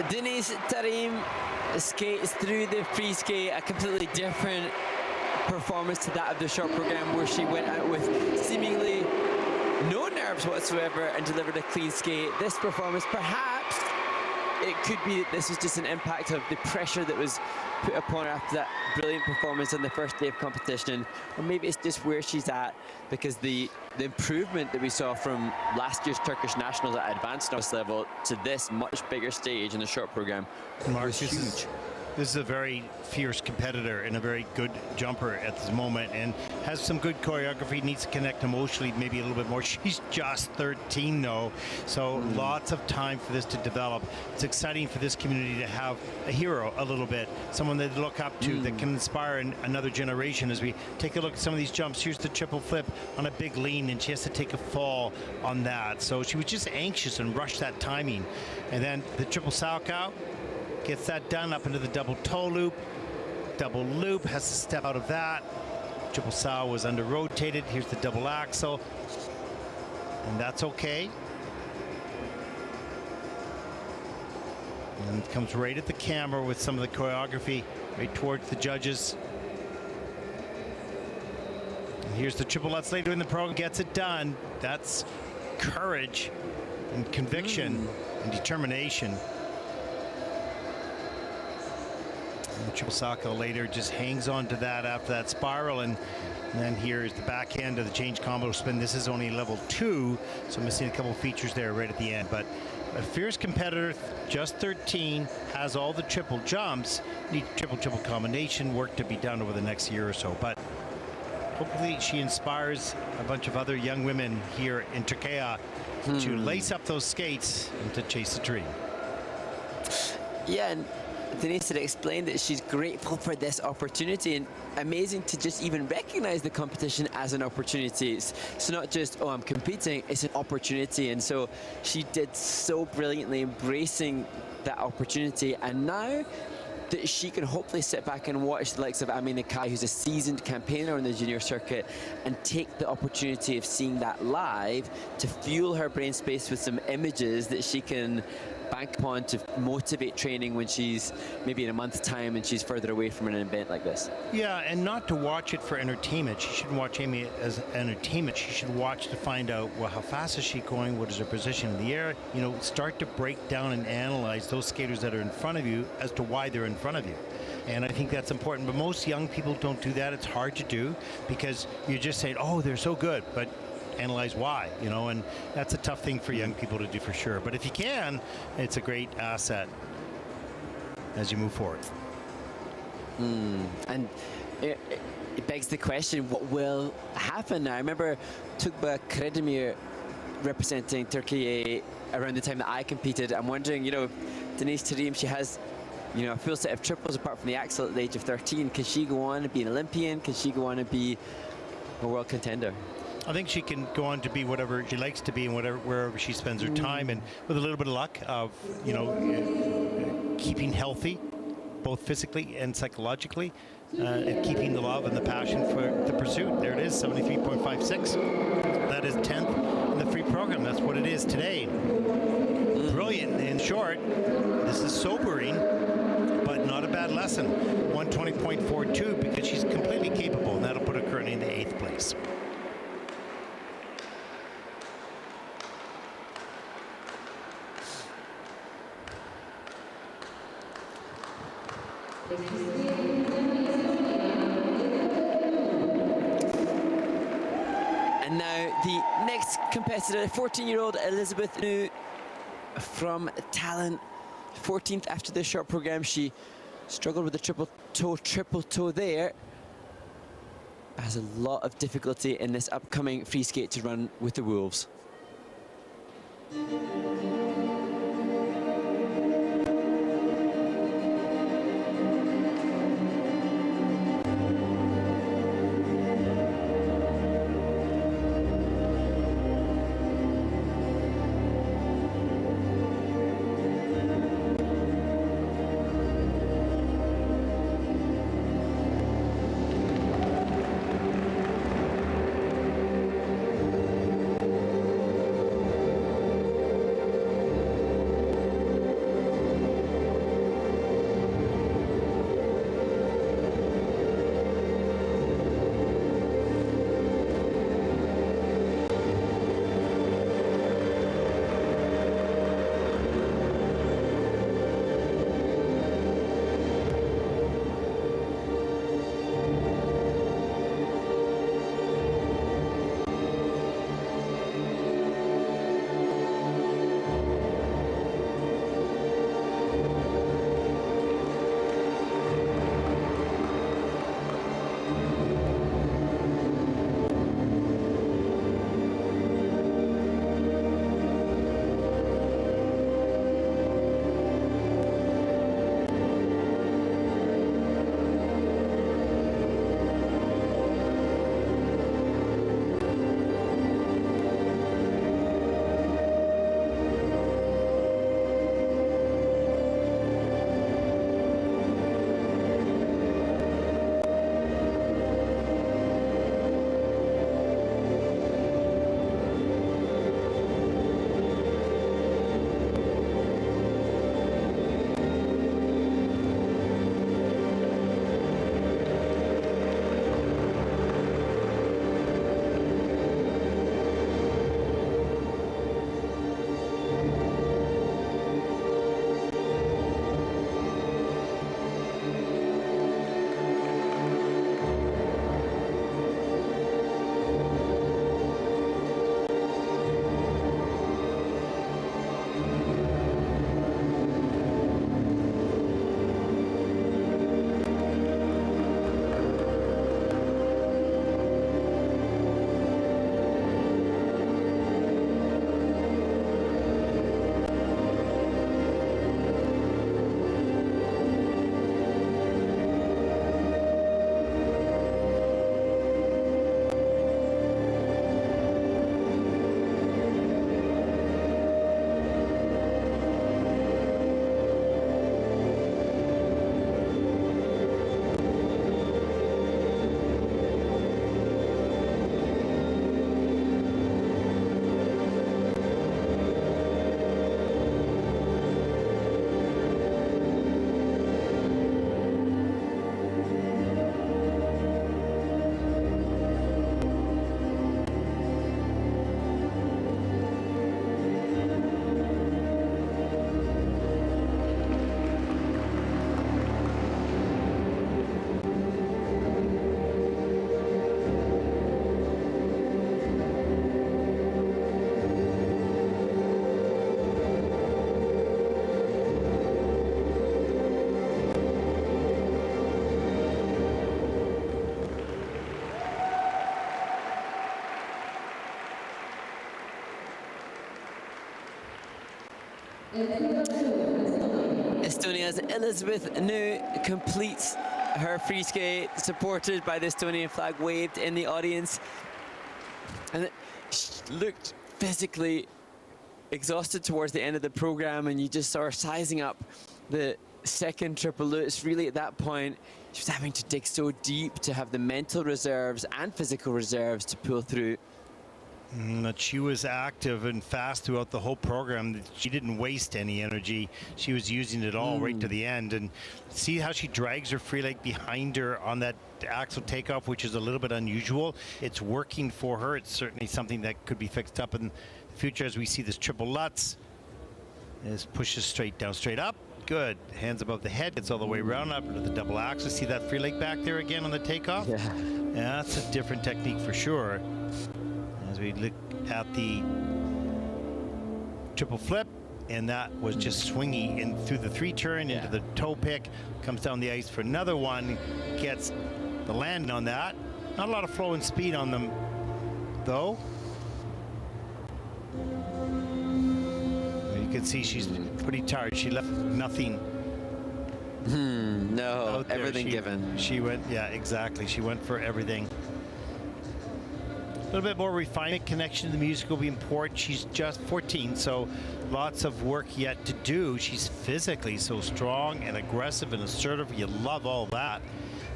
Deniz Tarim skates through the free skate, a completely different performance to that of the short program, where she went out with seemingly no nerves whatsoever and delivered a clean skate. This performance, perhaps it could be that this was just an impact of the pressure that was put upon her after that brilliant performance on the first day of competition, or maybe it's just where she's at, because the improvement that we saw from last year's Turkish nationals at advanced novice level to this much bigger stage in the short program was huge. This is a very fierce competitor and a very good jumper at this moment, and has some good choreography, needs to connect emotionally maybe a little bit more. She's just 13 though, so lots of time for this to develop. It's exciting for this community to have a hero a little bit, someone they look up to that can inspire another generation. As we take a look at some of these jumps, here's the triple flip on a big lean, and she has to take a fall on that. So she was just anxious and rushed that timing. And then the triple salchow, gets that done up into the double toe loop. Double loop, has to step out of that. Triple sow was under rotated. Here's the double axel. And that's okay. And it comes right at the camera with some of the choreography, right towards the judges. And here's the triple lutz later in the program, gets it done. That's courage and conviction and determination. And the triple salchow later just hangs on to that after that spiral, and then here's the back end of the change combo spin. This is only level 2, so missing a couple features there right at the end. But a fierce competitor, just 13, has all the triple jumps, need triple combination work to be done over the next year or so. But hopefully she inspires a bunch of other young women here in Turkey to lace up those skates and to chase the dream. Yeah, and Denise had explained that she's grateful for this opportunity, and amazing to just even recognize the competition as an opportunity. It's not just, oh, I'm competing, it's an opportunity. And so she did so brilliantly, embracing that opportunity. And now that she can hopefully sit back and watch the likes of Amilia Neovi, who's a seasoned campaigner on the junior circuit, and take the opportunity of seeing that live to fuel her brain space with some images that she can bank upon to motivate training when she's maybe in a month's time and she's further away from an event like this. Yeah, and not to watch it for entertainment. She shouldn't watch Amy as entertainment. She should watch to find out, well, how fast is she going? What is her position in the air? You know, start to break down and analyze those skaters that are in front of you as to why they're in front of you. And I think that's important. But most young people don't do that. It's hard to do because you're just saying, oh, they're so good. But analyze why, you know, and that's a tough thing for young people to do for sure. But if you can, it's a great asset as you move forward. And it begs the question, what will happen now? I remember Tuğba Kredemir representing Turkey around the time that I competed. I'm wondering, you know, Deniz Tarim, she has, you know, a full set of triples apart from the axel at the age of 13. Can she go on and be an Olympian? Can she go on and be a world contender? I think she can go on to be whatever she likes to be and wherever she spends her time, and with a little bit of luck of, you know, keeping healthy, both physically and psychologically, and keeping the love and the passion for the pursuit. There it is, 73.56. That is 10th in the free program. That's what it is today. Brilliant. In short, this is sobering, but not a bad lesson. 120.42 because she's completely capable, and that'll put her currently in the 8th place. And now the next competitor, 14-year-old Elizabeth New from Tallinn, 14th after the short program. She struggled with the triple toe there. Has a lot of difficulty in this upcoming free skate to run with the Wolves. Estonia's Elizabeth Nu completes her free skate, supported by the Estonian flag waved in the audience. And she looked physically exhausted towards the end of the program, and you just saw her sizing up the second triple lutz. Really, at that point, she was having to dig so deep to have the mental reserves and physical reserves to pull through. But she was active and fast throughout the whole program. She didn't waste any energy. She was using it all right to the end. And see how she drags her free leg behind her on that axle takeoff, which is a little bit unusual. It's working for her. It's certainly something that could be fixed up in the future as we see this triple lutz. This pushes straight down, straight up. Good. Hands above the head. Gets all the way around up into the double axle. See that free leg back there again on the takeoff? Yeah. Yeah, that's a different technique for sure. As we look at the triple flip, and that was just swingy in through the three turn into the toe pick, comes down the ice for another one, gets the landing on that. Not a lot of flow and speed on them, though. You can see she's pretty tired. She left nothing. No, everything given. She went, yeah, exactly. She went for everything. A little bit more refinement, connection to the music will be important. She's just 14, so lots of work yet to do. She's physically so strong and aggressive and assertive. You love all that.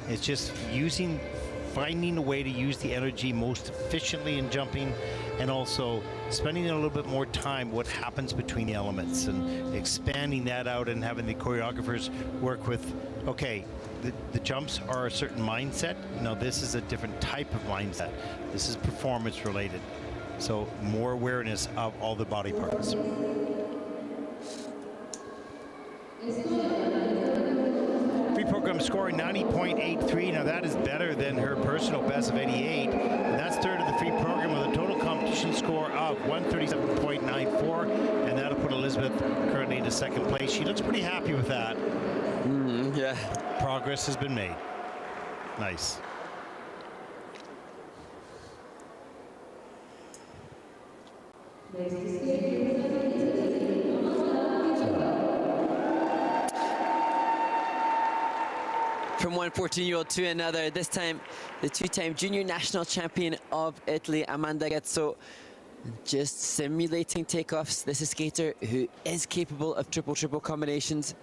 It's just finding a way to use the energy most efficiently in jumping, and also spending a little bit more time what happens between the elements and expanding that out and having the choreographers work with, okay, the jumps are a certain mindset. Now this is a different type of mindset. This is performance related. So more awareness of all the body parts. Free program score 90.83. Now that is better than her personal best of 88. And that's third of the free program with a total competition score of 137.94. And that'll put Elizabeth currently into second place. She looks pretty happy with that. Yeah. Progress has been made. Nice. From one 14-year-old to another, this time the two-time junior national champion of Italy, Amanda Gazzo, just simulating takeoffs. This is a skater who is capable of triple-triple combinations.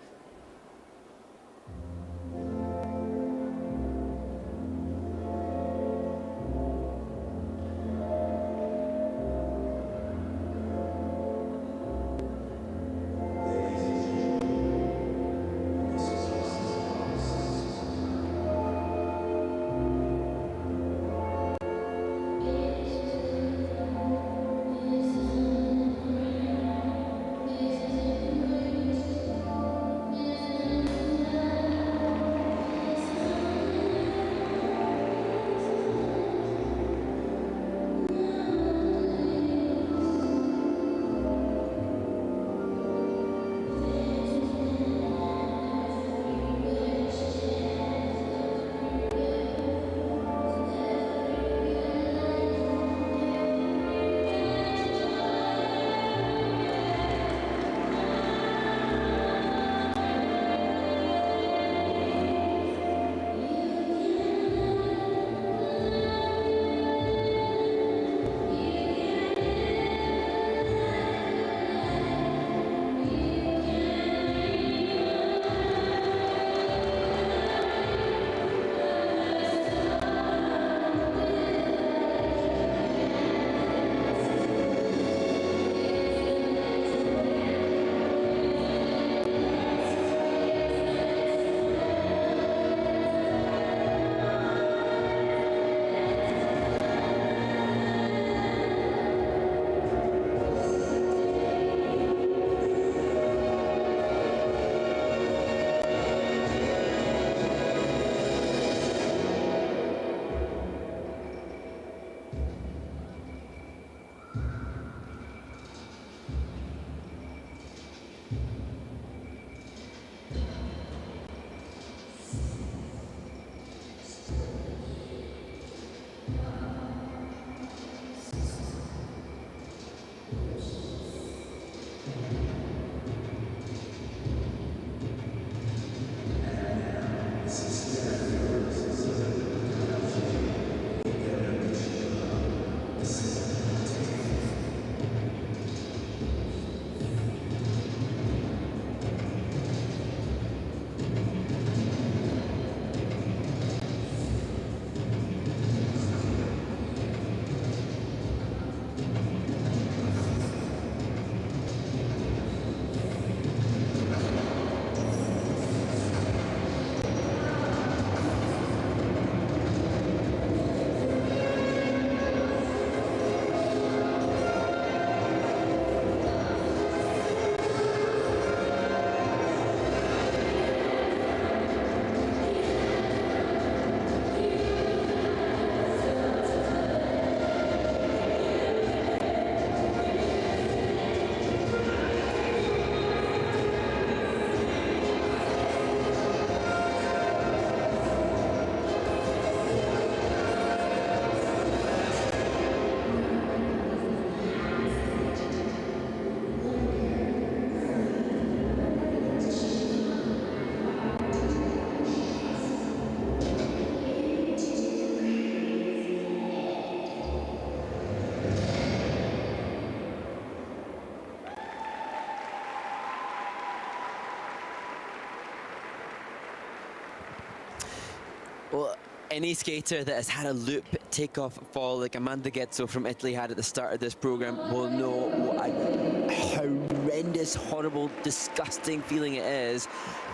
Well, any skater that has had a loop, takeoff, fall like Amanda Ghetto from Italy had at the start of this program will know what a horrendous, horrible, disgusting feeling it is.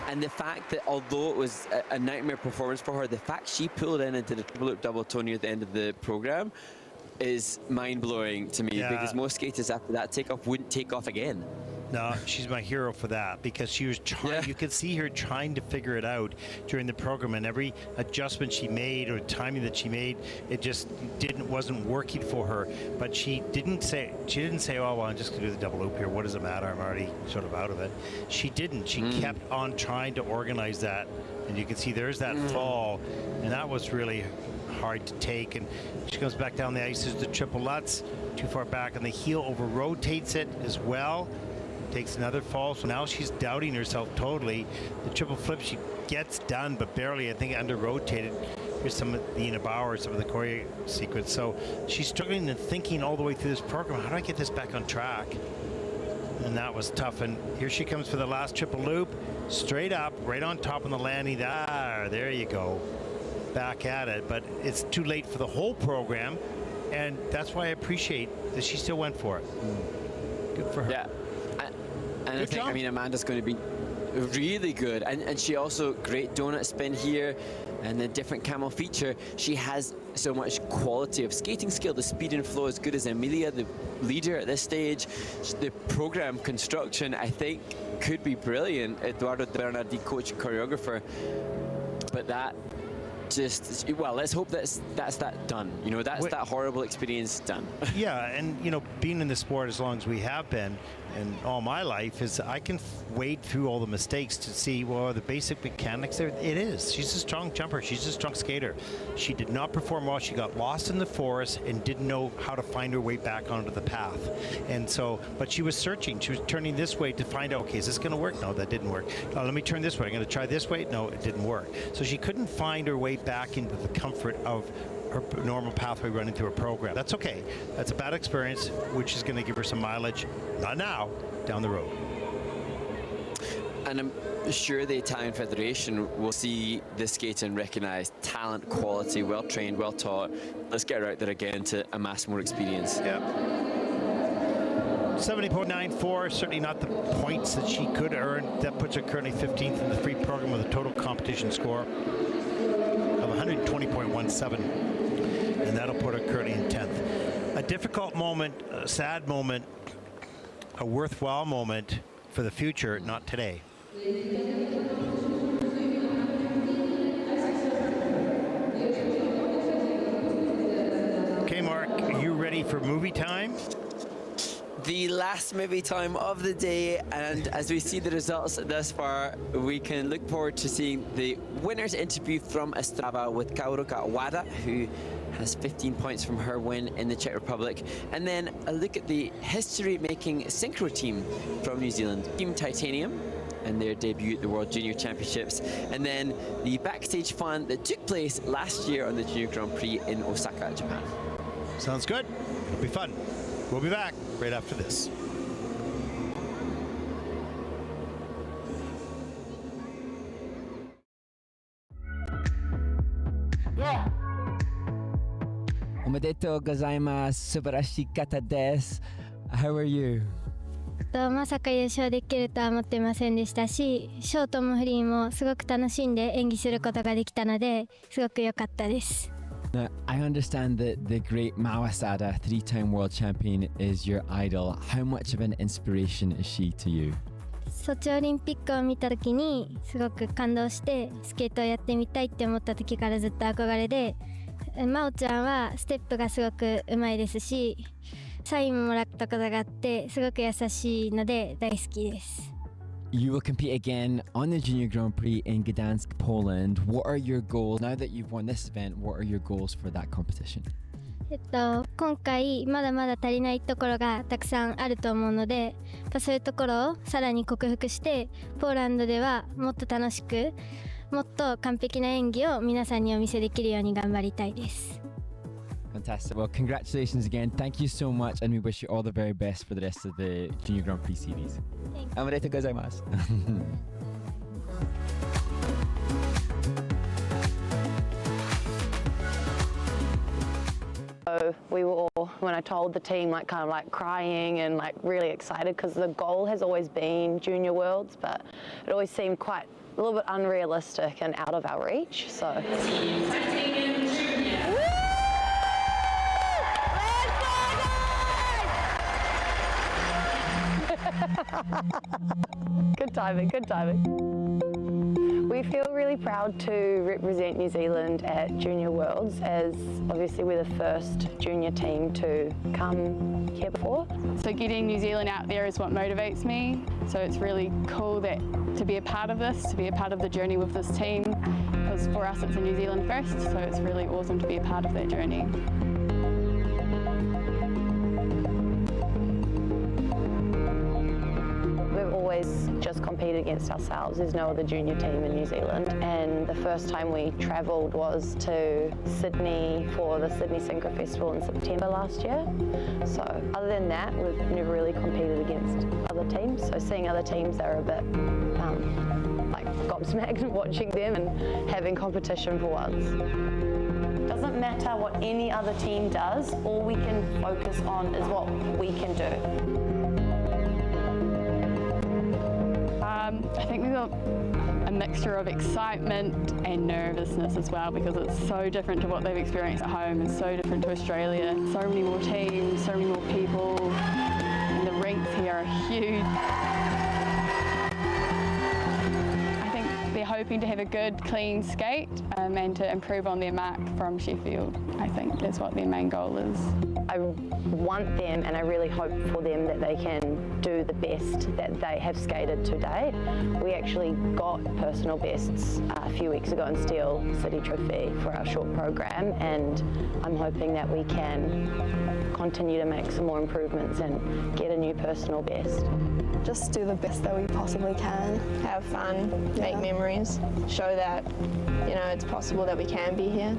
And the fact that although it was a nightmare performance for her, the fact she pulled into the triple loop double toe near the end of the program is mind-blowing to me, because most skaters after that takeoff wouldn't take off again. No, she's my hero for that, because she was trying, you could see her trying to figure it out during the program, and every adjustment she made or timing that she made, it just wasn't working for her. But she didn't say, oh, well, I'm just gonna do the double loop here. What does it matter? I'm already sort of out of it. She didn't. She kept on trying to organize that, and you can see there's that fall, and that was really hard to take. And she comes back down the ice. There's the triple Lutz, too far back on the heel, over rotates it as well. Takes another fall, so now she's doubting herself totally. The triple flip she gets done, but barely, I think, under rotated. Here's some of the Ina Bauer, some of the choreo sequence. So she's struggling and thinking all the way through this program, how do I get this back on track? And that was tough. And here she comes for the last triple loop, straight up, right on top of the landing. There you go, back at it. But it's too late for the whole program, and that's why I appreciate that she still went for it. Good for her. Yeah. And I think, Amanda's going to be really good. And she also, great donut spin here, and the different camel feature. She has so much quality of skating skill. The speed and flow as good as Emilia, the leader at this stage. The program construction, I think, could be brilliant. Eduardo Bernardi, coach and choreographer. But that just, well, let's hope that's that done. You know, that's that horrible experience done. Yeah, and, you know, being in the sport as long as we have been, and all my life, is I can wade through all the mistakes to see, well, the basic mechanics there. It is. She's a strong jumper. She's a strong skater. She did not perform well. She got lost in the forest and didn't know how to find her way back onto the path. And so, but she was searching. She was turning this way to find out, okay, is this going to work? No, that didn't work. Let me turn this way. I'm going to try this way. No, it didn't work. So she couldn't find her way back into the comfort of her normal pathway running through her program. That's okay. That's a bad experience, which is going to give her some mileage, not now, down the road. And I'm sure the Italian Federation will see this skate and recognize talent, quality, well trained, well taught. Let's get her out there again to amass more experience. Yeah. 70.94, certainly not the points that she could earn. That puts her currently 15th in the free program with a total competition score of 120.17. And that'll put her currently in 10th. A difficult moment, a sad moment, a worthwhile moment for the future, not today. Okay, Mark, are you ready for movie time? The last movie time of the day, and as we see the results thus far, we can look forward to seeing the winner's interview from Ostrava with Kaoruka Wada, who has 15 points from her win in the Czech Republic, and then a look at the history-making synchro team from New Zealand, Team Titanium, and their debut at the World Junior Championships, and then the backstage fun that took place last year on the Junior Grand Prix in Osaka, Japan. Sounds good. It'll be fun. We'll be back right after this. Omedetou gozaimasu, subarashikata desu. How are you? まさか優勝できるとは思ってませんでしたし、ショートもフリーもすごく楽しんで演技することができたので、すごく良かったです。Now, I understand that the great Mao Asada, three-time world champion, is your idol. How much of an inspiration is she to you? ソチオリンピックを見た時にすごく感動してスケートをやってみたいって思った時からずっと憧れで、真央ちゃんはステップがすごくうまいですし、サインももらったことがあってすごく優しいので大好きです。You will compete again on the Junior Grand Prix in Gdansk, Poland. What are your goals? Now that you've won this event, what are your goals for that competition? 今回まだまだ足りないところがたくさんあると思うので、そういうところをさらに克服してポーランドではもっと楽しく、もっと完璧な演技を皆さんにお見せできるように頑張りたいです。Fantastic. Well, congratulations again. Thank you so much, and we wish you all the very best for the rest of the Junior Grand Prix series. Omedetou gozaimasu. So we were all, when I told the team, like kind of like crying and like really excited because the goal has always been Junior Worlds, but it always seemed quite a little bit unrealistic and out of our reach. So. Good timing, good timing. We feel really proud to represent New Zealand at Junior Worlds, as obviously we're the first junior team to come here before. So getting New Zealand out there is what motivates me. So it's really cool that to be a part of this, to be a part of the journey with this team, because for us it's a New Zealand first, so it's really awesome to be a part of that journey. Just competed against ourselves. There's no other junior team in New Zealand, and the first time we travelled was to Sydney for the Sydney Synchro Festival in September last year. So other than that, we've never really competed against other teams, so seeing other teams are a bit like gobsmacked watching them and having competition for once. Doesn't matter what any other team does, all we can focus on is what we can do. I think we've got a mixture of excitement and nervousness as well, because it's so different to what they've experienced at home and so different to Australia. So many more teams, so many more people, and the rinks here are huge. I think they're hoping to have a good, clean skate and to improve on their mark from Sheffield. I think that's what their main goal is. I want them, and I really hope for them, that they can do the best that they have skated to date. We actually got personal bests a few weeks ago in Steel City Trophy for our short program, and I'm hoping that we can continue to make some more improvements and get a new personal best. Just do the best that we possibly can. Have fun, make memories, show that, you know, it's possible that we can be here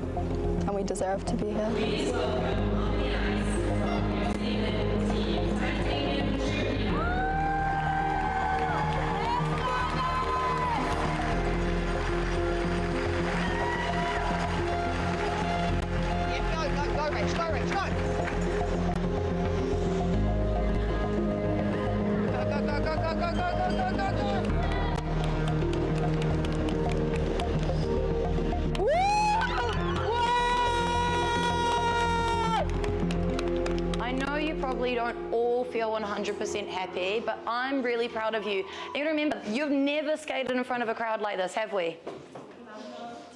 and we deserve to be here. Don't all feel 100% happy, but I'm really proud of you. And remember, you've never skated in front of a crowd like this, have we?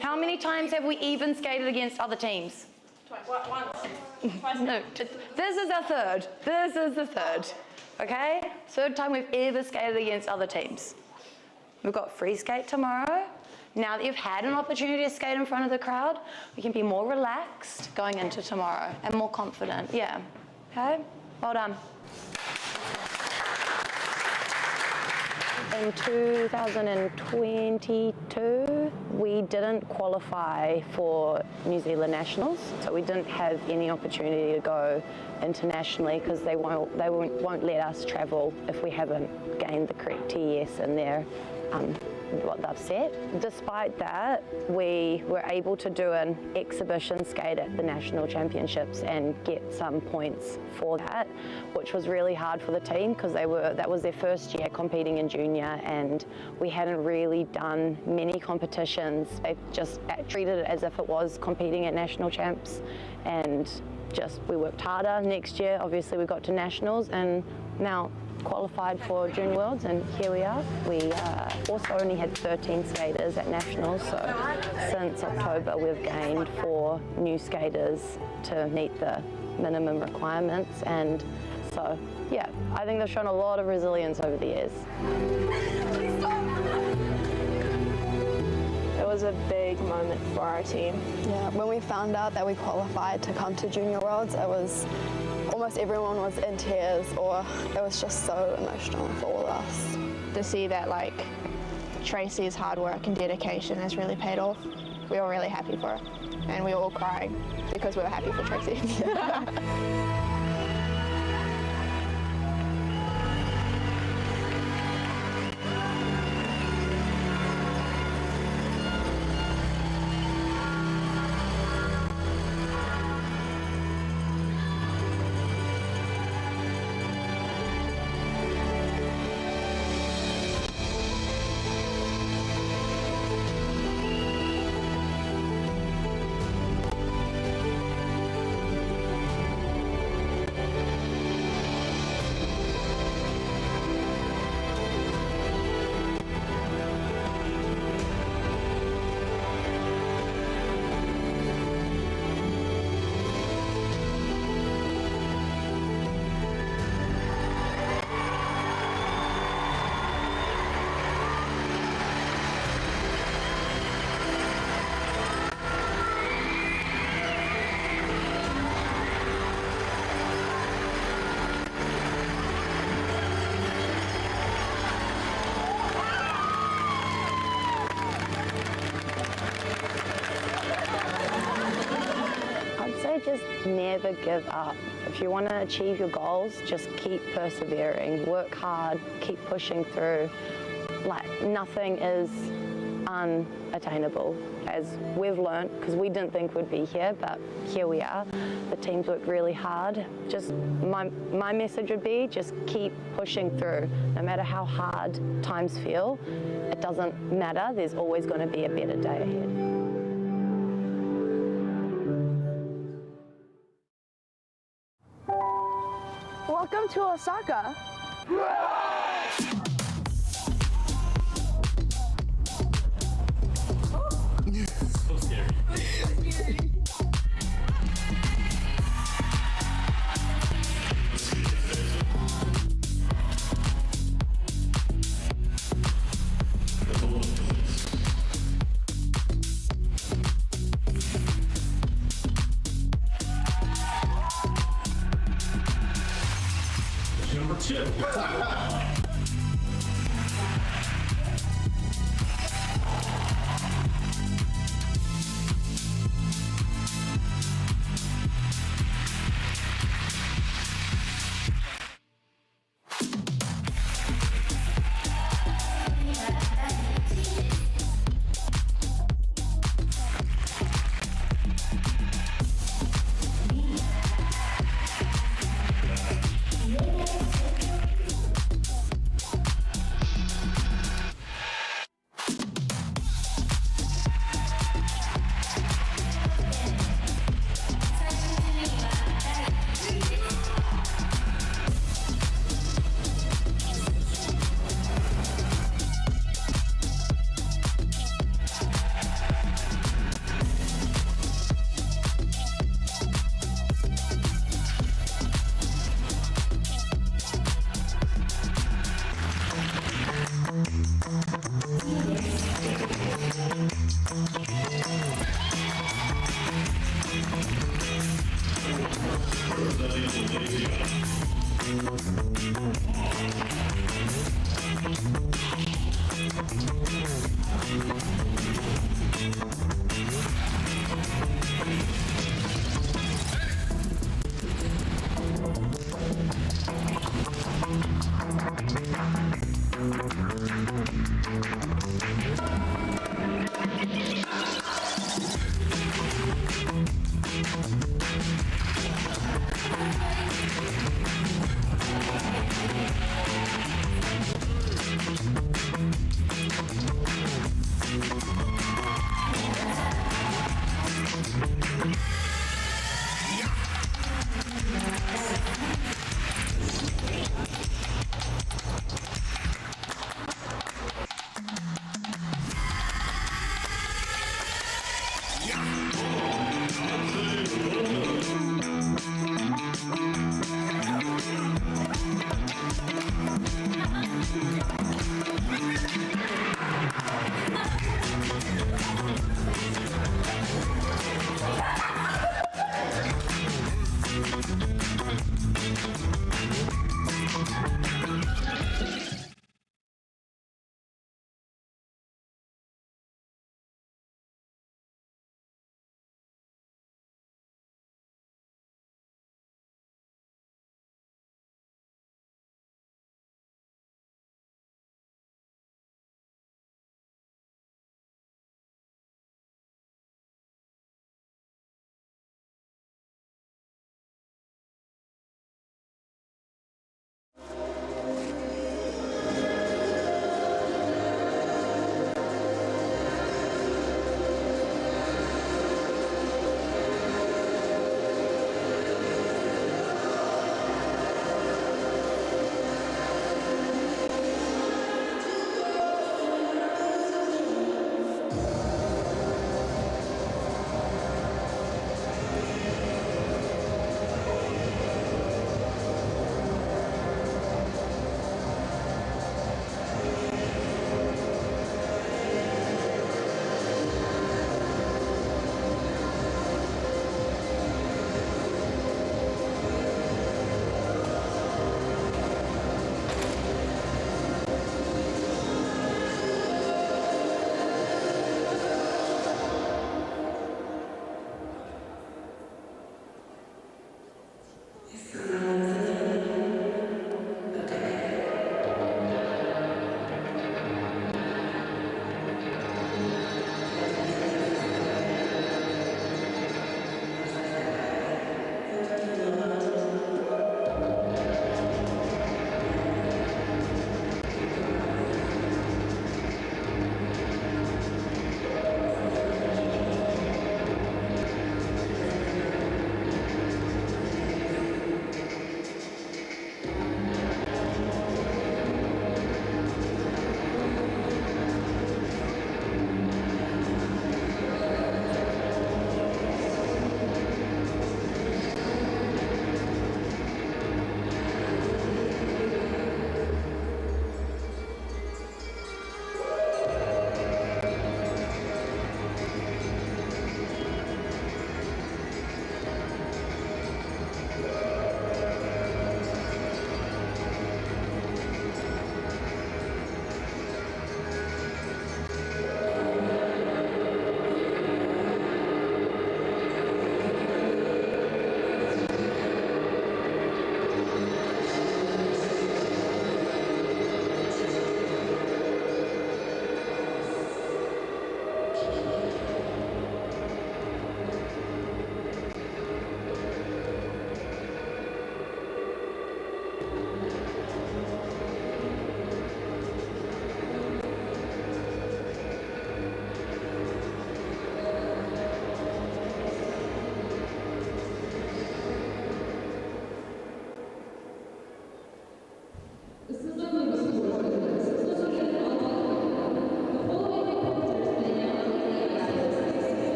How many times have we even skated against other teams? Once. No, this is our third. This is the third. Okay? Third time we've ever skated against other teams. We've got free skate tomorrow. Now that you've had an opportunity to skate in front of the crowd, we can be more relaxed going into tomorrow and more confident. Yeah. Okay? Well done. In 2022, we didn't qualify for New Zealand Nationals, so we didn't have any opportunity to go internationally because they won't let us travel if we haven't gained the correct TES in their what they've set. Despite that, we were able to do an exhibition skate at the national championships and get some points for that, which was really hard for the team because that was their first year competing in junior, and we hadn't really done many competitions. They just treated it as if it was competing at national champs, and we worked harder. Next year, obviously, we got to nationals, and now qualified for Junior Worlds, and here we are. We also only had 13 skaters at nationals, so since October we've gained 4 new skaters to meet the minimum requirements, and so yeah, I think they've shown a lot of resilience over the years. It was a big moment for our team. Yeah, when we found out that we qualified to come to Junior Worlds, it was almost everyone was in tears, or it was just so emotional for all of us. To see that Tracy's hard work and dedication has really paid off, we were really happy for her, and we were all crying because we were happy for Tracy. just never give up. If you want to achieve your goals, just keep persevering, work hard, keep pushing through. Like, nothing is unattainable, as we've learned, because we didn't think we'd be here, but here we are. The team's worked really hard. Just my message would be just keep pushing through. No matter how hard times feel, it doesn't matter. There's always going to be a better day ahead. Welcome to Osaka. So scary. Number 2.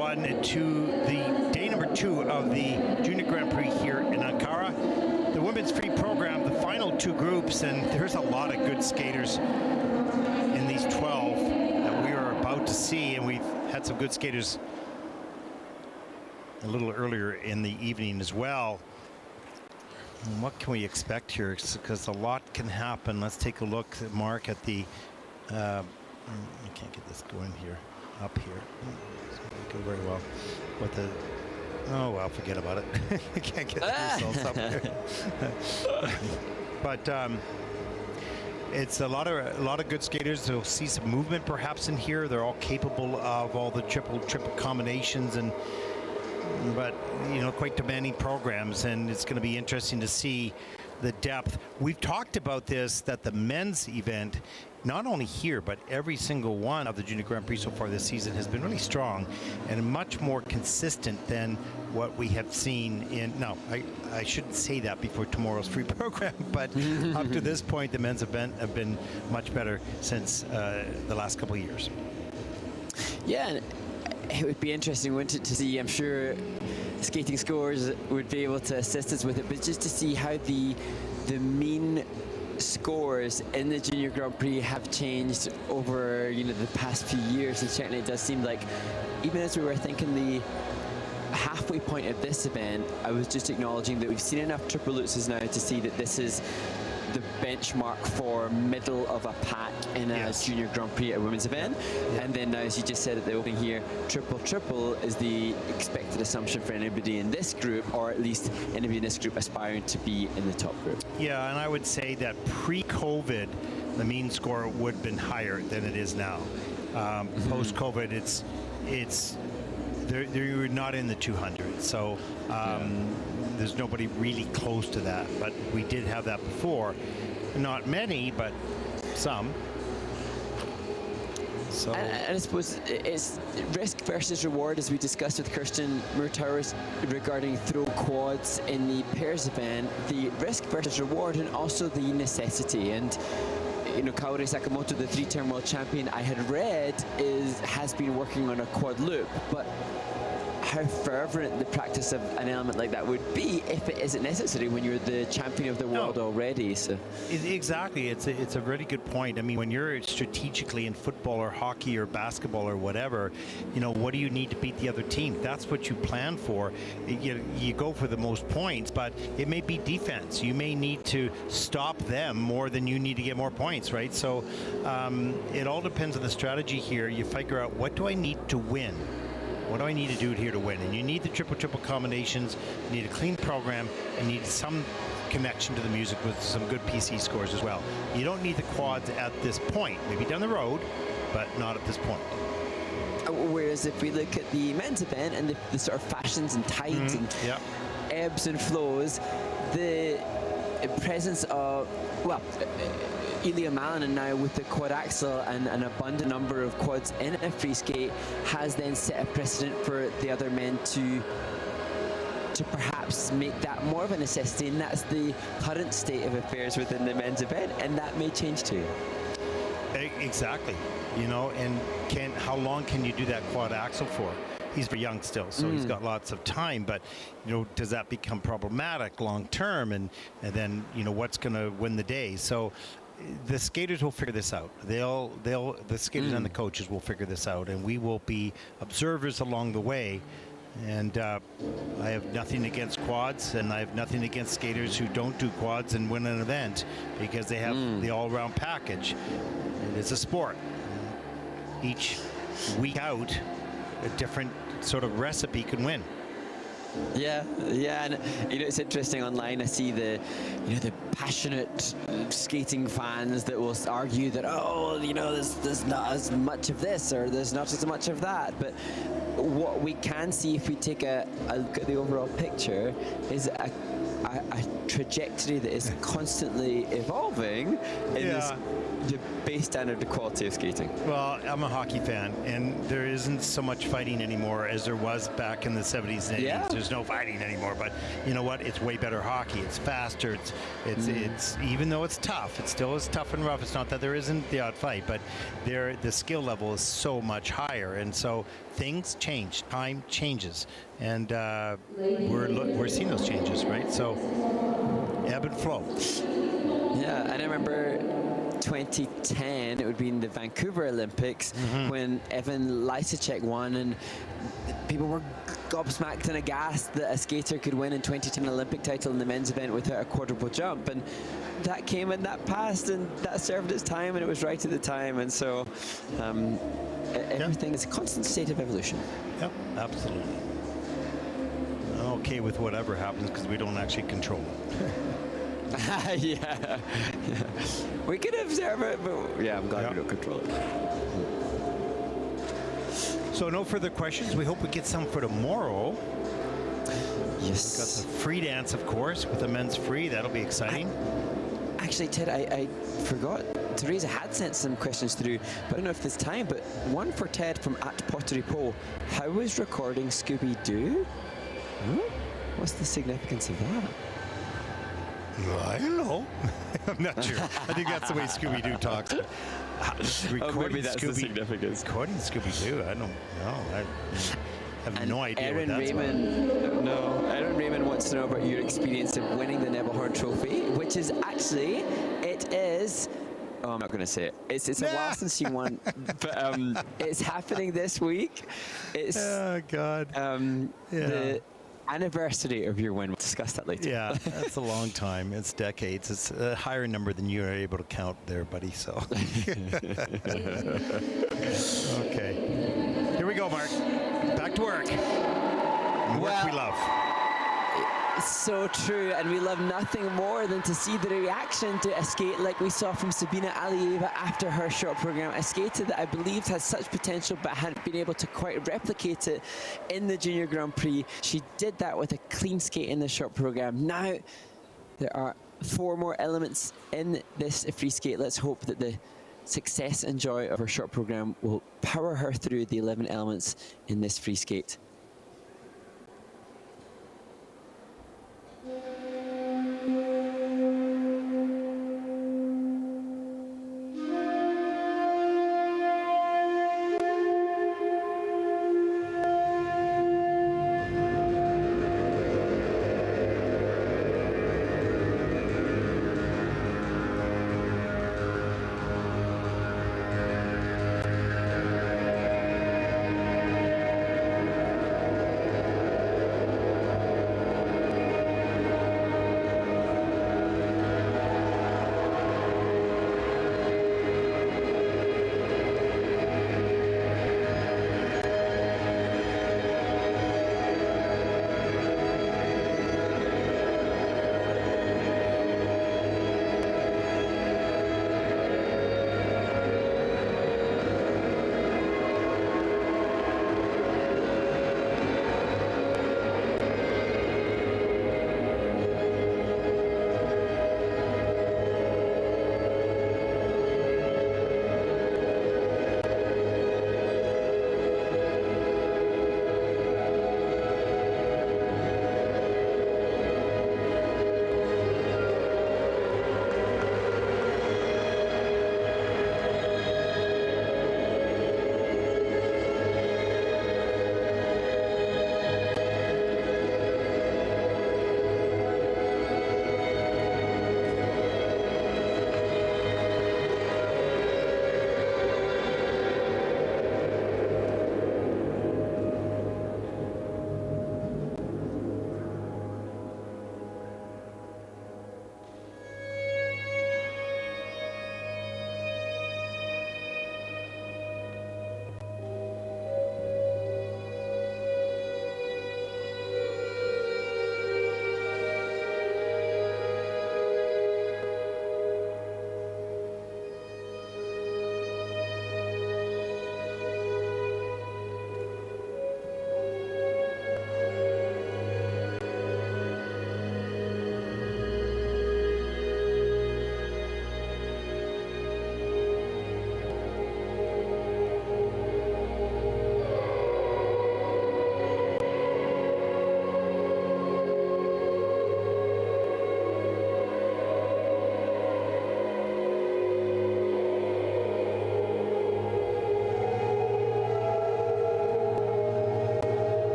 everyone, to the day number 2 of the Junior Grand Prix here in Ankara. The women's free program, the final 2 groups, and there's a lot of good skaters in these 12 that we are about to see, and we've had some good skaters a little earlier in the evening as well. And what can we expect here? Because a lot can happen. Let's take a look, Mark, at the I can't get this going here. Up here. Go very well. What the? Oh well, forget about it. I can't get the results up here. But it's a lot of good skaters. You'll see some movement perhaps in here. They're all capable of all the triple combinations, but you know, quite demanding programs, and it's going to be interesting to see the depth. We've talked about this, that the men's event, not only here, but every single one of the Junior Grand Prix so far this season has been really strong and much more consistent than what we have seen in, no, I shouldn't say that before tomorrow's free program, but up to this point, the men's event have been much better since the last couple of years. Yeah, and it would be interesting, wouldn't it, to see, I'm sure Skating Scores would be able to assist us with it, but just to see how the mean scores in the Junior Grand Prix have changed over, you know, the past few years. And certainly it does seem like, even as we were thinking the halfway point of this event, I was just acknowledging that we've seen enough triple lutzes now to see that this is the benchmark for middle of a pack in a Junior Grand Prix at a women's event. And then now, as you just said at the opening here, triple is the expected assumption for anybody in this group, or at least anybody in this group aspiring to be in the top group. Yeah, and I would say that pre-COVID, the mean score would have been higher than it is now. Post-COVID, they're not in the 200, so there's nobody really close to that. But we did have that before. Not many, but some. So, and I suppose it's risk versus reward, as we discussed with Kirsten Murtauers regarding throw quads in the pairs event. The risk versus reward, and also the necessity. And you know, Kaori Sakamoto, the 3-term world champion, I had read has been working on a quad loop, but how fervent the practice of an element like that would be if it isn't necessary when you're the champion of the world already. So exactly, it's a really good point. I mean, when you're strategically in football or hockey or basketball or whatever, you know, what do you need to beat the other team? That's what you plan for. You go for the most points, but it may be defense. You may need to stop them more than you need to get more points, right? So it all depends on the strategy here. You figure out, what do I need to win? What do I need to do here to win? And you need the triple combinations, you need a clean program, and you need some connection to the music with some good PC scores as well. You don't need the quads at this point. Maybe down the road, but not at this point. Whereas if we look at the men's event and the sort of fashions and tides and ebbs and flows, the presence of, well, Ilya Malinin now with the quad axel and an abundant number of quads in a free skate has then set a precedent for the other men to perhaps make that more of a necessity, and that's the current state of affairs within the men's event, and that may change too. Exactly, you know, and how long can you do that quad axel for? He's very young still, so he's got lots of time, but you know, does that become problematic long term, and then, you know, what's going to win the day? So the skaters will figure this out. The skaters and the coaches will figure this out, and we will be observers along the way. And I have nothing against quads, and I have nothing against skaters who don't do quads and win an event, because they have the all-round package. It is a sport. Each week out, a different sort of recipe can win. Yeah, and you know, it's interesting online. I see the passionate skating fans that will argue that, oh, you know, there's not as much of this or there's not as much of that. But what we can see, if we take a look at the overall picture, is a a trajectory that is constantly evolving in the base standard of quality of skating. Well, I'm a hockey fan, and there isn't so much fighting anymore as there was back in the 70s and 80s. Yeah. There's no fighting anymore, but you know what? It's way better hockey. It's faster. It's even though it's tough, it still is tough and rough. It's not that there isn't the odd fight, but the skill level is so much higher, and so things change. Time changes, and we're seeing those changes, right? So ebb and flow. Yeah, and I remember 2010, it would be in the Vancouver Olympics when Evan Lysacek won, and people were gobsmacked and aghast that a skater could win in 2010 Olympic title in the men's event without a quadruple jump, and that came and that passed, and that served its time, and it was right at the time, and so everything is a constant state of evolution. Yep, absolutely. I'm okay with whatever happens because we don't actually control it. yeah. We can observe it, but yeah, I'm glad we don't control it. So no further questions. We hope we get some for tomorrow. Yes. We've got the free dance, of course, with the men's free. That'll be exciting. Actually, Ted, I forgot. Teresa had sent some questions through, but I don't know if there's time, but one for Ted from @PotteryPole. How was recording Scooby-Doo? What's the significance of that? I don't know. I'm not sure. I think that's the way Scooby-Doo talks. Maybe that's the significance. Recording Scooby-Doo, I don't know. I have no idea Aaron what that's Raymond, Aaron Raymond wants to know about your experience of winning the Nebelhorn Trophy, which is actually, it is, oh, I'm not going to say it. It's a while since you won, but it's happening this week. It's oh, God. The anniversary of your win. We'll discuss that later. Yeah, that's a long time. It's decades. It's a higher number than you are able to count there, buddy. So, okay. Here we go, Mark. Back to work. Work we love. So true, and we love nothing more than to see the reaction to a skate like we saw from Sabina Alieva after her short program, a skater that I believed has such potential but hadn't been able to quite replicate it in the Junior Grand Prix. She did that with a clean skate in the short program. Now there are 4 more elements in this free skate. Let's hope that the success and joy of her short program will power her through the 11 elements in this free skate.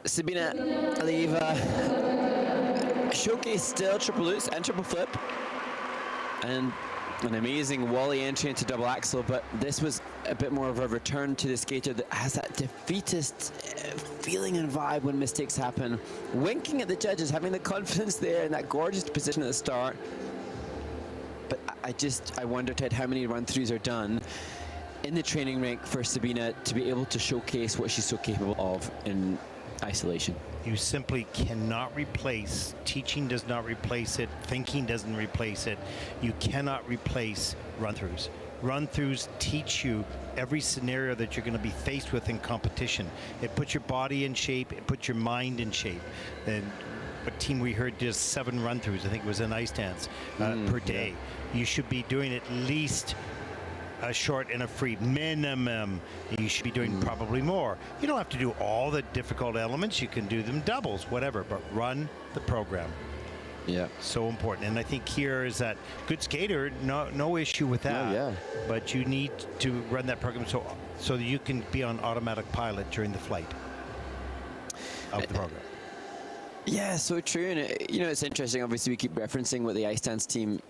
Sabina Alieva showcased still triple lutz and triple flip, and an amazing Wally entry into double axel, but this was a bit more of a return to the skater that has that defeatist feeling and vibe when mistakes happen, winking at the judges, having the confidence there in that gorgeous position at the start. But I wonder, Ted, how many run-throughs are done in the training rink for Sabina to be able to showcase what she's so capable of in isolation. You simply cannot replace, teaching does not replace it, thinking doesn't replace it. You cannot replace run-throughs. Run-throughs teach you every scenario that you're going to be faced with in competition. It puts your body in shape, it puts your mind in shape. And what team we heard does 7 run-throughs, I think it was in ice dance, per day. Yeah. You should be doing at least a short and a free minimum. You should be doing probably more. You don't have to do all the difficult elements. You can do them doubles, whatever, but run the program. Yeah. So important. And I think here is that good skater, no issue with that. Oh, yeah. But you need to run that program so that you can be on automatic pilot during the flight of the program. Yeah, so true. And it's interesting. Obviously, we keep referencing what the ice dance team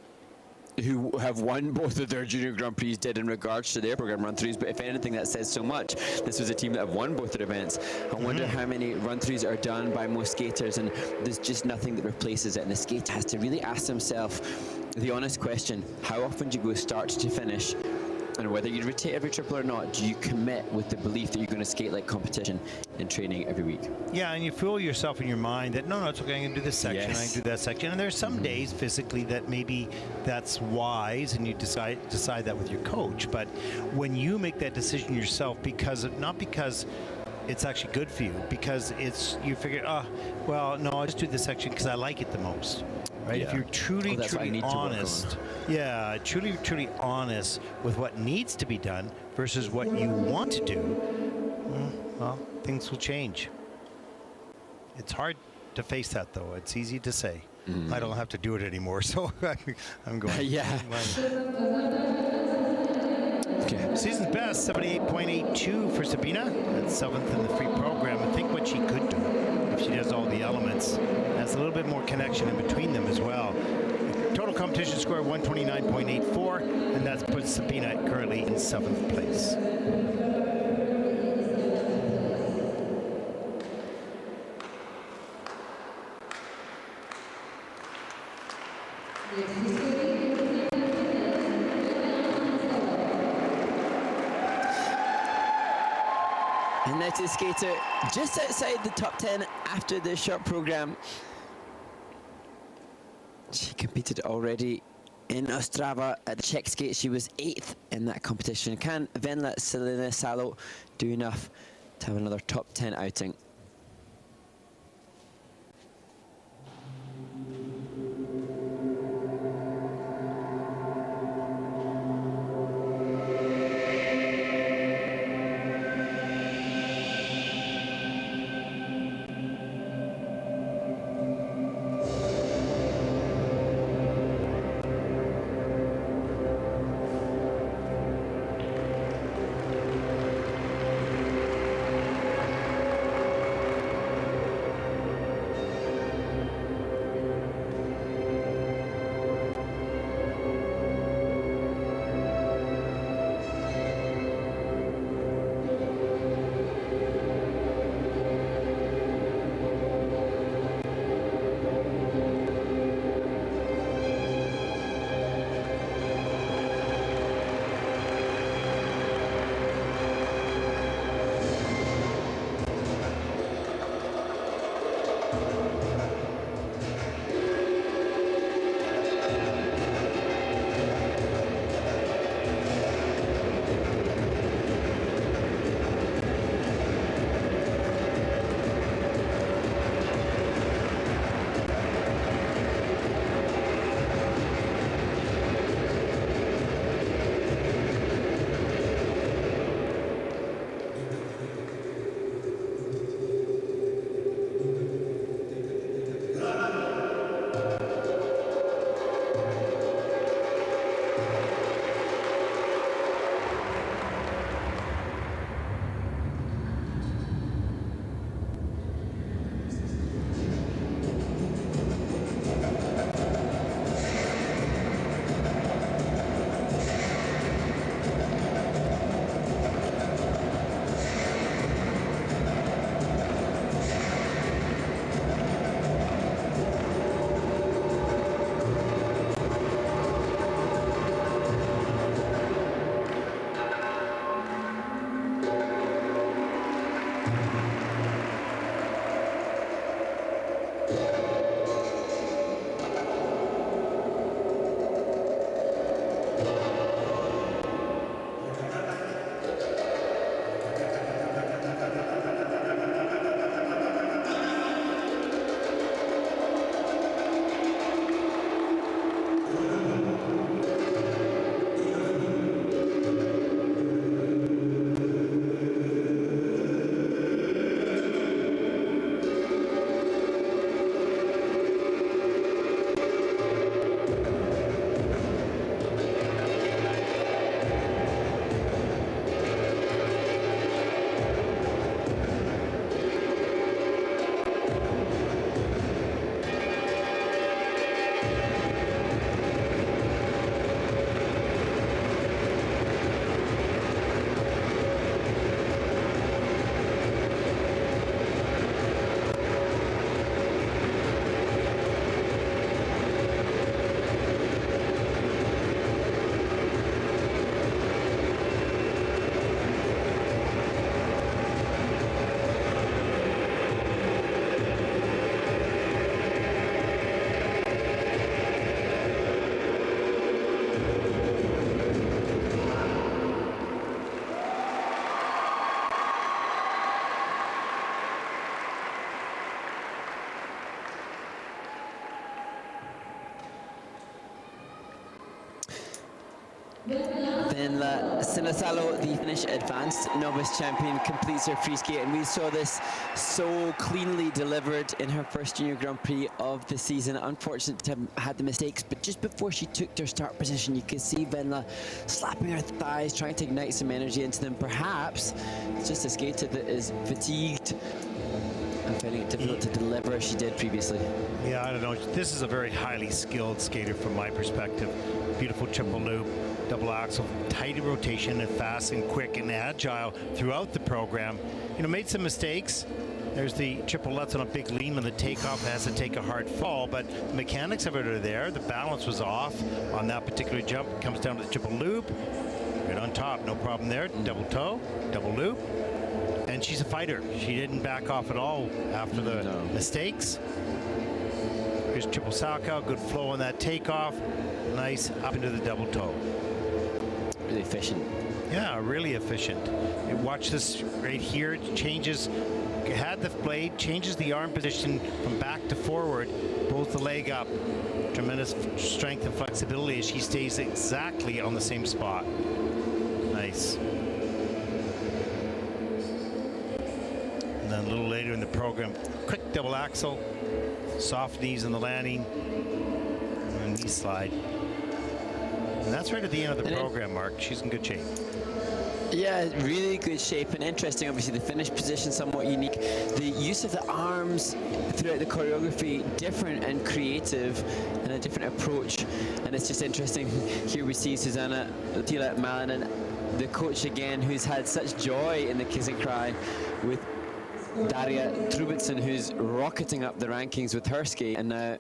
who have won both of their junior Grand Prix did in regards to their program run-throughs, but if anything, that says so much. This was a team that have won both their events. I wonder how many run-throughs are done by most skaters, and there's just nothing that replaces it, and the skater has to really ask himself the honest question: how often do you go start to finish? And whether you rotate every triple or not, do you commit with the belief that you're going to skate like competition in training every week? Yeah, and you fool yourself in your mind that, no, it's okay, I'm going to do this section, I can do that section. And there's some days physically that maybe that's wise, and you decide that with your coach. But when you make that decision yourself, not because it's actually good for you, because you figure, well, no, I'll just do this section because I like it the most. Right? If you're truly honest, truly honest with what needs to be done versus what you want to do, well, things will change. It's hard to face that, though. It's easy to say. I don't have to do it anymore, so I'm going. Okay. Season's best, 78.82 for Sabina. That's 7th in the free program. I think what she could do, if she does all the elements, has a little bit more connection in between them as well. Total competition score 129.84, and that puts Sabina currently in 7th place. And that's a skater just outside the top 10 after this short program. She competed already in Ostrava at the Czech skate. She was 8th in that competition. Can Venla Sinisalo do enough to have another top 10 outing? Venla Sinisalo, the Finnish advanced novice champion, completes her free skate, and we saw this so cleanly delivered in her first Junior Grand Prix of the season. Unfortunate to have had the mistakes, but just before she took her start position, you could see Venla slapping her thighs, trying to ignite some energy into them. Perhaps it's just a skater that is fatigued and finding it difficult to deliver as she did previously. Yeah, I don't know. This is a very highly skilled skater from my perspective. Beautiful triple loop, double axel, tight rotation, and fast and quick and agile throughout the program. You know, made some mistakes. There's the triple lutz on a big lean on the takeoff, has to take a hard fall, but the mechanics of it are there. The balance was off on that particular jump. It comes down to the triple loop, right on top, no problem there. Double toe, double loop. And she's a fighter. She didn't back off at all after the mistakes. Here's triple salchow, good flow on that takeoff. Nice up into the double toe. Really efficient. Yeah, really efficient. And watch this right here. It changes, had the blade, changes the arm position from back to forward, pulls the leg up. Tremendous strength and flexibility as she stays exactly on the same spot. Nice. And then a little later in the program, quick double axel, soft knees in the landing, and knee slide. And that's right at the end of the program, Mark. She's in good shape. Yeah, really good shape and interesting. Obviously, the finish position somewhat unique. The use of the arms throughout the choreography, different and creative, and a different approach. And it's just interesting. Here we see Susanna Malinen, the coach again, who's had such joy in the Kiss and Cry, with Darja Trubitson, who's rocketing up the rankings with her skate, and now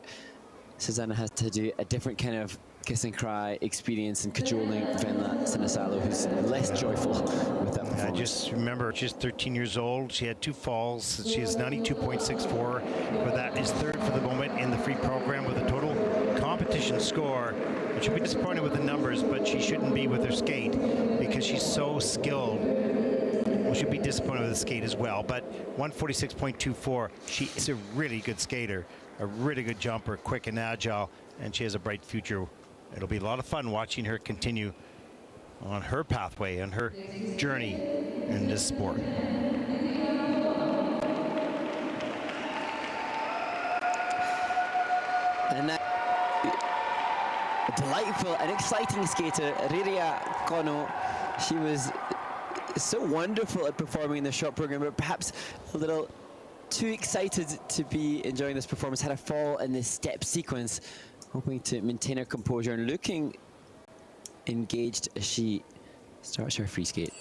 Susanna has to do a different kind of Kiss and Cry experience and cajoling Venla Sinisalo, who's less joyful with that performance. Just remember, she's 13 years old. She had 2 falls. She is 92.64, but that is third for the moment in the free program with a total competition score. And she'll be disappointed with the numbers, but she shouldn't be with her skate because she's so skilled. Well, she'll be disappointed with the skate as well, but 146.24. She is a really good skater, a really good jumper, quick and agile, and she has a bright future. It'll be a lot of fun watching her continue on her pathway, on her journey in this sport. And a delightful and exciting skater, Riria Kono. She was so wonderful at performing in the short program, but perhaps a little too excited to be enjoying this performance. Had a fall in the step sequence, hoping to maintain her composure and looking engaged as she starts her free skate.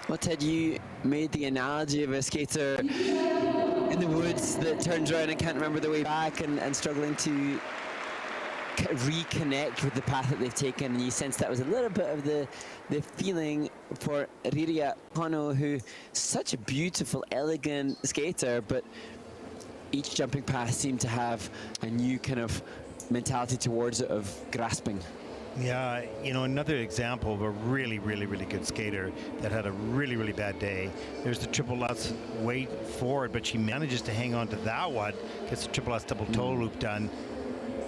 Well, Ted, you made the analogy of a skater in the woods that turns around and can't remember the way back and struggling to reconnect with the path that they've taken, and you sense that was a little bit of the feeling for Riria Kono, who such a beautiful, elegant skater, but each jumping pass seemed to have a new kind of mentality towards it of grasping. Yeah, you know, another example of a really, really, really good skater that had a really, really bad day. There's the triple Lutz way forward, but she manages to hang on to that one, gets the triple Lutz double toe loop done.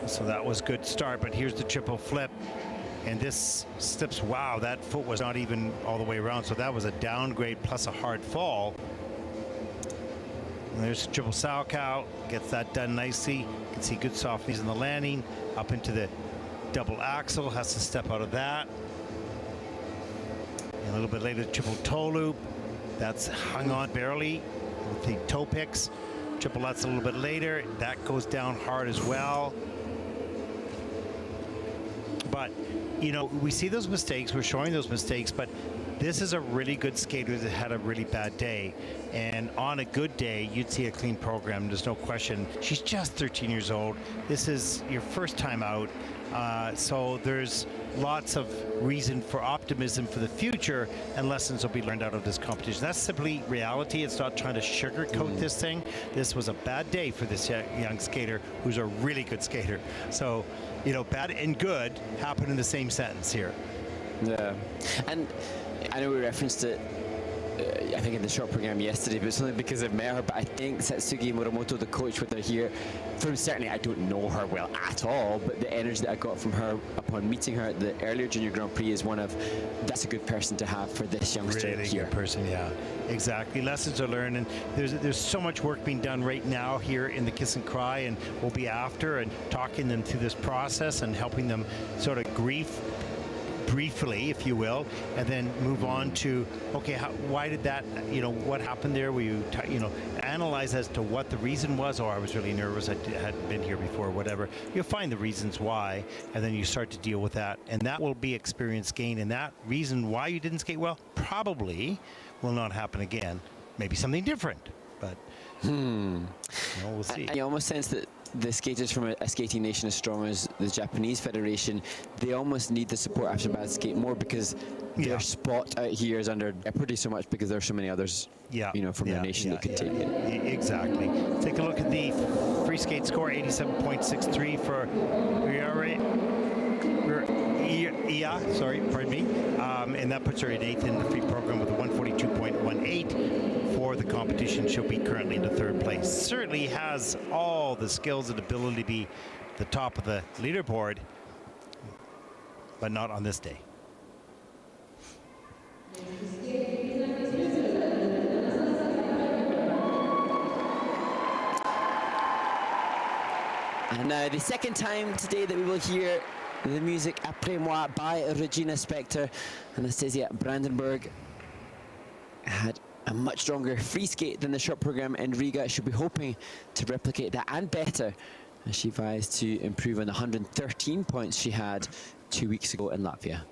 So that was good start, but here's the triple flip. And this slips, wow, that foot was not even all the way around. So that was a downgrade plus a hard fall. And there's the triple Salchow, gets that done nicely. You can see good softness in the landing, up into the double axel, has to step out of that. And a little bit later, the triple toe loop. That's hung on barely with the toe picks. Triple Lutz a little bit later, that goes down hard as well. But, you know, we see those mistakes, we're showing those mistakes, but this is a really good skater that had a really bad day. And on a good day, you'd see a clean program, there's no question. She's just 13 years old. This is your first time out. So there's lots of reason for optimism for the future, and lessons will be learned out of this competition. That's simply reality. It's not trying to sugarcoat this thing. This was a bad day for this young skater who's a really good skater. So, you know, bad and good happen in the same sentence here. Yeah, and I know we referenced it, I think in the short program yesterday, but it's only because I've met her. But I think Satsugi Muramoto, the coach with her here, from certainly I don't know her well at all, but the energy that I got from her upon meeting her at the earlier Junior Grand Prix is one of, that's a good person to have for this youngster really here. Good person, yeah, exactly. Lessons are learned, and there's so much work being done right now here in the Kiss and Cry, and we'll be after and talking them through this process and helping them sort of briefly, if you will, and then move on to, okay, why did that, you know, what happened there? Will you, you know, analyze as to what the reason was? Oh, I was really nervous, I hadn't been here before, whatever. You'll find the reasons why, and then you start to deal with that, and that will be experience gain, and that reason why you didn't skate well probably will not happen again. Maybe something different, but you know, we'll see. I almost sense that the skaters from a skating nation as strong as the Japanese Federation, they almost need the support after bad skate more, because their spot out here is under jeopardy so much because there are so many others, you know, from their nation that could take it. Exactly. Take a look at the free skate score, 87.63 for and that puts her in 8th in the free program with a 142.18 for the competition. She'll be currently in the 3rd place. Certainly has all the skills and ability to be the top of the leaderboard, but not on this day. And now the second time today that we will hear the music Après Moi by Regina Spektor. Anastasia Brandenburg had a much stronger free skate than the short program in Riga. She'll be hoping to replicate that and better as she vies to improve on the 113 points she had 2 weeks ago in Latvia.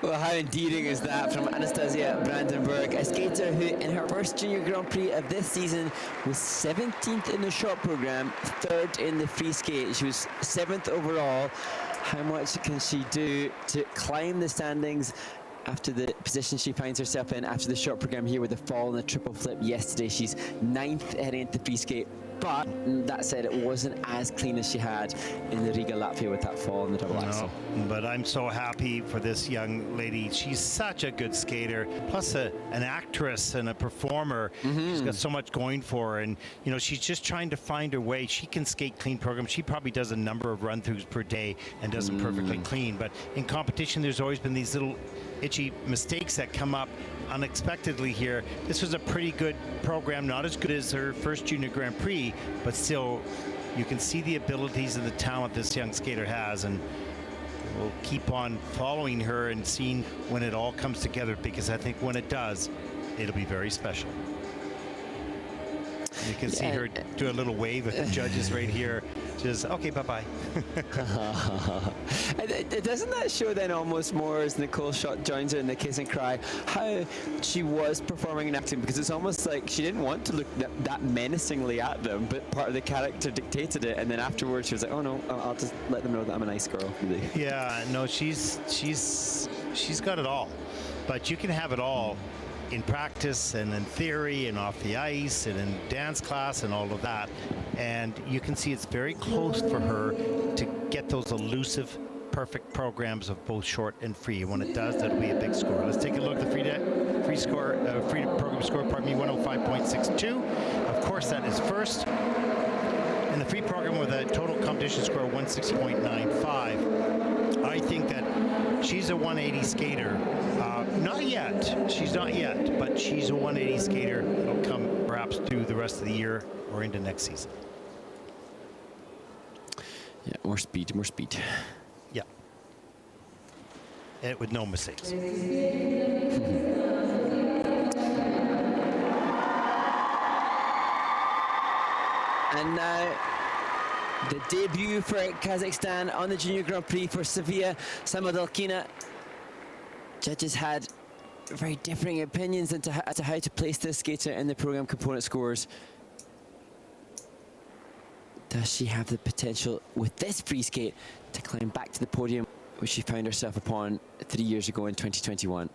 Well, how endearing is that from Anastasia Brandenburg, a skater who in her first Junior Grand Prix of this season was 17th in the short program, 3rd in the free skate. She was 7th overall. How much can she do to climb the standings after the position she finds herself in after the short program here with a fall and a triple flip yesterday? She's 9th heading into the free skate. But that said, it wasn't as clean as she had in the Riga, Latvia with that fall in the double axel. But I'm so happy for this young lady. She's such a good skater, plus an actress and a performer. She's got so much going for her, and you know, she's just trying to find her way. She can skate clean program. She probably does a number of run-throughs per day and does them perfectly clean. But in competition, there's always been these little itchy mistakes that come up unexpectedly here. This was a pretty good program, not as good as her first Junior Grand Prix, but still you can see the abilities and the talent this young skater has, and we'll keep on following her and seeing when it all comes together, because I think when it does, it'll be very special. You can see her do a little wave with the judges right here. Just, okay, bye-bye. Doesn't that show then almost more as Nicole Schott joins her in the kiss and cry, how she was performing and acting? Because it's almost like she didn't want to look that menacingly at them, but part of the character dictated it, and then afterwards she was like, oh no, I'll just let them know that I'm a nice girl. Yeah, no, she's got it all. But you can have it all in practice and in theory and off the ice and in dance class and all of that, and you can see it's very close for her to get those elusive perfect programs of both short and free. When it does, that'll be a big score. Let's take a look at the free program score, 105.62. Of course, that is first in the free program with a total competition score of 160.95. I think that she's a 180 skater. Not yet. She's not yet, but she's a 180 skater. It'll come perhaps through the rest of the year or into next season. Yeah, more speed, more speed. Yeah. And with no mistakes. And now the debut for Kazakhstan on the Junior Grand Prix for Sofia Samodelkina. Judges had very differing opinions as to how to place this skater in the program component scores. Does she have the potential with this free skate to climb back to the podium which she found herself upon 3 years ago in 2021?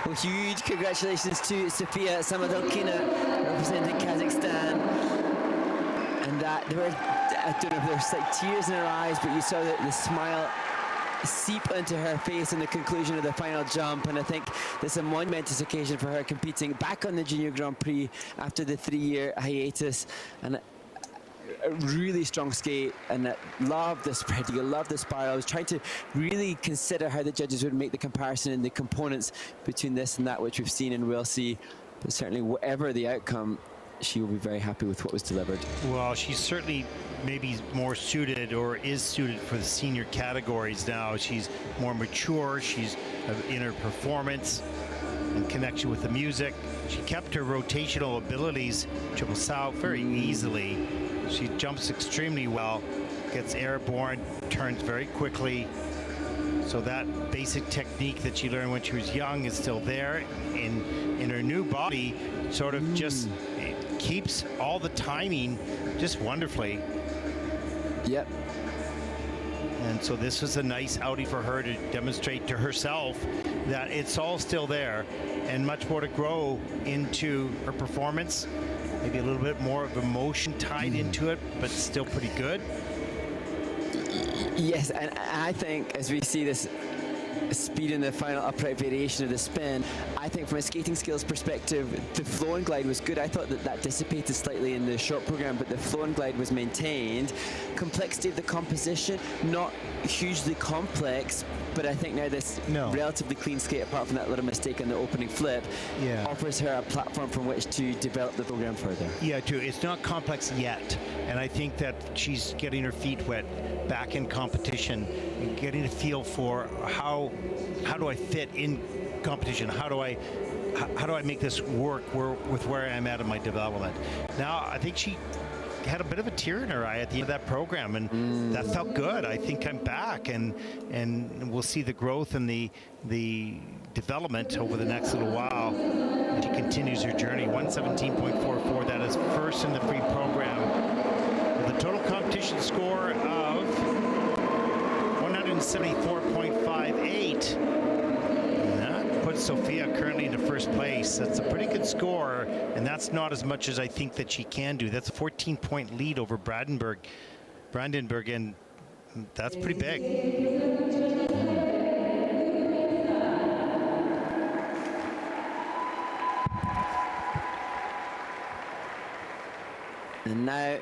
Well, huge congratulations to Sofia Samodelkina, representing Kazakhstan. And there were, I don't know if there was like tears in her eyes, but you saw the smile seep into her face in the conclusion of the final jump. And I think this is a momentous occasion for her, competing back on the Junior Grand Prix after the 3-year hiatus. And a really strong skate, and I love the spread, you love the spiral. I was trying to really consider how the judges would make the comparison and the components between this and that, which we've seen and will see. But certainly, whatever the outcome, she will be very happy with what was delivered. Well, she's certainly maybe more suited, or is suited, for the senior categories now. She's more mature, she's in her performance and connection with the music. She kept her rotational abilities, triple sow, very easily. She jumps extremely well, gets airborne, turns very quickly. So that basic technique that she learned when she was young is still there. In her new body, sort of just keeps all the timing just wonderfully. Yep. And so this was a nice outing for her to demonstrate to herself that it's all still there, and much more to grow into her performance. Maybe a little bit more of emotion tied into it, but still pretty good. Yes, and I think as we see this speed in the final upright variation of the spin, I think from a skating skills perspective, the flow and glide was good. I thought that dissipated slightly in the short program, but the flow and glide was maintained. Complexity of the composition, not hugely complex, but I think now this relatively clean skate, apart from that little mistake on the opening flip, offers her a platform from which to develop the program further. Yeah, too. It's not complex yet, and I think that she's getting her feet wet back in competition and getting a feel for how do I fit in competition? How do I make this work with where I'm at in my development? Now, I think she had a bit of a tear in her eye at the end of that program, and that felt good. I think I'm back, and we'll see the growth and the development over the next little while as she continues her journey. 117.44, that is first in the free program, with a total competition score of 174.58. That puts Sofia currently into first place. That's a pretty good score, and that's not as much as I think that she can do. That's a 14-point lead over Brandenburg, and that's pretty big. And now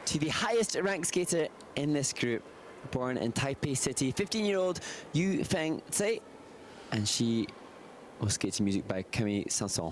to the highest ranked skater in this group, born in Taipei City, 15-year-old Yu-Feng Tsai, and she will skate to music by Camille Sanson.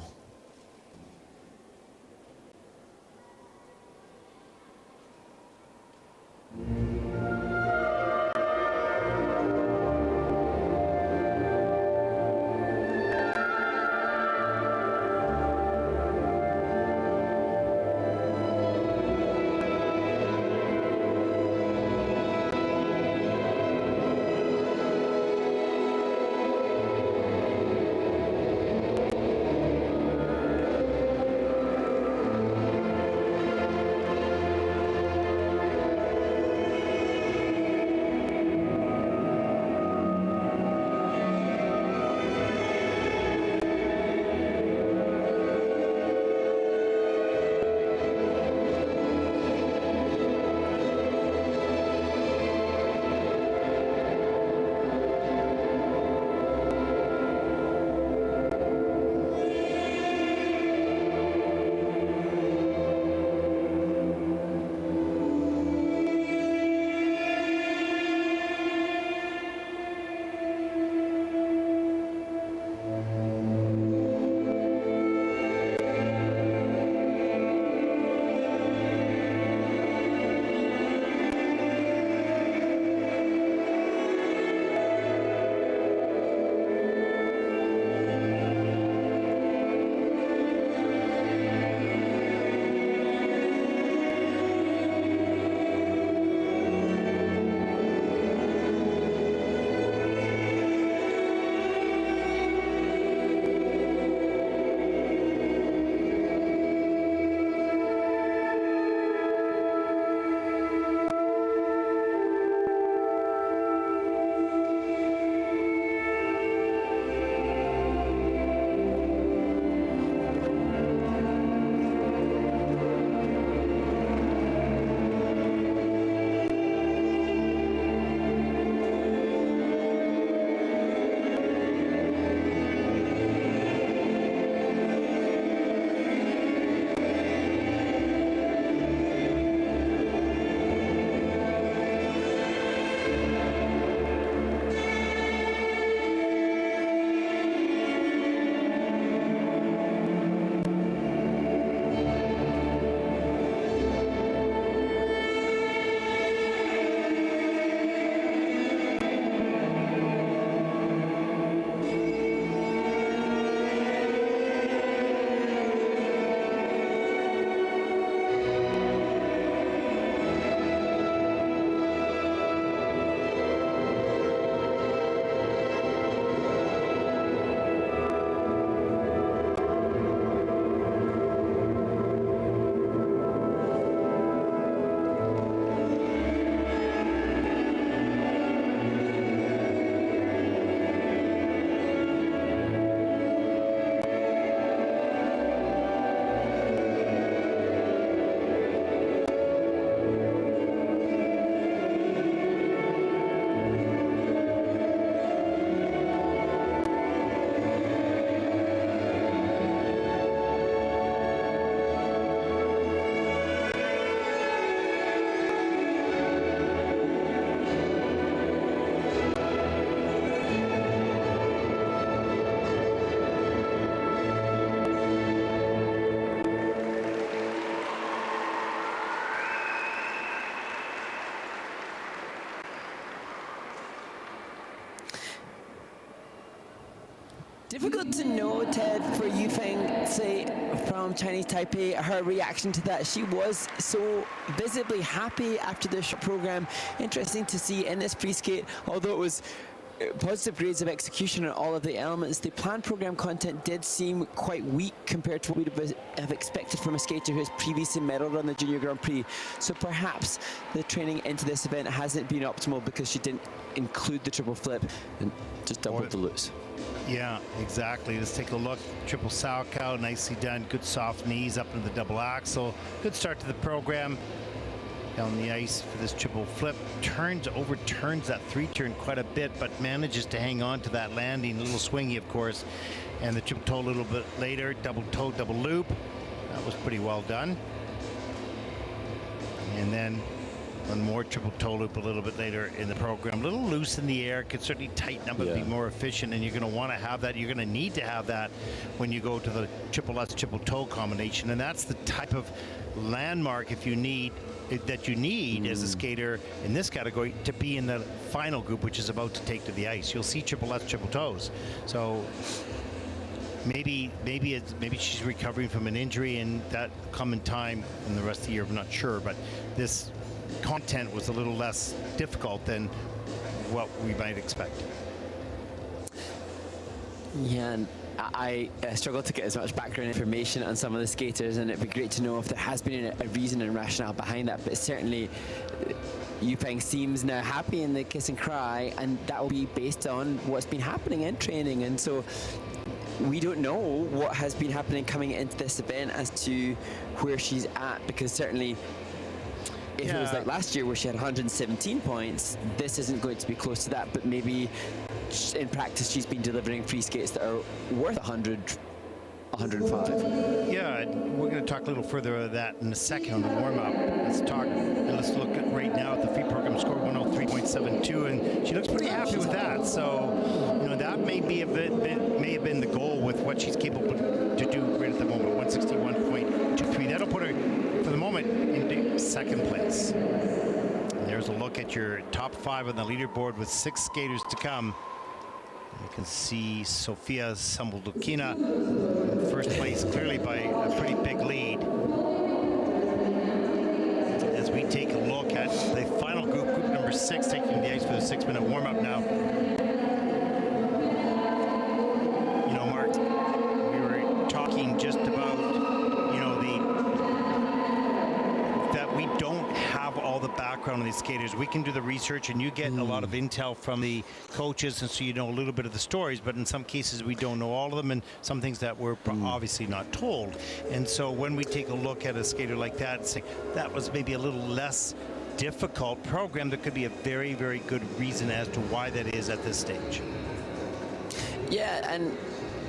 difficult to know, Ted, for Yu-Feng Tsai from Chinese Taipei, her reaction to that. She was so visibly happy after the program. Interesting to see in this free skate, although it was positive grades of execution on all of the elements, the planned program content did seem quite weak compared to what we'd have expected from a skater who has previously medalled on the Junior Grand Prix. So perhaps the training into this event hasn't been optimal because she didn't include the triple flip and just doubled the loops. Yeah, exactly. Let's take a look. Triple Salchow, nicely done. Good soft knees up into the double axel. Good start to the program. Down the ice for this triple flip. Overturns that three-turn quite a bit, but manages to hang on to that landing. A little swingy, of course. And the triple toe a little bit later. Double toe, double loop. That was pretty well done. And then one more triple toe loop a little bit later in the program. A little loose in the air, could certainly tighten up and be more efficient, and you're going to want to have that. You're going to need to have that when you go to the triple S triple toe combination, and that's the type of landmark that you need as a skater in this category to be in the final group, which is about to take to the ice. You'll see triple S triple toes. So maybe she's recovering from an injury, and that come in time in the rest of the year. I'm not sure, but this content was a little less difficult than what we might expect. Yeah, and I struggle to get as much background information on some of the skaters, and it'd be great to know if there has been a reason and rationale behind that. But certainly Yu-Feng seems now happy in the kiss and cry, and that will be based on what's been happening in training. And so we don't know what has been happening coming into this event as to where she's at, because certainly if it was like last year where she had 117 points, this isn't going to be close to that, but maybe in practice she's been delivering free skates that are worth 100, 105. Yeah, we're going to talk a little further of that in a second on the warm-up. Let's look at right now at the free program score, 103.72, and she looks pretty happy with that. So, you know, that may have been the goal with what she's capable to do right at the moment. 161.23. That'll put her, for the moment, into second place. And there's a look at your top 5 on the leaderboard with 6 skaters to come. You can see Sofia Samodelkina in first place, clearly by a pretty big lead. As we take a look at the final group number 6, taking the ice for the 6-minute warm-up now. You know, Mark, we were talking just about, you know, that we don't have all the background of these skaters. We can do the research, and you get a lot of intel from the coaches, and so you know a little bit of the stories, but in some cases we don't know all of them, and some things that we're obviously not told. And so when we take a look at a skater like that, say that was maybe a little less difficult program, there could be a very, very good reason as to why that is at this stage. Yeah, and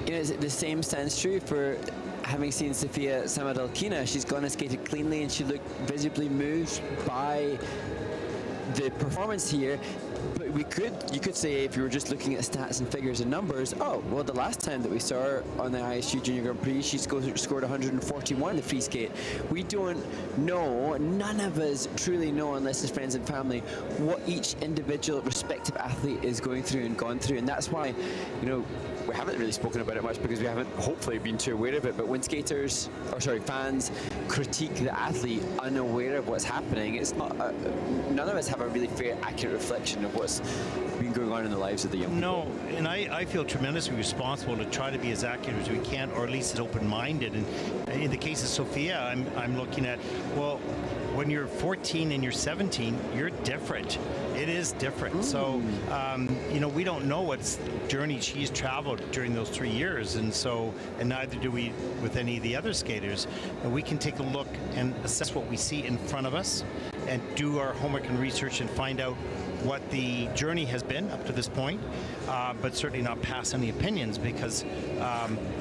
you know, the same stands true for having seen Sofia Samodelkina. She's gone and skated cleanly, and she looked visibly moved by the performance here. But you could say, if you were just looking at stats and figures and numbers, oh, well, the last time that we saw her on the ISU Junior Grand Prix, she scored 141 in the free skate. We don't know, none of us truly know, unless it's friends and family, what each individual respective athlete is going through and gone through. And that's why, you know, we haven't really spoken about it much because we haven't hopefully been too aware of it. But when fans critique the athlete unaware of what's happening, it's not. None of us have a really fair, accurate reflection of what's been going on in the lives of the young people. No, and I feel tremendously responsible to try to be as accurate as we can, or at least as open-minded. And in the case of Sofia, I'm looking at, well, when you're 14 and you're 17, you're different. It is different. So, you know, we don't know what journey she's traveled during those 3 years, and neither do we with any of the other skaters. And we can take a look and assess what we see in front of us and do our homework and research and find out what the journey has been up to this point, but certainly not pass any opinions, because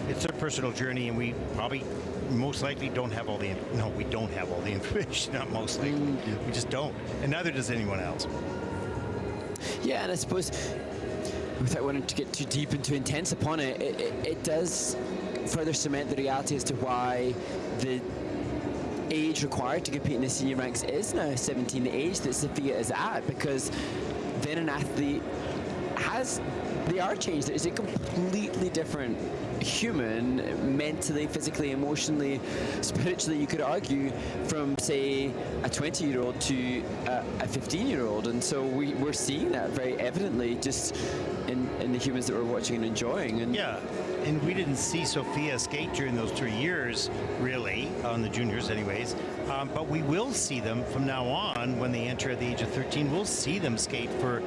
it's their personal journey, and we probably most likely don't have all the we don't have all the information. Not most likely, we just don't, and neither does anyone else. Yeah, and I suppose, without wanting to get too deep and too intense upon it, it does further cement the reality as to why the age required to compete in the senior ranks is now 17, the age that Sofia is at, because then an athlete they are changed. It's a completely different human, mentally, physically, emotionally, spiritually, you could argue, from, say, a 20-year-old to a 15-year-old. And so we're seeing that very evidently just in the humans that we're watching and enjoying. And yeah, and we didn't see Sofia skate during those 3 years, really, on the juniors anyways. But we will see them from now on when they enter at the age of 13. We'll see them skate for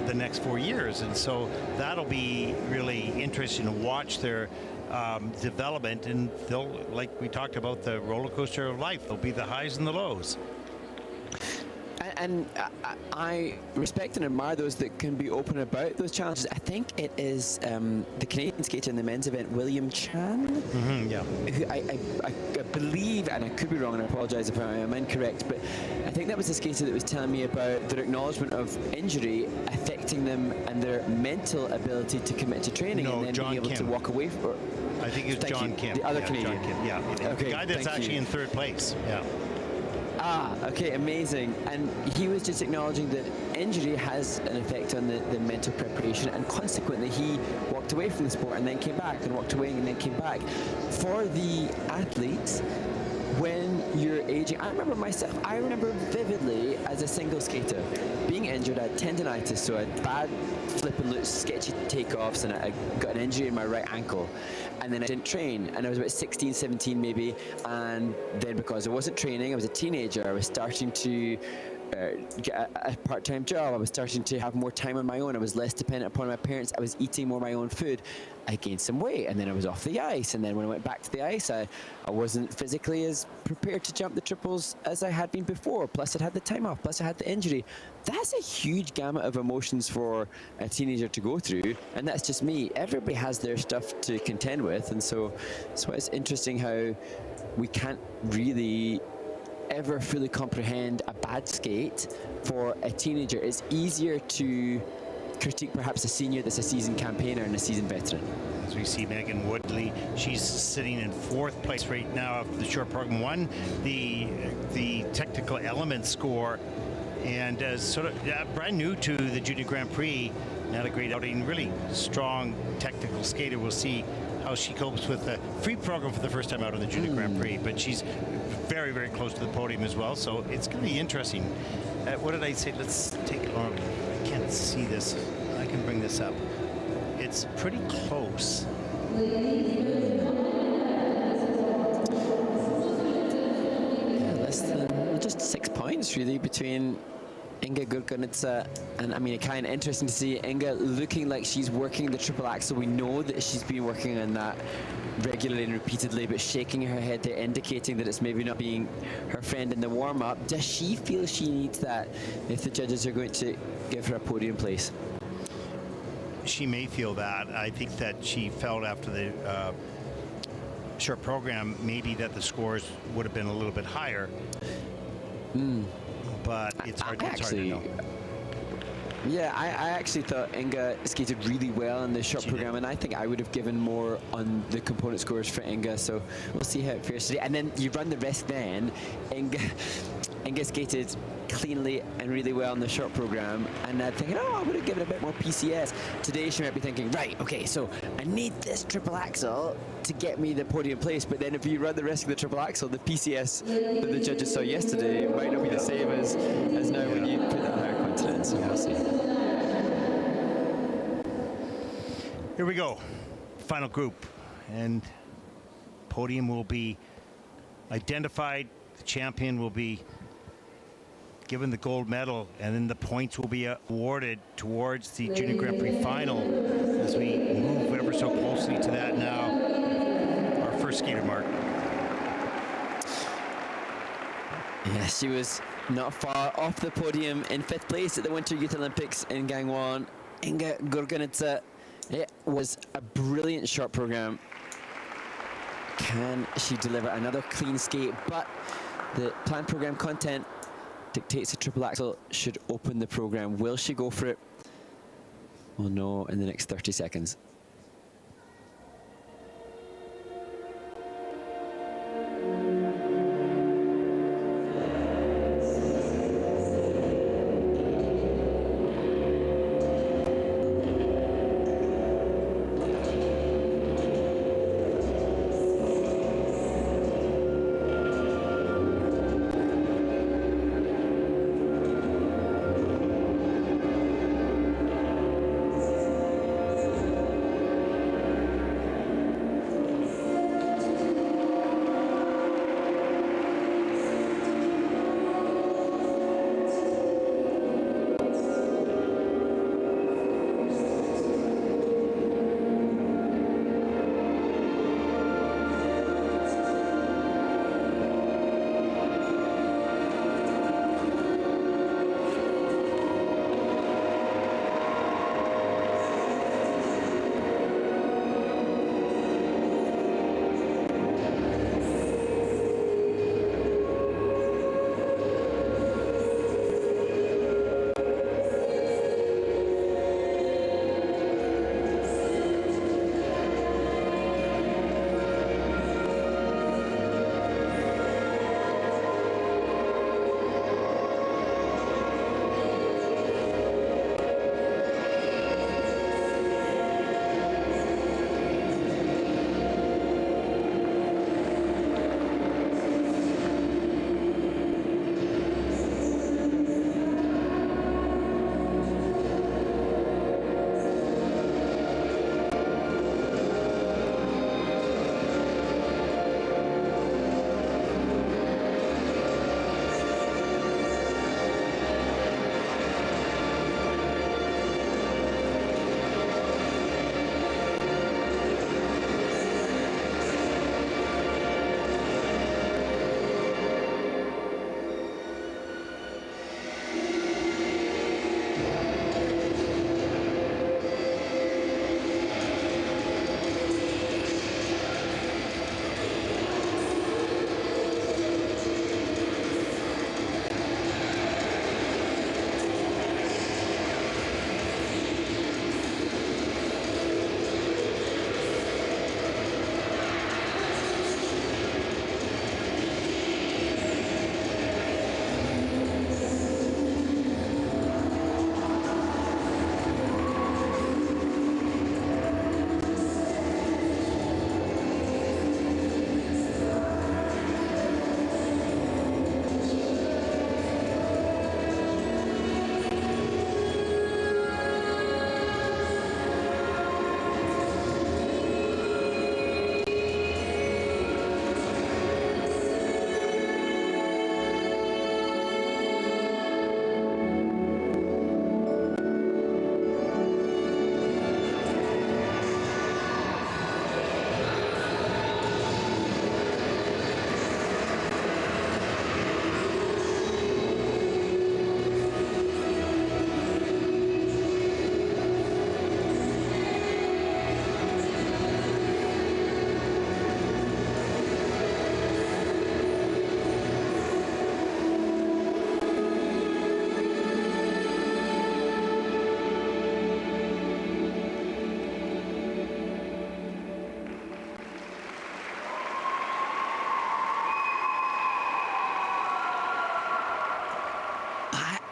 the next 4 years. And so that'll be really interesting to watch their development. And they'll, like we talked about, the roller coaster of life. There'll be the highs and the lows. And I respect and admire those that can be open about those challenges. I think it is the Canadian skater in the men's event, William Chan, who I believe, and I could be wrong and I apologise if I am incorrect, but I think that was the skater that was telling me about their acknowledgement of injury affecting them and their mental ability to commit to training and then being able to walk away from. I think it's John Kim. The other Canadian. John Kim, yeah. Okay, the guy that's actually in third place. Yeah. Ah, okay, amazing. And he was just acknowledging that injury has an effect on the mental preparation, and consequently he walked away from the sport and then came back, and walked away and then came back. For the athletes, when you're aging, I remember vividly as a single skater being injured. I had tendonitis, so I had bad flip and loose, sketchy takeoffs, and I got an injury in my right ankle. And then I didn't train, and I was about 16, 17 maybe, and then because I wasn't training, I was a teenager, I was starting to get a part-time job, I was starting to have more time on my own, I was less dependent upon my parents, I was eating more of my own food. I gained some weight, and then I was off the ice, and then when I went back to the ice, I wasn't physically as prepared to jump the triples as I had been before, plus I'd had the time off, plus I had the injury. That's a huge gamut of emotions for a teenager to go through, and that's just me. Everybody has their stuff to contend with, and so it's interesting how we can't really ever fully comprehend a bad skate for a teenager. It's easier to critique perhaps a senior that's a seasoned campaigner and a seasoned veteran. As we see Megan Woodley, she's sitting in fourth place right now of the short program, won the technical element score, and sort of brand new to the Junior Grand Prix. Not a great outing, really strong technical skater. We'll see how she copes with the free program for the first time out on the Junior Grand Prix, but she's very, very close to the podium as well, so it's going to be interesting. What did I say? Let's take a look. I can't see this. I can bring this up. It's pretty close. Yeah, less than just 6 points really between Inga Gurgenidze and Amilia Neovi. Kind of interesting to see Inga looking like she's working the triple axel. We know that she's been working on that regularly and repeatedly, but shaking her head there, indicating that it's maybe not being her friend in the warm-up. Does she feel she needs that if the judges are going to give her a podium place? She may feel that. I think that she felt after the short program maybe that the scores would have been a little bit higher. But it's hard to know. Yeah, I actually thought Inga skated really well in the short program, and I think I would have given more on the component scores for Inga, so we'll see how it fares today. And then you run the risk then. Inga skated cleanly and really well in the short program, and I'm thinking, I would have given a bit more PCS. Today she might be thinking, right, okay, so I need this triple axel to get me the podium place, but then if you run the risk of the triple axel, the PCS that the judges saw yesterday might not be the same as now when you put that higher confidence. So we'll see. Here we go, final group, and podium will be identified. The champion will be given the gold medal, and then the points will be awarded towards the Junior Grand Prix final as we move ever so closely to that now. Our first skater, Mark. Yeah, she was not far off the podium in 5th place at the Winter Youth Olympics in Gangwon. Inga Gurgenidze. It was a brilliant short program. Can she deliver another clean skate? But the planned program content dictates the triple axel should open the program. Will she go for it? We'll know in the next 30 seconds.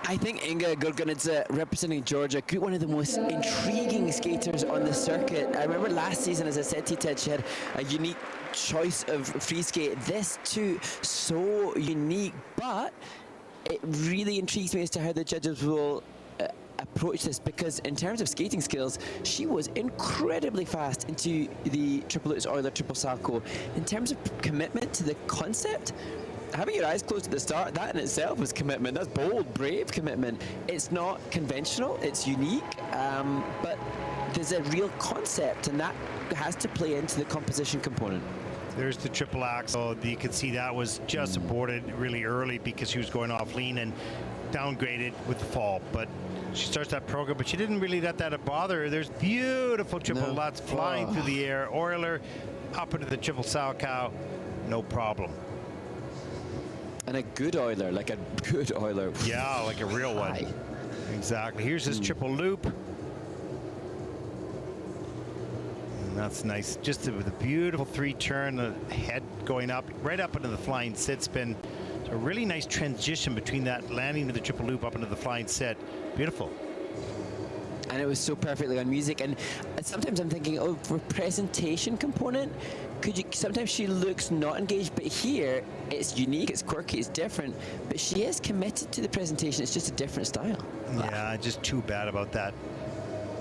I think Inga Gurgenidze, representing Georgia, could be one of the most intriguing skaters on the circuit. I remember last season, as I said to you, Ted, she had a unique choice of free skate. This too, so unique, but it really intrigues me as to how the judges will approach this, because in terms of skating skills, she was incredibly fast into the triple Lutz Euler triple Salchow. In terms of commitment to the concept, having your eyes closed at the start, that in itself was commitment. That's bold, brave commitment. It's not conventional, it's unique, but there's a real concept, and that has to play into the composition component. There's the triple axel. You can see that was just aborted really early because she was going off lean and downgraded with the fall. But she starts that program, but she didn't really let that bother her. There's beautiful triple Lutz flying through the air. Euler up into the triple Salchow, no problem. And a good Euler, like a good Euler. Yeah, like a real one. Exactly. Here's his triple loop. And that's nice. Just with a beautiful three turn, the head going up, right up into the flying sit spin. So a really nice transition between that landing to the triple loop up into the flying sit. Beautiful. And it was so perfectly on music. And sometimes I'm thinking, oh, for presentation component, sometimes she looks not engaged, but here it's unique, it's quirky, it's different, but she is committed to the presentation. It's just a different style. Yeah, just too bad about that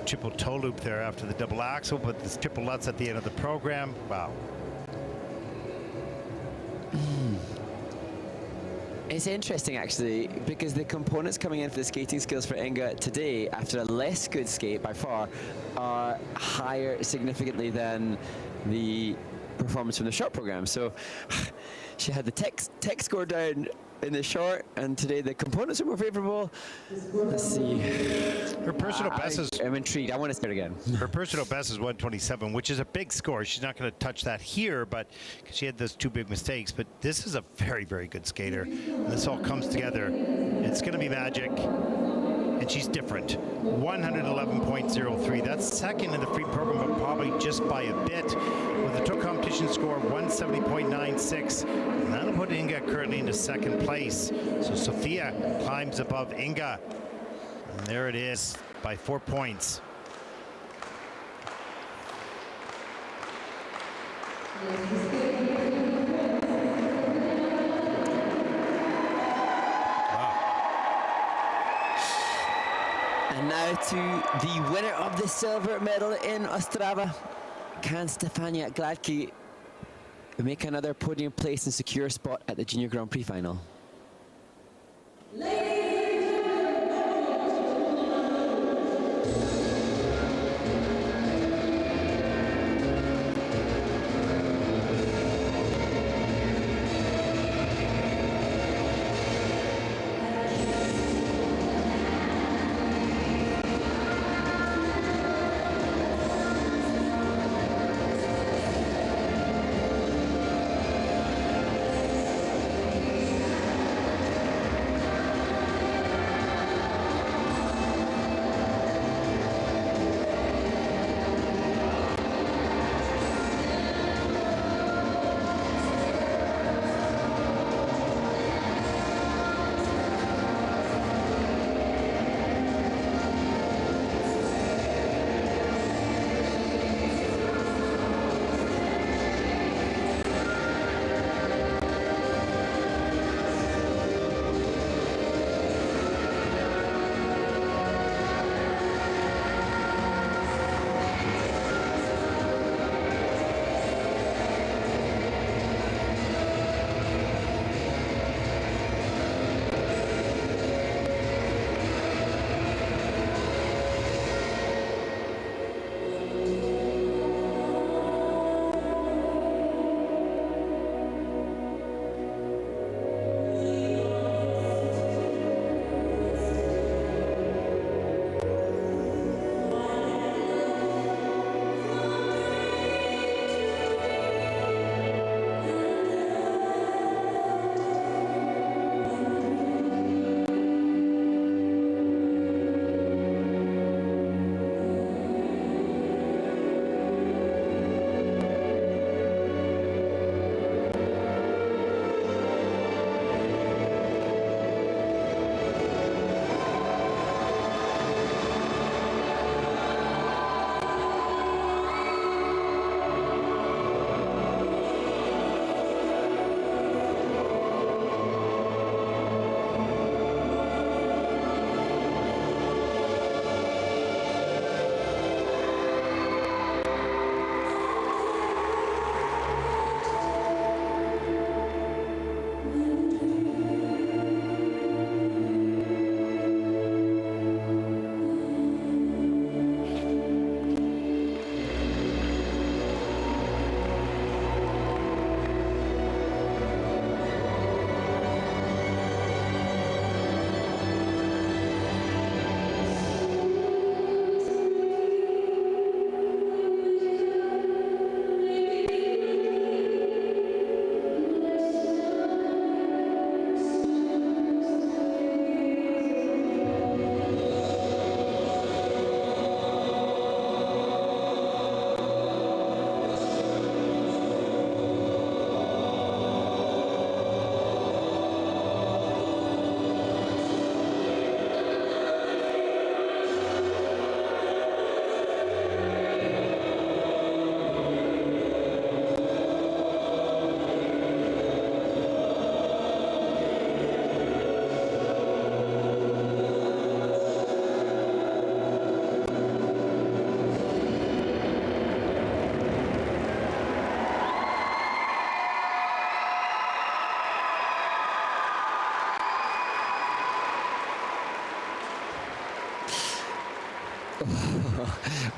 triple toe loop there after the double axel, but this triple Lutz at the end of the program. Wow. It's interesting, actually, because the components coming in for the skating skills for Inga today, after a less good skate by far, are higher significantly than the performance from the short program. So she had the tech score down in the short, and today the components are more favorable. Let's see. Her personal best is... I'm intrigued. I want to start again. Her personal best is 127, which is a big score. She's not going to touch that here, but because she had those two big mistakes. But this is a very, very good skater. And this all comes together. It's going to be magic. And she's different. 111.03. That's second in the free program, but probably just by a bit. With a total competition score of 170.96. And that'll put Inga currently into second place. So Sofia climbs above Inga. And there it is by 4 points. And now to the winner of the silver medal in Ostrava. Can Stefania Gladki make another podium place and secure a spot at the Junior Grand Prix final?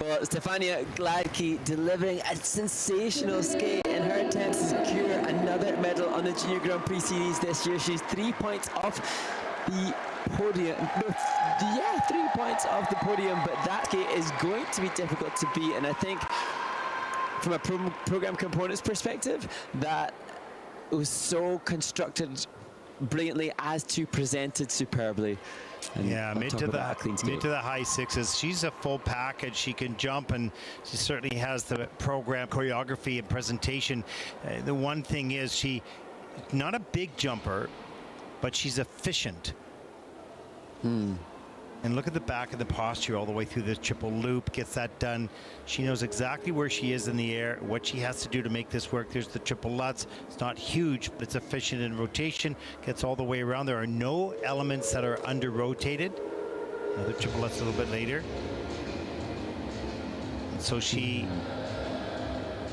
Well, Stefania Gladki delivering a sensational skate in her attempt to secure another medal on the Junior Grand Prix Series this year. She's 3 points off the podium. No, yeah, 3 points off the podium, but that skate is going to be difficult to beat. And I think from a program components perspective, that was so constructed brilliantly as to presented superbly. And yeah, mid to the high sixes. She's a full package. She can jump, and she certainly has the program choreography and presentation. The one thing is, she's not a big jumper, but she's efficient. And look at the back of the posture all the way through this triple loop. Gets that done. She knows exactly where she is in the air, what she has to do to make this work. There's the triple lutz. It's not huge, but it's efficient in rotation. Gets all the way around. There are no elements that are under rotated. Another triple lutz a little bit later. And so she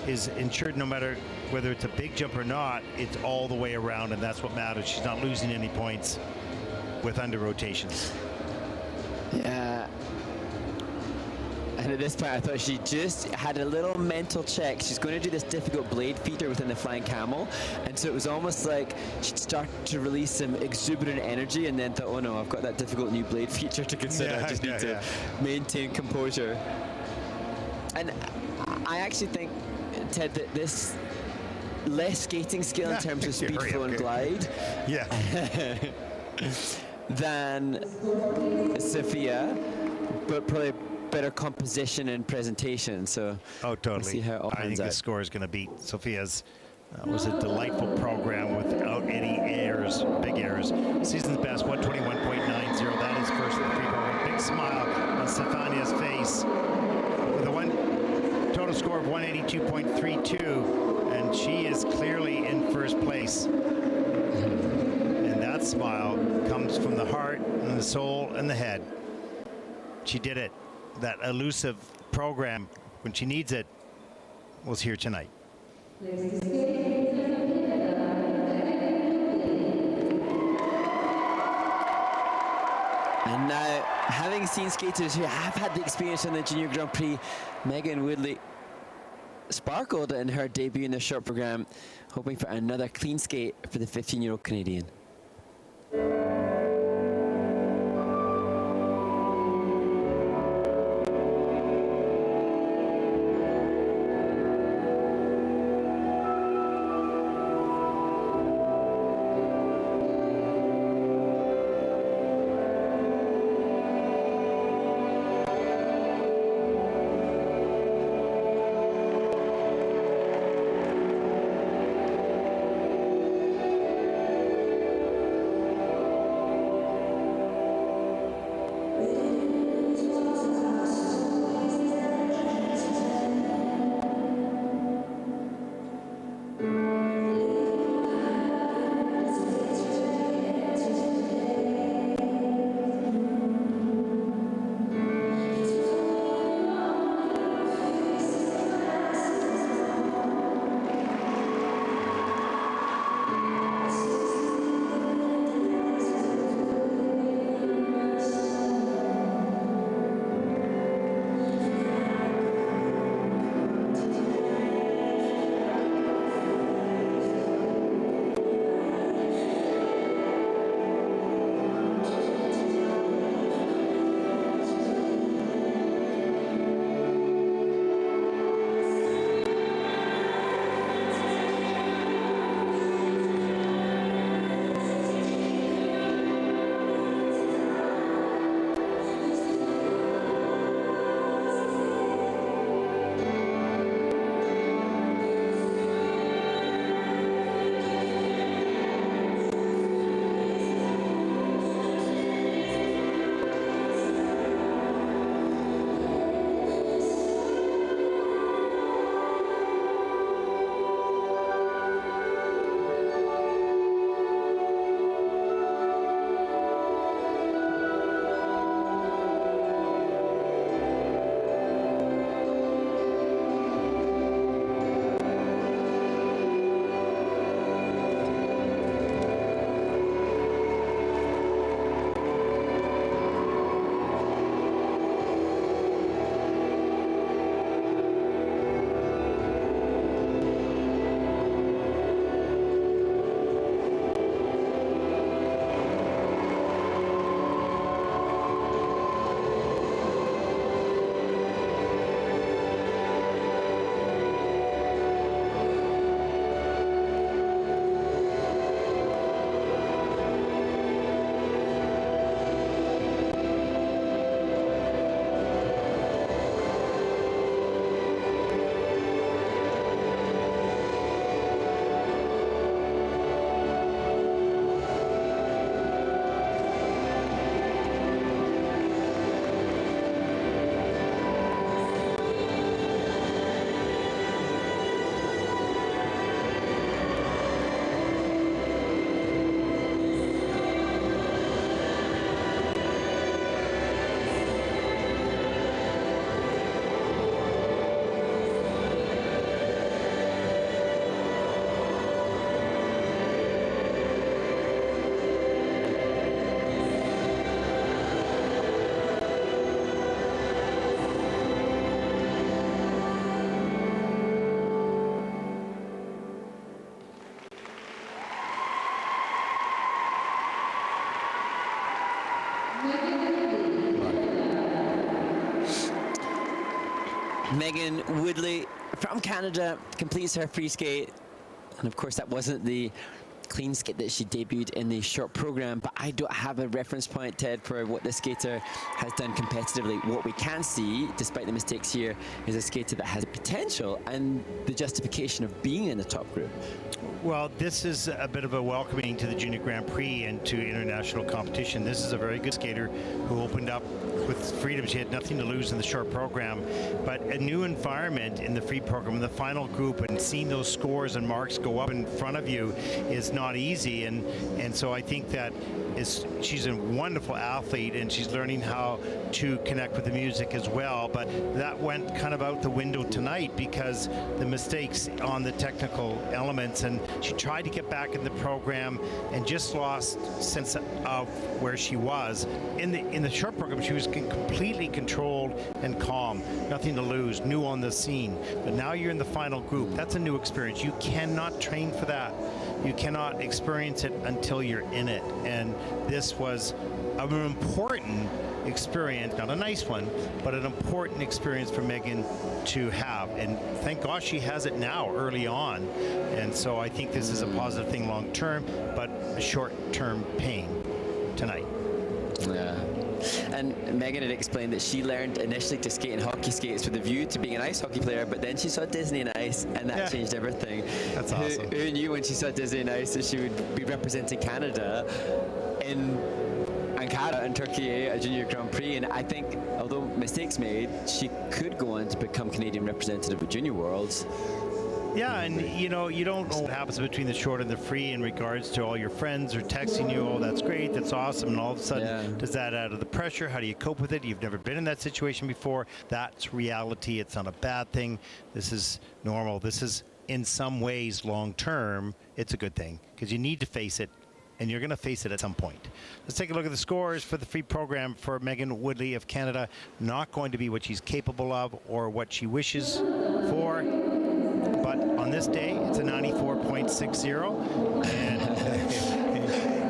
is ensured, no matter whether it's a big jump or not, it's all the way around, and that's what matters. She's not losing any points with under rotations. Yeah. And at this point, I thought she just had a little mental check. She's going to do this difficult blade feature within the flying camel. And so it was almost like she'd start to release some exuberant energy and then thought, oh no, I've got that difficult new blade feature to consider. I just need to maintain composure. And I actually think, Ted, that this less skating skill in terms of speed, flow, and glide. Than Sofia, but probably better composition and presentation. So totally. We'll see how it all I think out. the score is going to beat Sofia's. Was a delightful program without any errors, big errors. Season's best, 121.90. That is first for the free program. Big smile on Stefania's face with a total score of 182.32, and she is clearly in first place. That smile comes from the heart and the soul and the head. She did it. That elusive program, when she needs it, was here tonight. And now, having seen skaters who have had the experience on the Junior Grand Prix, Megan Woodley sparkled in her debut in the short program, hoping for another clean skate for the 15-year-old Canadian. Megan Woodley from Canada completes her free skate, and of course that wasn't the clean skate that she debuted in the short program, but I don't have a reference point, Ted, for what the skater has done competitively. What we can see, despite the mistakes here, is a skater that has potential and the justification of being in the top group. Well, this is a bit of a welcoming to the Junior Grand Prix and to international competition. This is a very good skater who opened up with freedom. She had nothing to lose in the short program, but a new environment in the free program, in the final group, and seeing those scores and marks go up in front of you is not easy. And so I think that she's a wonderful athlete, and she's learning how to connect with the music as well. But that went kind of out the window tonight because the mistakes on the technical elements, and she tried to get back in the program and just lost sense of where she was. In the short program, she was completely controlled and calm, nothing to lose, new on the scene. But now you're in the final group. That's a new experience. You cannot train for that. You cannot experience it until you're in it. And this was an important experience, not a nice one, but an important experience for Megan to have. And thank gosh she has it now, early on. And so I think this is a positive thing long term, but a short-term pain tonight. Yeah. And Megan had explained that she learned initially to skate in hockey skates with a view to being an ice hockey player, but then she saw Disney on Ice, and that changed everything. That's awesome. Who knew when she saw Disney on Ice that she would be representing Canada in Ankara in Turkey at Junior Grand Prix? And I think, although mistakes made, she could go on to become Canadian representative at Junior Worlds. Yeah, and you know, you don't know what happens between the short and the free in regards to all your friends are texting you, oh, that's great, that's awesome, and all of a sudden, does that add to the pressure? How do you cope with it? You've never been in that situation before. That's reality. It's not a bad thing. This is normal. This is, in some ways, long term, it's a good thing because you need to face it, and you're going to face it at some point. Let's take a look at the scores for the free program for Megan Woodley of Canada. Not going to be what she's capable of or what she wishes for. But on this day, it's a 94.60,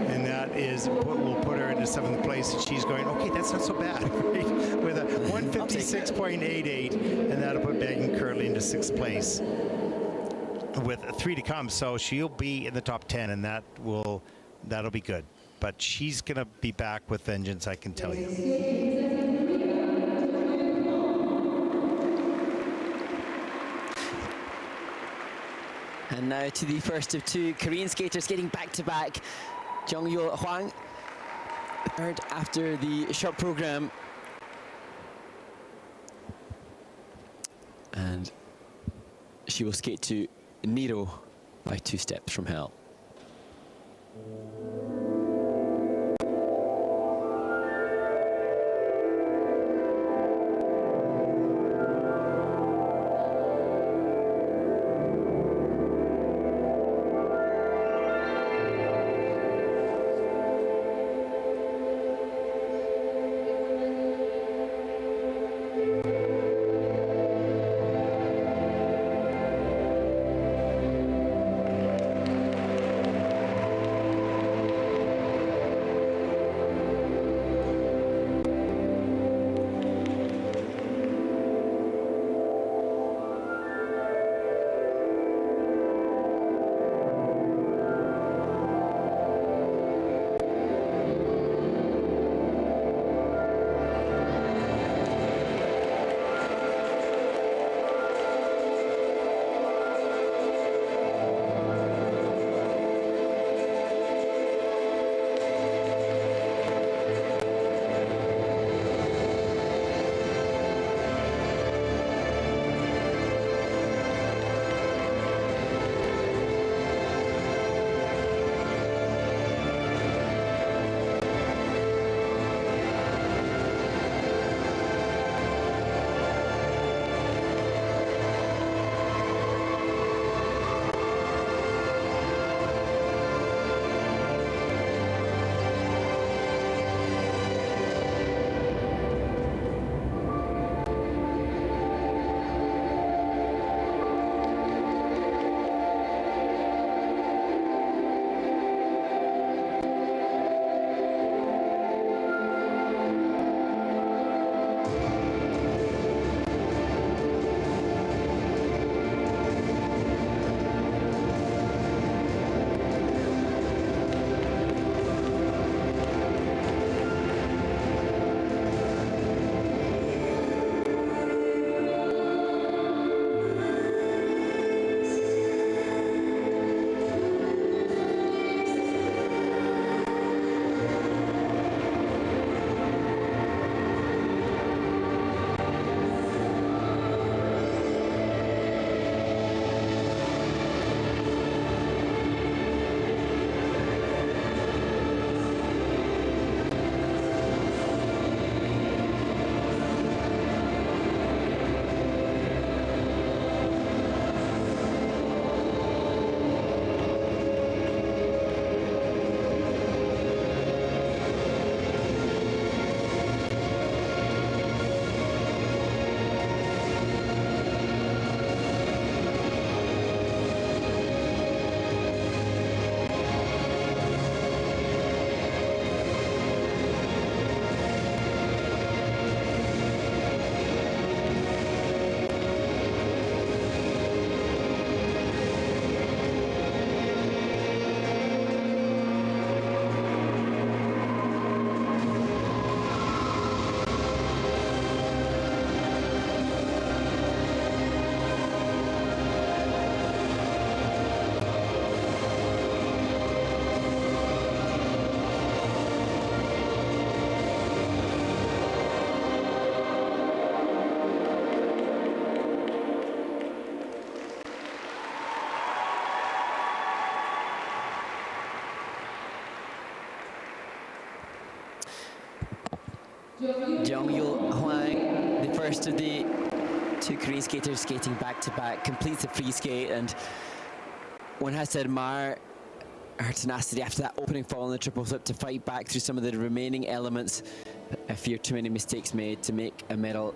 and that is will put her into 7th place. And she's going, okay, that's not so bad, right? With a 156.88, and that'll put Megan currently into 6th place with 3 to come. So she'll be in the top 10, and that'll be good. But she's going to be back with vengeance, I can tell you. And now to the first of two Korean skaters skating back-to-back. Jong-Yuh Hang, third after the short program. And she will skate to Nero by 2 steps from hell. Jong-Yuh Hang, the first of the two Korean skaters skating back-to-back, completes the free skate, and one has to admire her tenacity after that opening fall on the triple flip to fight back through some of the remaining elements. I fear too many mistakes made to make a medal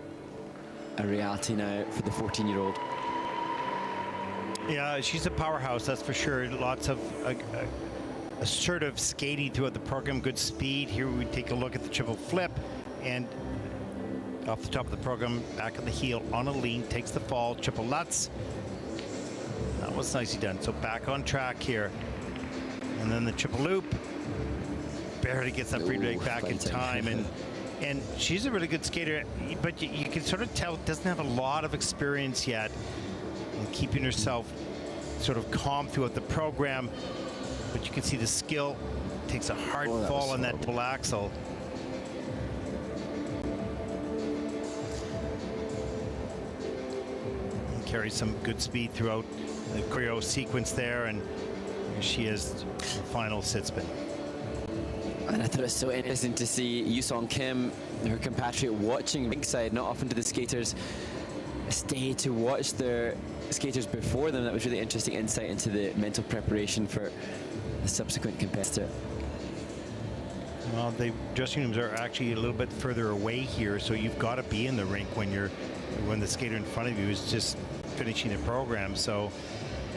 a reality now for the 14-year-old. Yeah, she's a powerhouse, that's for sure. Lots of assertive skating throughout the program, good speed. Here we take a look at the triple flip, and off the top of the program, back of the heel on a lean, takes the fall, triple Lutz. That was nicely done. So back on track here. And then the triple loop. Barely gets that free leg back in time. And she's a really good skater, but you can sort of tell doesn't have a lot of experience yet in keeping herself sort of calm throughout the program. But you can see the skill. Takes a hard fall on that double axel. And carries some good speed throughout the choreo sequence there, and here she is, the final sit spin. And I thought it was so interesting to see Yuseong Kim, her compatriot, watching ringside. Not often do the skaters stay to watch their skaters before them. That was really interesting insight into the mental preparation for the subsequent competitor. Well, the dressing rooms are actually a little bit further away here, so you've got to be in the rink when the skater in front of you is just finishing the program. So,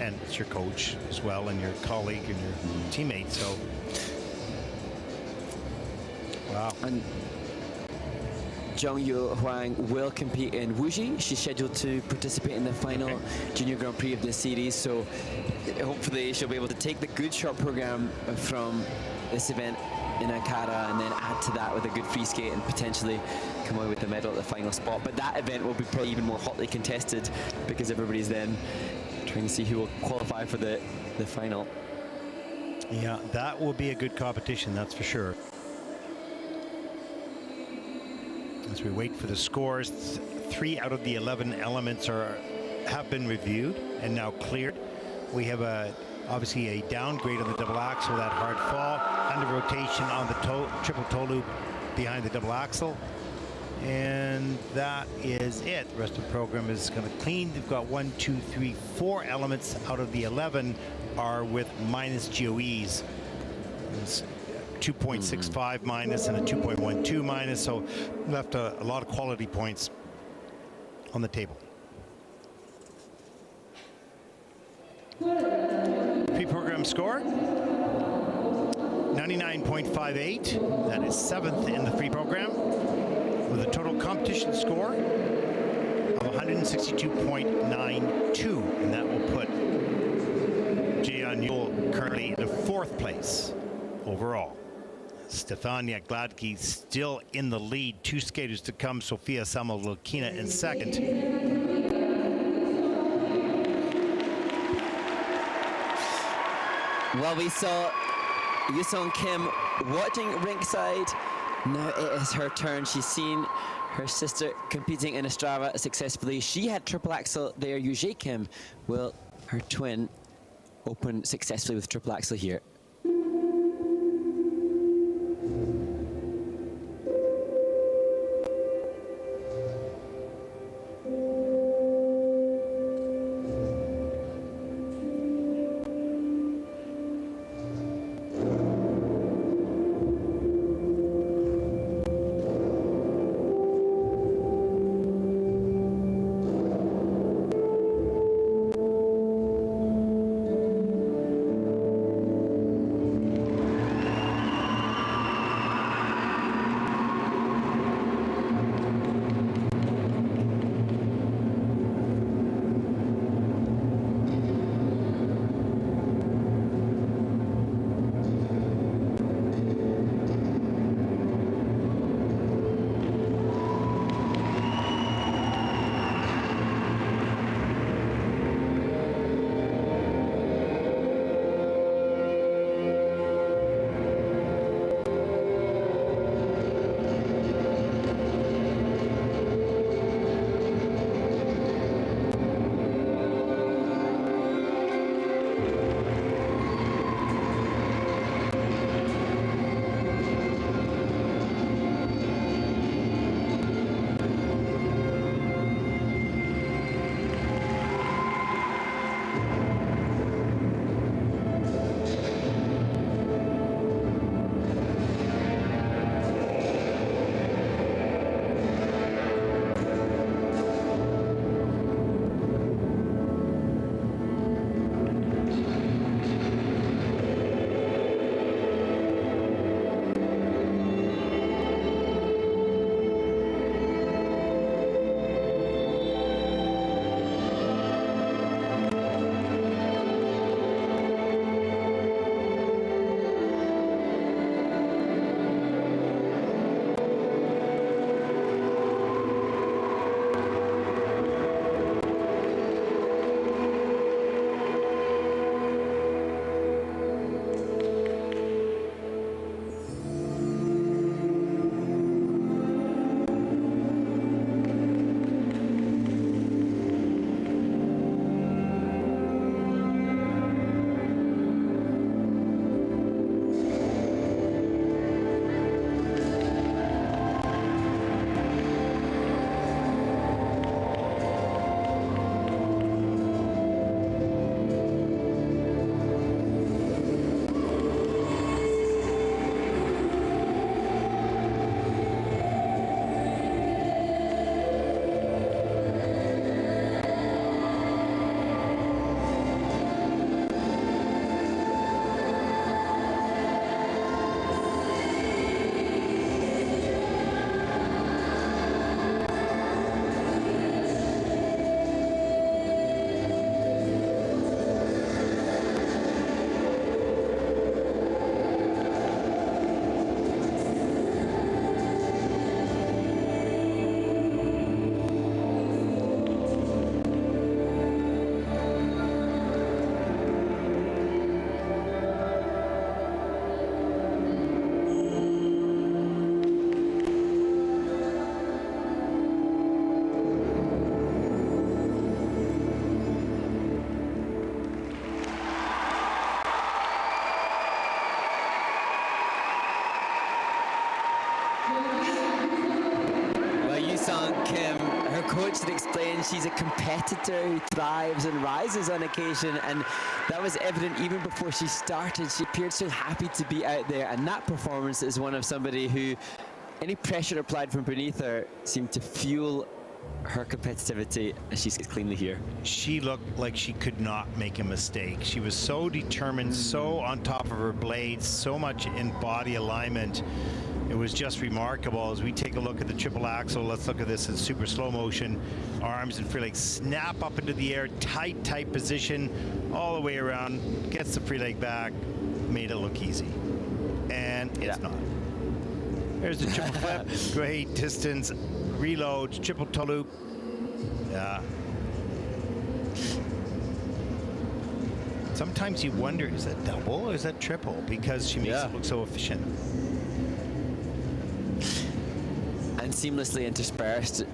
and it's your coach as well, and your colleague and your teammate. So, wow. And Jong-Yuh Hang will compete in Wuxi. She's scheduled to participate in the final Junior Grand Prix of this series, so hopefully she'll be able to take the good short program from this event in Ankara and then add to that with a good free skate and potentially come away with the medal at the final spot. But that event will be probably even more hotly contested because everybody's then trying to see who will qualify for the final. Yeah, that will be a good competition, that's for sure. As we wait for the scores, 3 out of the 11 elements have been reviewed and now cleared. We have obviously a downgrade on the double axel, that hard fall, under rotation on the triple toe loop behind the double axel. And that is it. The rest of the program is kind of clean. They've got 1, 2, 3, 4 elements out of the 11 are with minus GOEs. It's 2.65 minus and a 2.12 minus, so left a lot of quality points on the table. Pre-program score 99.58. That is 7th in the free program, with a total competition score of 162.92, and that will put Jong-Yuh currently in 4th place overall. Stefania Gladki still in the lead. 2 skaters to come. Sofia Samodelkina in 2nd. Well, we saw Yuseong Kim watching ringside. Now it is her turn. She's seen her sister competing in Ostrava successfully. She had triple axel there. Yuseong Kim will, her twin, open successfully with triple axel here. Yuseong Kim. Her coach had explained she's a competitor who thrives and rises on occasion, and that was evident even before she started. She appeared so happy to be out there, and that performance is one of somebody who any pressure applied from beneath her seemed to fuel her competitivity as she skates cleanly here. She looked like she could not make a mistake. She was so determined, so on top of her blades, so much in body alignment. It was just remarkable. As we take a look at the triple axel, let's look at this in super slow motion. Arms and free leg snap up into the air, tight position, all the way around, gets the free leg back, made it look easy. And it's not. There's the triple flip, great distance, reload, triple toe loop. Yeah. Sometimes you wonder, is that double or is that triple? Because she makes it look so efficient. And seamlessly interspersed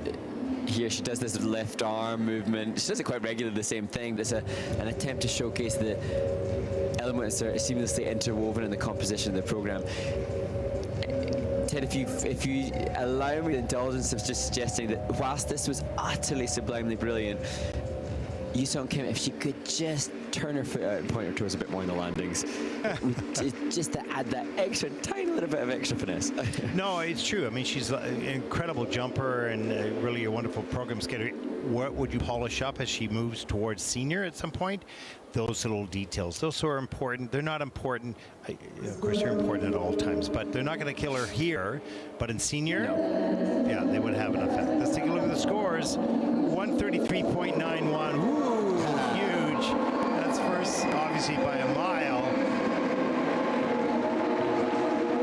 here, she does this left arm movement. She does it quite regularly, the same thing. But it's an attempt to showcase the elements that are seamlessly interwoven in the composition of the program. Ted, if you allow me the indulgence of just suggesting that whilst this was utterly sublimely brilliant, Yuseong Kim, if she could just turn her foot out and point her toes a bit more in the landings, just to add that extra tiny little bit of extra finesse. No, it's true. I mean, she's an incredible jumper and really a wonderful program skater. What would you polish up as she moves towards senior at some point? Those little details, those are important. They're not important. Of course, they're important at all times, but they're not going to kill her here. But in senior, yeah, they would have an effect. Let's take a look at the scores. 133.91. Ooh, huge. That's first, obviously, by a mile.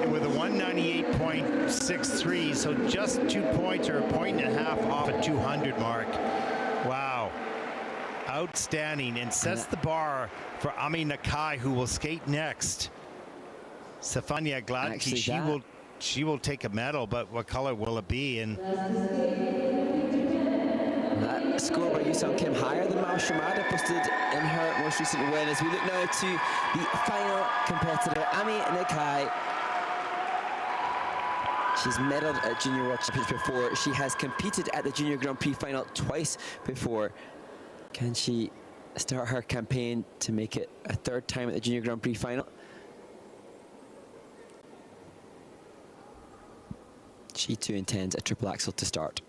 And with a 198.63, so just 2 points or a point and a half off a 200 mark. Wow. Outstanding, and sets the bar for Ami Nakai, who will skate next. Stefania Gladki, she will take a medal, but what color will it be? And that score by Yuseong Kim higher than Mao Shimada posted in her most recent win. As we look now to the final competitor, Ami Nakai. She's medaled at Junior World Championships before. She has competed at the Junior Grand Prix final twice before. Can she start her campaign to make it a third time at the Junior Grand Prix final? She too intends a triple axel to start.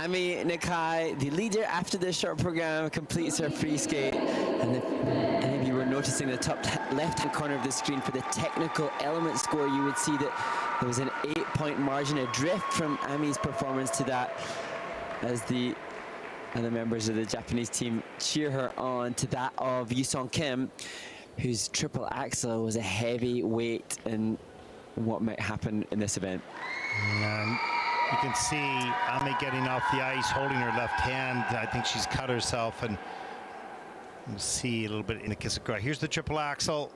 Ami Nakai, the leader after this short program, completes her free skate. And if any of you were noticing the top left-hand corner of the screen for the technical element score, you would see that there was an 8-point margin adrift from Ami's performance to that, as the other members of the Japanese team cheer her on to that of Yuseong Kim, whose triple axel was a heavy weight in what might happen in this event. And you can see Ami getting off the ice, holding her left hand. I think she's cut herself, and you see a little bit in a kiss of cry. Here's the triple axel,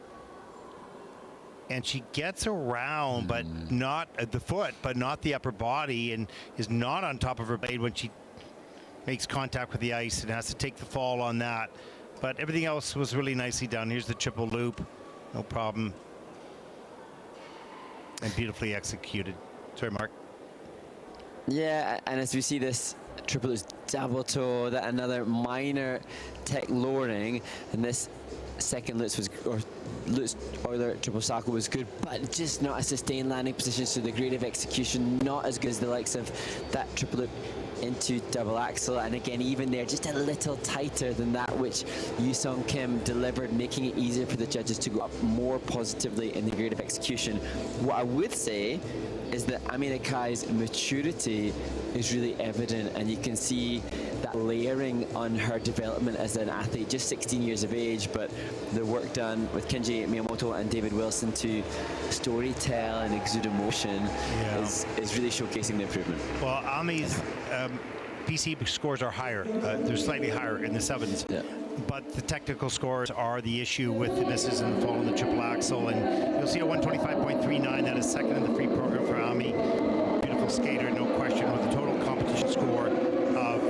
and she gets around, but not at the foot, but not the upper body, and is not on top of her blade when she makes contact with the ice and has to take the fall on that. But everything else was really nicely done. Here's the triple loop, no problem, and beautifully executed. Sorry, Mark. Yeah, and as we see this triple loose double toe, that another minor tech lowering, and this second Lutz was, or Lutz Euler triple sacco was good, but just not a sustained landing position, so the grade of execution not as good as the likes of that triple loop into double axel, and again even there just a little tighter than that which Yuseong Kim delivered, making it easier for the judges to go up more positively in the grade of execution. What I would say is that Ami Nakai's maturity is really evident, and you can see that layering on her development as an athlete, just 16 years of age, but the work done with Kenji Miyamoto and David Wilson to storytell and exude emotion is really showcasing the improvement. Well, Ami's PC scores are higher. They're slightly higher in the 7s. Yeah. But the technical scores are the issue with the misses and the fall in the triple axel. And you'll see a 125.39. That is second in the free program for Ami. Beautiful skater, no question, with a total competition score of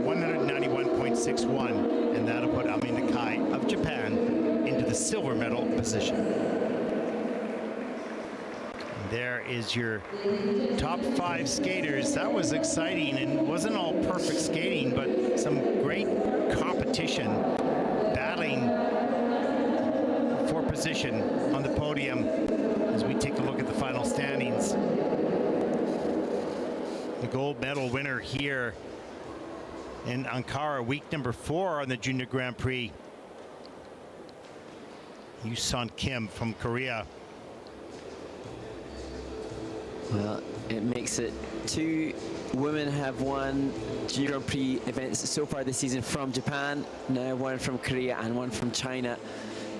191.61. And that'll put Ami Nakai of Japan into the silver medal position. There is your top 5 skaters. That was exciting, and wasn't all perfect skating, but some great competition, battling for position on the podium as we take a look at the final standings. The gold medal winner here in Ankara, week number 4 on the Junior Grand Prix, Yuseong Kim from Korea. Well, it makes it 2 women have won Junior Grand Prix events so far this season from Japan, now 1 from Korea and 1 from China.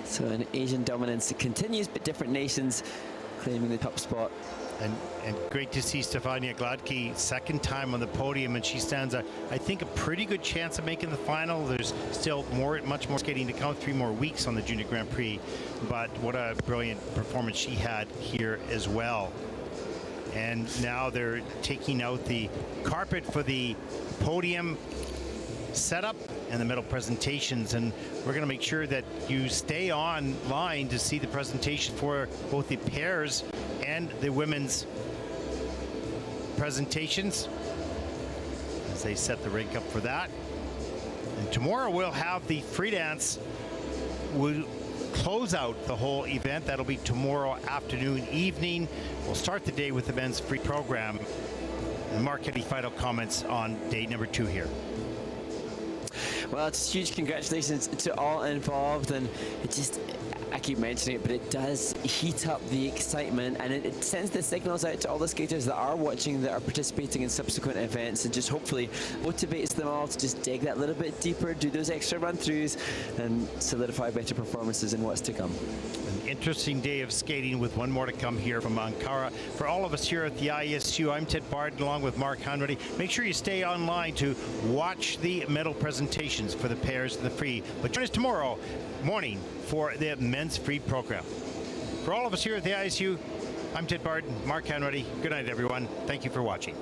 So an Asian dominance continues, but different nations claiming the top spot. And great to see Stefania Gladki, second time on the podium, and she stands I think a pretty good chance of making the final. There's still much more skating to come, 3 more weeks on the Junior Grand Prix, but what a brilliant performance she had here as well. And now they're taking out the carpet for the podium setup and the medal presentations, and we're going to make sure that you stay online to see the presentation for both the pairs and the women's presentations as they set the rink up for that. And tomorrow we'll have the free dance. We'll close out the whole event. That'll be tomorrow afternoon, evening. We'll start the day with the men's free program. And Mark, any final comments on day number 2 here? Well, it's huge congratulations to all involved, and it just, I keep mentioning it, but it does heat up the excitement, and it sends the signals out to all the skaters that are watching, that are participating in subsequent events, and just hopefully motivates them all to just dig that little bit deeper, do those extra run-throughs, and solidify better performances in what's to come. An interesting day of skating with 1 more to come here from Ankara. For all of us here at the ISU, I'm Ted Barton along with Mark Hanratty. Make sure you stay online to watch the medal presentations for the pairs and the free. But join us tomorrow morning for the men's free program. For all of us here at the ISU, I'm Ted Barton, Mark Hanratty. Good night, everyone. Thank you for watching.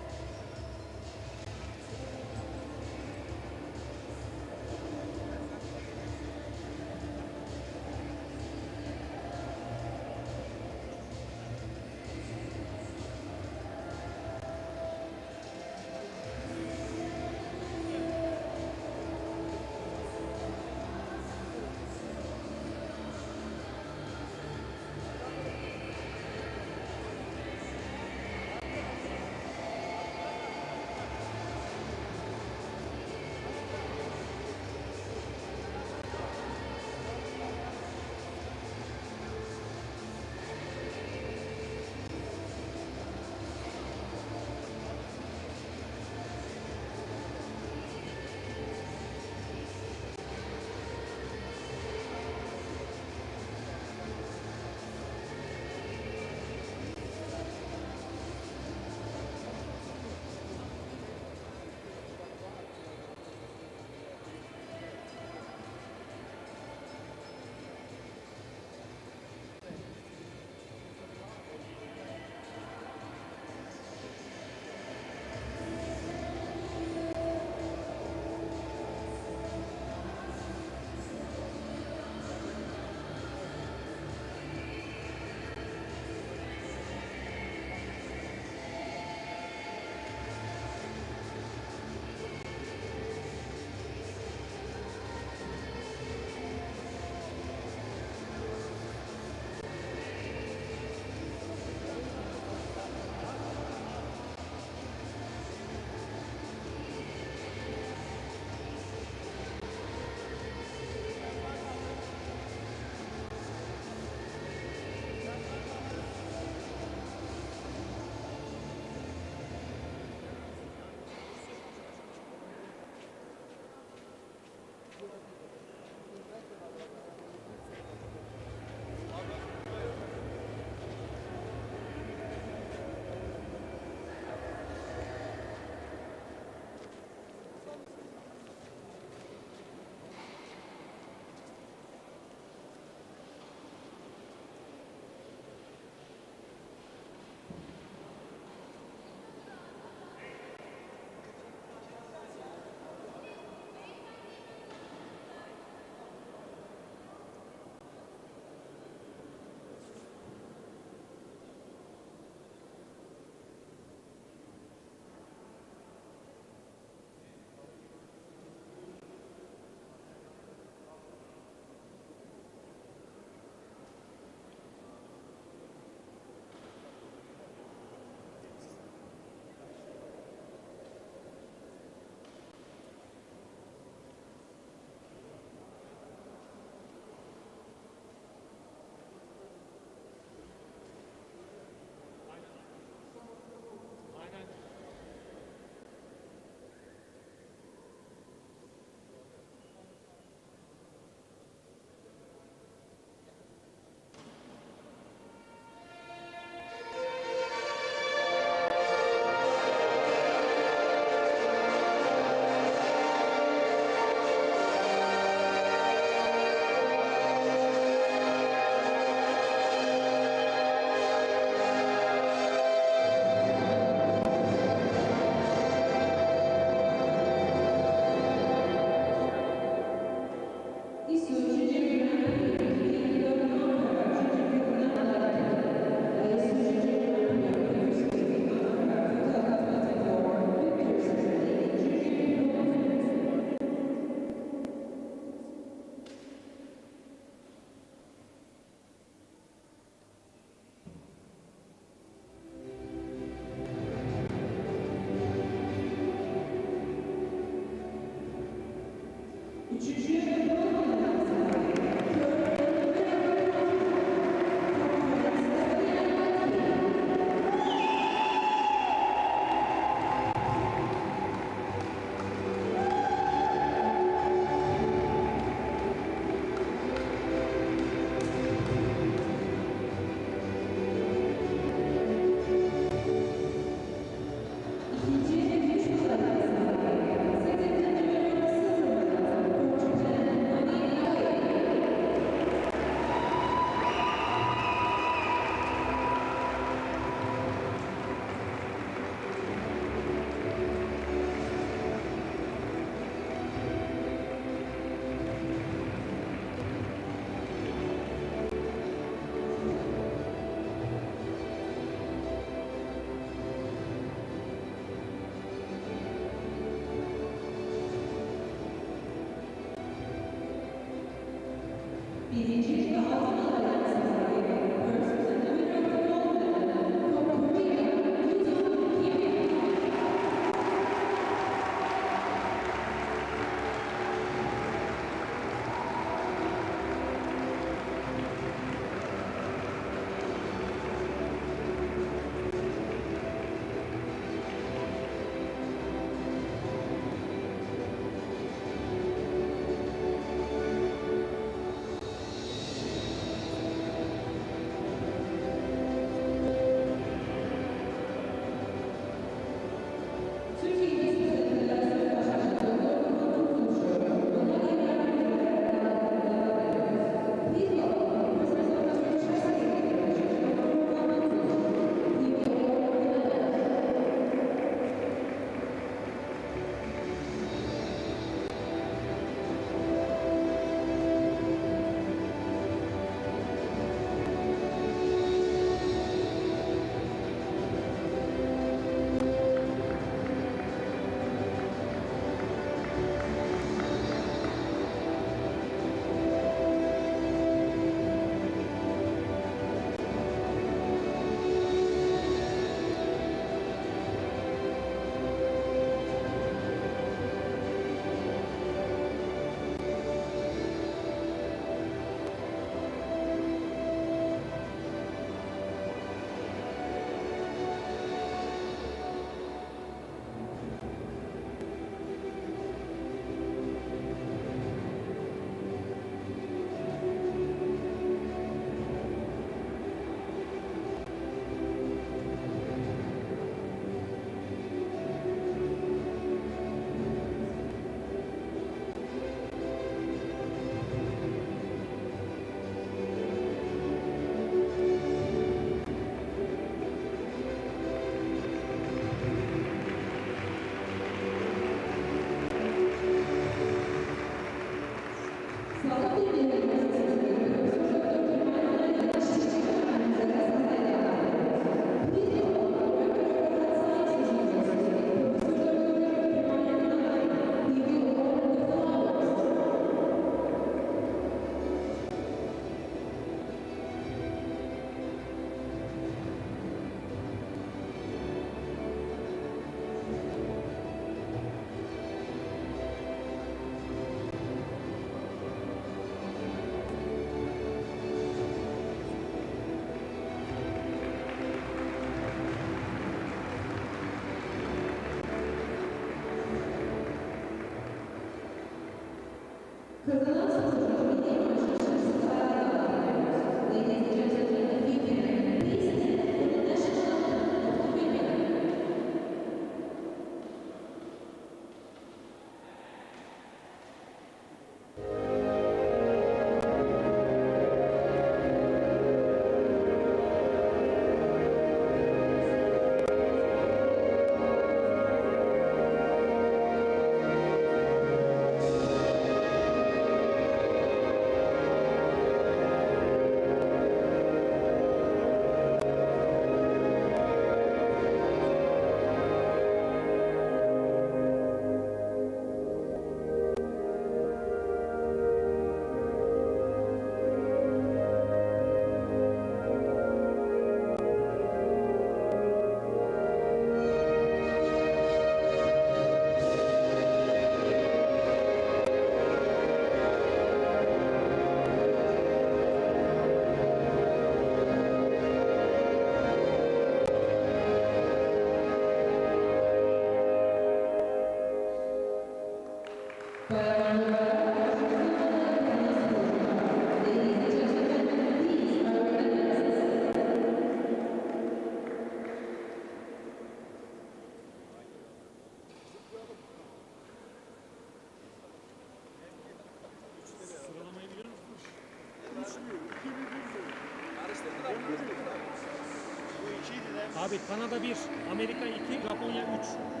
Abi Kanada 1, Amerika 2, Japonya 3.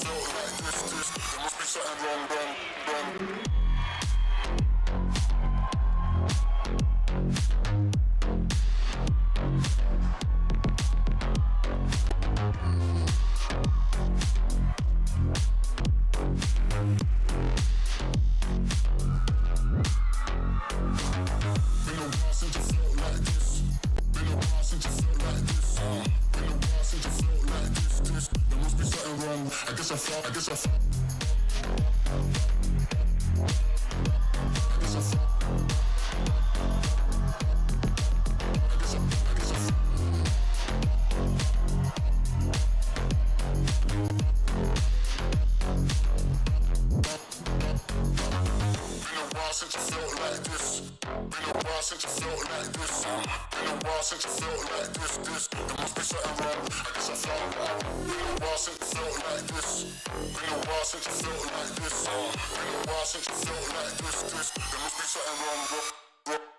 felt like this. There must be something wrong. I guess I felt. Since you felt like this, been a while since you felt like this. Been a while since you felt like this. There must be something wrong. I guess I found out. Been a while since you felt like this. Been a while since you felt like this. Been a while since you felt like this. There must be something wrong.